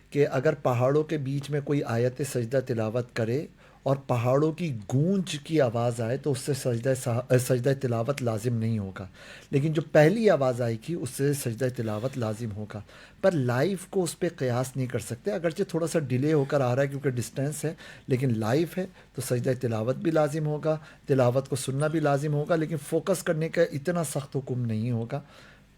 کہ اگر پہاڑوں کے بیچ میں کوئی آیت سجدہ تلاوت کرے اور پہاڑوں کی گونج کی آواز آئے تو اس سے سجدہ تلاوت لازم نہیں ہوگا, لیکن جو پہلی آواز آئی تھی اس سے سجدہ تلاوت لازم ہوگا. پر لائیو کو اس پہ قیاس نہیں کر سکتے, اگرچہ تھوڑا سا ڈیلے ہو کر آ رہا ہے کیونکہ ڈسٹینس ہے, لیکن لائیو ہے تو سجدہ تلاوت بھی لازم ہوگا, تلاوت کو سننا بھی لازم ہوگا, لیکن فوکس کرنے کا اتنا سخت حکم نہیں ہوگا.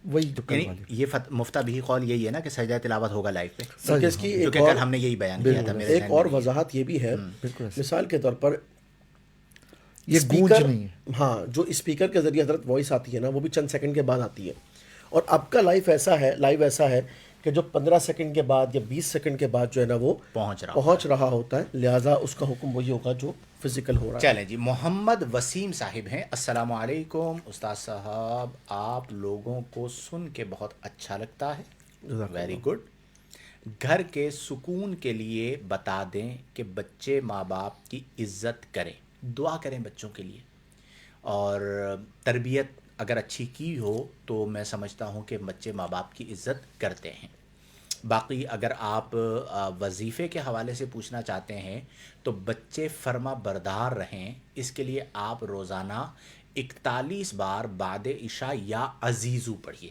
وہی جو کل یعنی والی یہ مفتہ بھی قول یہی ہے نا کہ سجدہ تلاوت ہوگا لائیو پہ, بلکہ اس کی جو ایک کہ اور کل ہم نے یہی بیان کیا تھا. میرے ایک ذہن اور میں وضاحت یہ بھی ہے, بالکل ایسے. مثال کے طور پر یہ گونج اسپیکر, نہیں ہے. ہاں جو اسپیکر کے ذریعے حضرت وائس آتی ہے نا وہ بھی چند سیکنڈ کے بعد آتی ہے, اور اب کا لائیو ایسا ہے کہ جو 15 سیکنڈ کے بعد یا 20 سیکنڈ کے بعد جو ہے نا وہ پہنچ رہا ہوتا ہے, لہٰذا اس کا حکم وہی ہوگا جو فزیکل ہو رہا ہے. چلیں جی, محمد وسیم صاحب ہیں. السلام علیکم استاد صاحب, آپ لوگوں کو سن کے بہت اچھا لگتا ہے, ویری گڈ. گھر کے سکون کے لیے بتا دیں کہ بچے ماں باپ کی عزت کریں, دعا کریں بچوں کے لیے, اور تربیت اگر اچھی کی ہو تو میں سمجھتا ہوں کہ بچے ماں باپ کی عزت کرتے ہیں. باقی اگر آپ وظیفے کے حوالے سے پوچھنا چاہتے ہیں تو بچے فرما بردار رہیں, اس کے لیے آپ روزانہ 41 بار بعد عشاء یا عزیزو پڑھیے.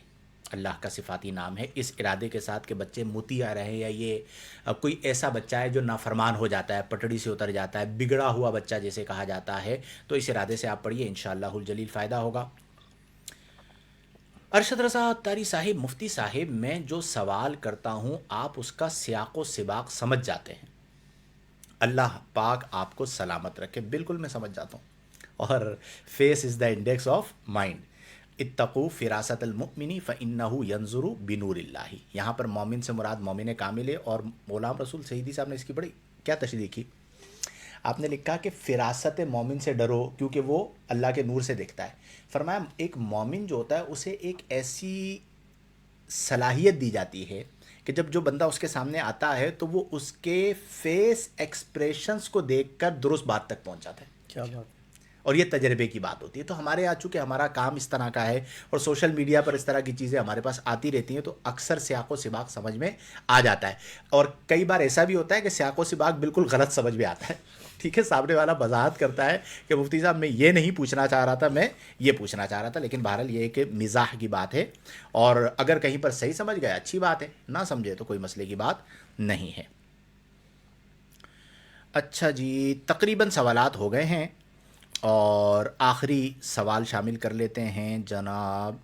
اللہ کا صفاتی نام ہے, اس ارادے کے ساتھ کہ بچے مطیع رہیں, یا یہ کوئی ایسا بچہ ہے جو نافرمان ہو جاتا ہے, پٹڑی سے اتر جاتا ہے, بگڑا ہوا بچہ جیسے کہا جاتا ہے, تو اس ارادے سے آپ پڑھیے, انشاءاللہ الجلیل فائدہ ہوگا. ارشد رضا اتاری صاحب, مفتی صاحب میں جو سوال کرتا ہوں آپ اس کا سیاق و سباق سمجھ جاتے ہیں, اللہ پاک آپ کو سلامت رکھے. بالکل میں سمجھ جاتا ہوں, اور face is the index of mind. اتقوا فراست المؤمن فإنہ ینظر بنور اللہ. یہاں پر مومن سے مراد مومن کامل ہے. اور غلام رسول سعیدی صاحب نے اس کی بڑی کیا تشریح کی. آپ نے لکھا کہ فراست مومن سے ڈرو کیونکہ وہ اللہ کے نور سے دیکھتا ہے. فرمایا ایک مومن جو ہوتا ہے اسے ایک ایسی صلاحیت دی جاتی ہے کہ جب جو بندہ اس کے سامنے آتا ہے تو وہ اس کے فیس ایکسپریشنز کو دیکھ کر درست بات تک پہنچ جاتا ہے. کیا بات ہے. اور یہ تجربے کی بات ہوتی ہے. تو ہمارے یہاں چونکہ ہمارا کام اس طرح کا ہے اور سوشل میڈیا پر اس طرح کی چیزیں ہمارے پاس آتی رہتی ہیں تو اکثر سیاق و سباق سمجھ میں آ جاتا ہے. اور کئی بار ایسا بھی ہوتا ہے کہ سیاق و سباق بالکل غلط سمجھ میں آتا ہے. ٹھیک ہے, سامنے والا وضاحت کرتا ہے کہ مفتی صاحب میں یہ نہیں پوچھنا چاہ رہا تھا, میں یہ پوچھنا چاہ رہا تھا. لیکن بہرحال یہ کہ مزاح کی بات ہے اور اگر کہیں پر صحیح سمجھ گئے اچھی بات ہے, نہ سمجھے تو کوئی مسئلے کی بات نہیں ہے. اچھا جی, تقریباً سوالات ہو گئے ہیں اور آخری سوال شامل کر لیتے ہیں جناب.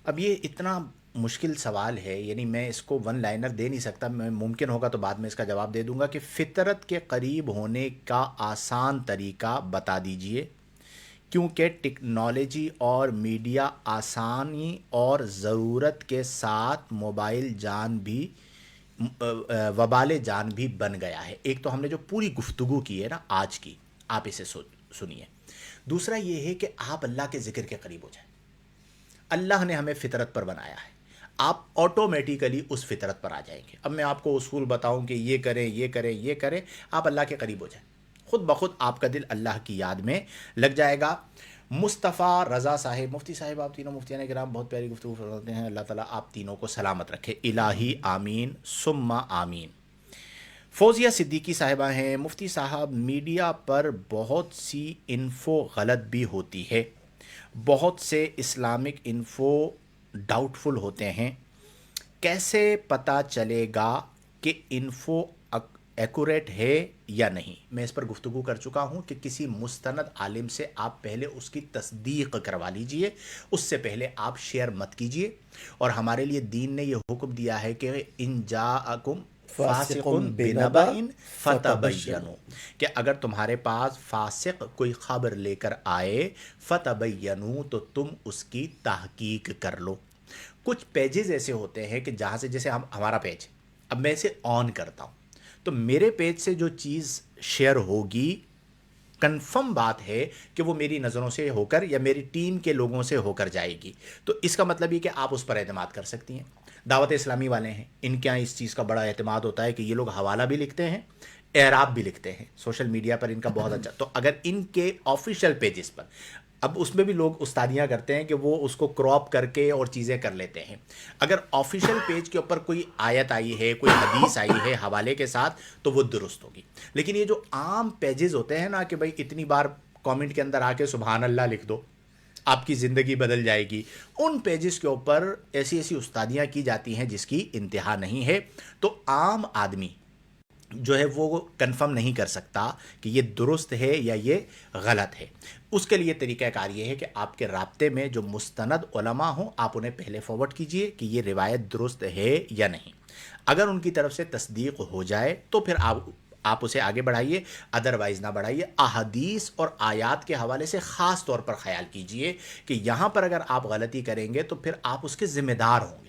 اب یہ اتنا مشکل سوال ہے, یعنی میں اس کو ون لائنر دے نہیں سکتا. میں ممکن ہوگا تو بعد میں اس کا جواب دے دوں گا کہ فطرت کے قریب ہونے کا آسان طریقہ بتا دیجئے, کیونکہ ٹیکنالوجی اور میڈیا آسانی اور ضرورت کے ساتھ موبائل جان بھی وبال جان بھی بن گیا ہے. ایک تو ہم نے جو پوری گفتگو کی ہے نا آج کی, آپ اسے سنیے. دوسرا یہ ہے کہ آپ اللہ کے ذکر کے قریب ہو جائیں. اللہ نے ہمیں فطرت پر بنایا ہے, آپ آٹومیٹیکلی اس فطرت پر آ جائیں گے. اب میں آپ کو اصول بتاؤں کہ یہ کریں یہ کریں یہ کریں, آپ اللہ کے قریب ہو جائیں, خود بخود آپ کا دل اللہ کی یاد میں لگ جائے گا. مصطفیٰ رضا صاحب, مفتی صاحب آپ تینوں مفتیان کرام بہت پیاری گفتگو فرماتے ہیں, اللہ تعالیٰ آپ تینوں کو سلامت رکھے, الہی آمین ثم آمین. فوزیہ صدیقی صاحبہ ہیں, مفتی صاحب میڈیا پر بہت سی انفو غلط بھی ہوتی ہے, بہت سے اسلامک انفو ڈاؤٹ فل ہوتے ہیں, کیسے پتہ چلے گا کہ انفو ایکوریٹ ہے یا نہیں؟ میں اس پر گفتگو کر چکا ہوں کہ کسی مستند عالم سے آپ پہلے اس کی تصدیق کروا لیجئے, اس سے پہلے آپ شیئر مت کیجئے. اور ہمارے لیے دین نے یہ حکم دیا ہے کہ ان جاءکم فاسق بنبأ فتبینوا, کہ اگر تمہارے پاس فاسق کوئی خبر لے کر آئے فتبینوا تو تم اس کی تحقیق کر لو. کچھ پیجز ایسے ہوتے ہیں کہ جہاں سے, جیسے ہمارا پیج, اب میں اسے آن کرتا ہوں تو میرے پیج سے جو چیز شیئر ہوگی کنفرم بات ہے کہ وہ میری نظروں سے ہو کر یا میری ٹیم کے لوگوں سے ہو کر جائے گی. تو اس کا مطلب یہ کہ آپ اس پر اعتماد کر سکتی ہیں. دعوت اسلامی والے ہیں, ان کے یہاں اس چیز کا بڑا اعتماد ہوتا ہے کہ یہ لوگ حوالہ بھی لکھتے ہیں, اعراب بھی لکھتے ہیں, سوشل میڈیا پر ان کا بہت اچھا. تو اگر ان کے آفیشیل پیجز پر, اب اس میں بھی لوگ استادیاں کرتے ہیں کہ وہ اس کو کراپ کر کے اور چیزیں کر لیتے ہیں. اگر آفیشیل پیج کے اوپر کوئی آیت آئی ہے, کوئی حدیث آئی ہے حوالے کے ساتھ, تو وہ درست ہوگی. لیکن یہ جو عام پیجز ہوتے ہیں نا کہ بھائی اتنی بار کامنٹ کے اندر آ کے سبحان اللہ لکھ دو, آپ کی زندگی بدل جائے گی, ان پیجز کے اوپر ایسی ایسی استادیاں کی جاتی ہیں جس کی انتہا نہیں ہے. تو عام آدمی جو ہے وہ کنفرم نہیں کر سکتا کہ یہ درست ہے یا یہ غلط ہے. اس کے لیے طریقہ کار یہ ہے کہ آپ کے رابطے میں جو مستند علماء ہوں, آپ انہیں پہلے فارورڈ کیجئے کہ یہ روایت درست ہے یا نہیں. اگر ان کی طرف سے تصدیق ہو جائے تو پھر آپ اسے آگے بڑھائیے, ادروائز نہ بڑھائیے. احادیث اور آیات کے حوالے سے خاص طور پر خیال کیجئے کہ یہاں پر اگر آپ غلطی کریں گے تو پھر آپ اس کے ذمہ دار ہوں گے.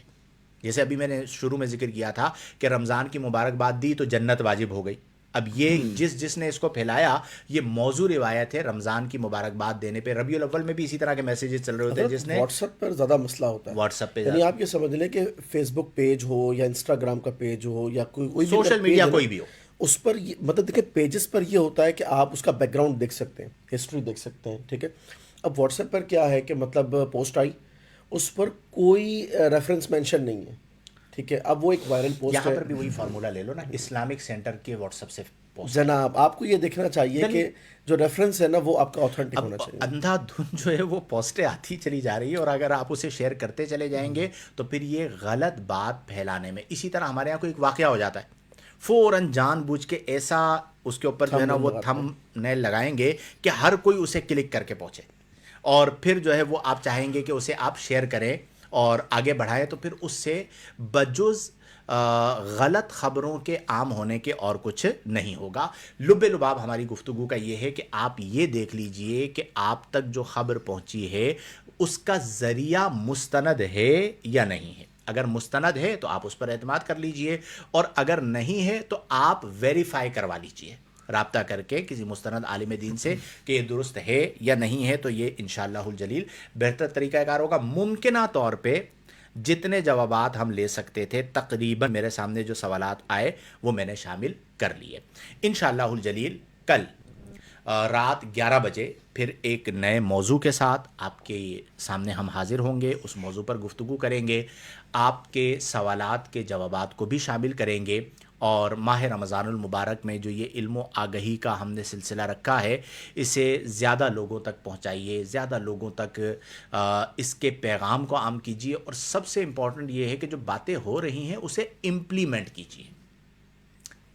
جیسے ابھی میں نے شروع میں ذکر کیا تھا کہ رمضان کی مبارکباد دی تو جنت واجب ہو گئی. اب یہ جس نے اس کو پھیلایا, یہ موضوع روایت ہے رمضان کی مبارکباد دینے پہ. ربیع الاول میں بھی اسی طرح کے میسیجز چل رہے ہوتے ہیں, جس نے واٹس ایپ پر زیادہ مسئلہ ہوتا ہے. واٹس ایپ پہ یعنی آپ یہ سمجھ لیں کہ فیس بک پیج ہو یا انسٹاگرام کا پیج ہو یا کوئی سوشل میڈیا کوئی بھی ہو, اس پر مطلب دیکھیں پیجز پر یہ ہوتا ہے کہ آپ اس کا بیک گراؤنڈ دیکھ سکتے ہیں, ہسٹری دیکھ سکتے ہیں, ٹھیک ہے. اب واٹس ایپ پر کیا ہے کہ مطلب پوسٹ آئی, اس پر کوئی ریفرنس مینشن نہیں ہے, ٹھیک ہے. اب وہ ایک وائرل پوسٹ ہے. یہاں پر بھی وہی فارمولا لے لو نا, اسلامک سینٹر کے واٹس ایپ سے پوسٹ. جناب آپ کو یہ دیکھنا چاہیے کہ جو ریفرنس ہے نا وہ آپ کا آتھینٹک ہونا چاہیے. اندھا دھن جو ہے وہ پوسٹیں آتی چلی جا رہی ہے, اور اگر آپ اسے شیئر کرتے چلے جائیں گے تو پھر یہ غلط بات پھیلانے میں. اسی طرح ہمارے یہاں کوئی ایک واقعہ ہو جاتا ہے, فوراً جان بوجھ کے ایسا اس کے اوپر جو ہے نا وہ تھم نیل لگائیں گے کہ ہر کوئی اسے کلک کر کے پہنچے, اور پھر جو ہے وہ آپ چاہیں گے کہ اسے آپ شیئر کریں اور آگے بڑھائیں تو پھر اس سے بجز غلط خبروں کے عام ہونے کے اور کچھ نہیں ہوگا. لب لباب ہماری گفتگو کا یہ ہے کہ آپ یہ دیکھ لیجئے کہ آپ تک جو خبر پہنچی ہے اس کا ذریعہ مستند ہے یا نہیں ہے. اگر مستند ہے تو آپ اس پر اعتماد کر لیجئے، اور اگر نہیں ہے تو آپ ویریفائی کروا لیجئے رابطہ کر کے کسی مستند عالم دین سے کہ یہ درست ہے یا نہیں ہے. تو یہ انشاءاللہ الجلیل بہتر طریقہ کار ہوگا. ممکنہ طور پہ جتنے جوابات ہم لے سکتے تھے تقریباً میرے سامنے جو سوالات آئے وہ میں نے شامل کر لیے. انشاءاللہ الجلیل کل رات 11 بجے پھر ایک نئے موضوع کے ساتھ آپ کے سامنے ہم حاضر ہوں گے. اس موضوع پر گفتگو کریں گے، آپ کے سوالات کے جوابات کو بھی شامل کریں گے، اور ماہ رمضان المبارک میں جو یہ علم و آگہی کا ہم نے سلسلہ رکھا ہے اسے زیادہ لوگوں تک پہنچائیے، زیادہ لوگوں تک اس کے پیغام کو عام کیجیے، اور سب سے امپورٹنٹ یہ ہے کہ جو باتیں ہو رہی ہیں اسے امپلیمنٹ کیجیے.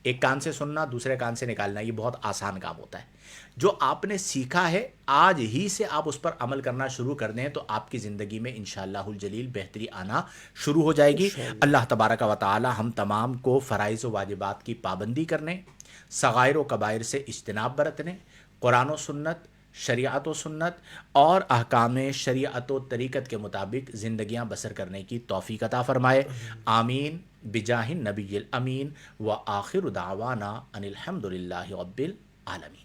ایک کان سے سننا دوسرے کان سے نکالنا یہ بہت آسان کام ہوتا ہے. جو آپ نے سیکھا ہے آج ہی سے آپ اس پر عمل کرنا شروع کر دیں تو آپ کی زندگی میں انشاءاللہ الجلیل بہتری آنا شروع ہو جائے گی. اللہ تبارک و تعالی ہم تمام کو فرائض و واجبات کی پابندی کرنے، صغائر و کبائر سے اجتناب برتنے، قرآن و سنت، شریعت و سنت اور احکام شریعت و طریقت کے مطابق زندگیاں بسر کرنے کی توفیق عطا فرمائے. آمین بجاہ النبی الامین. وآخر دعوانا ان الحمد للہ رب العالمین.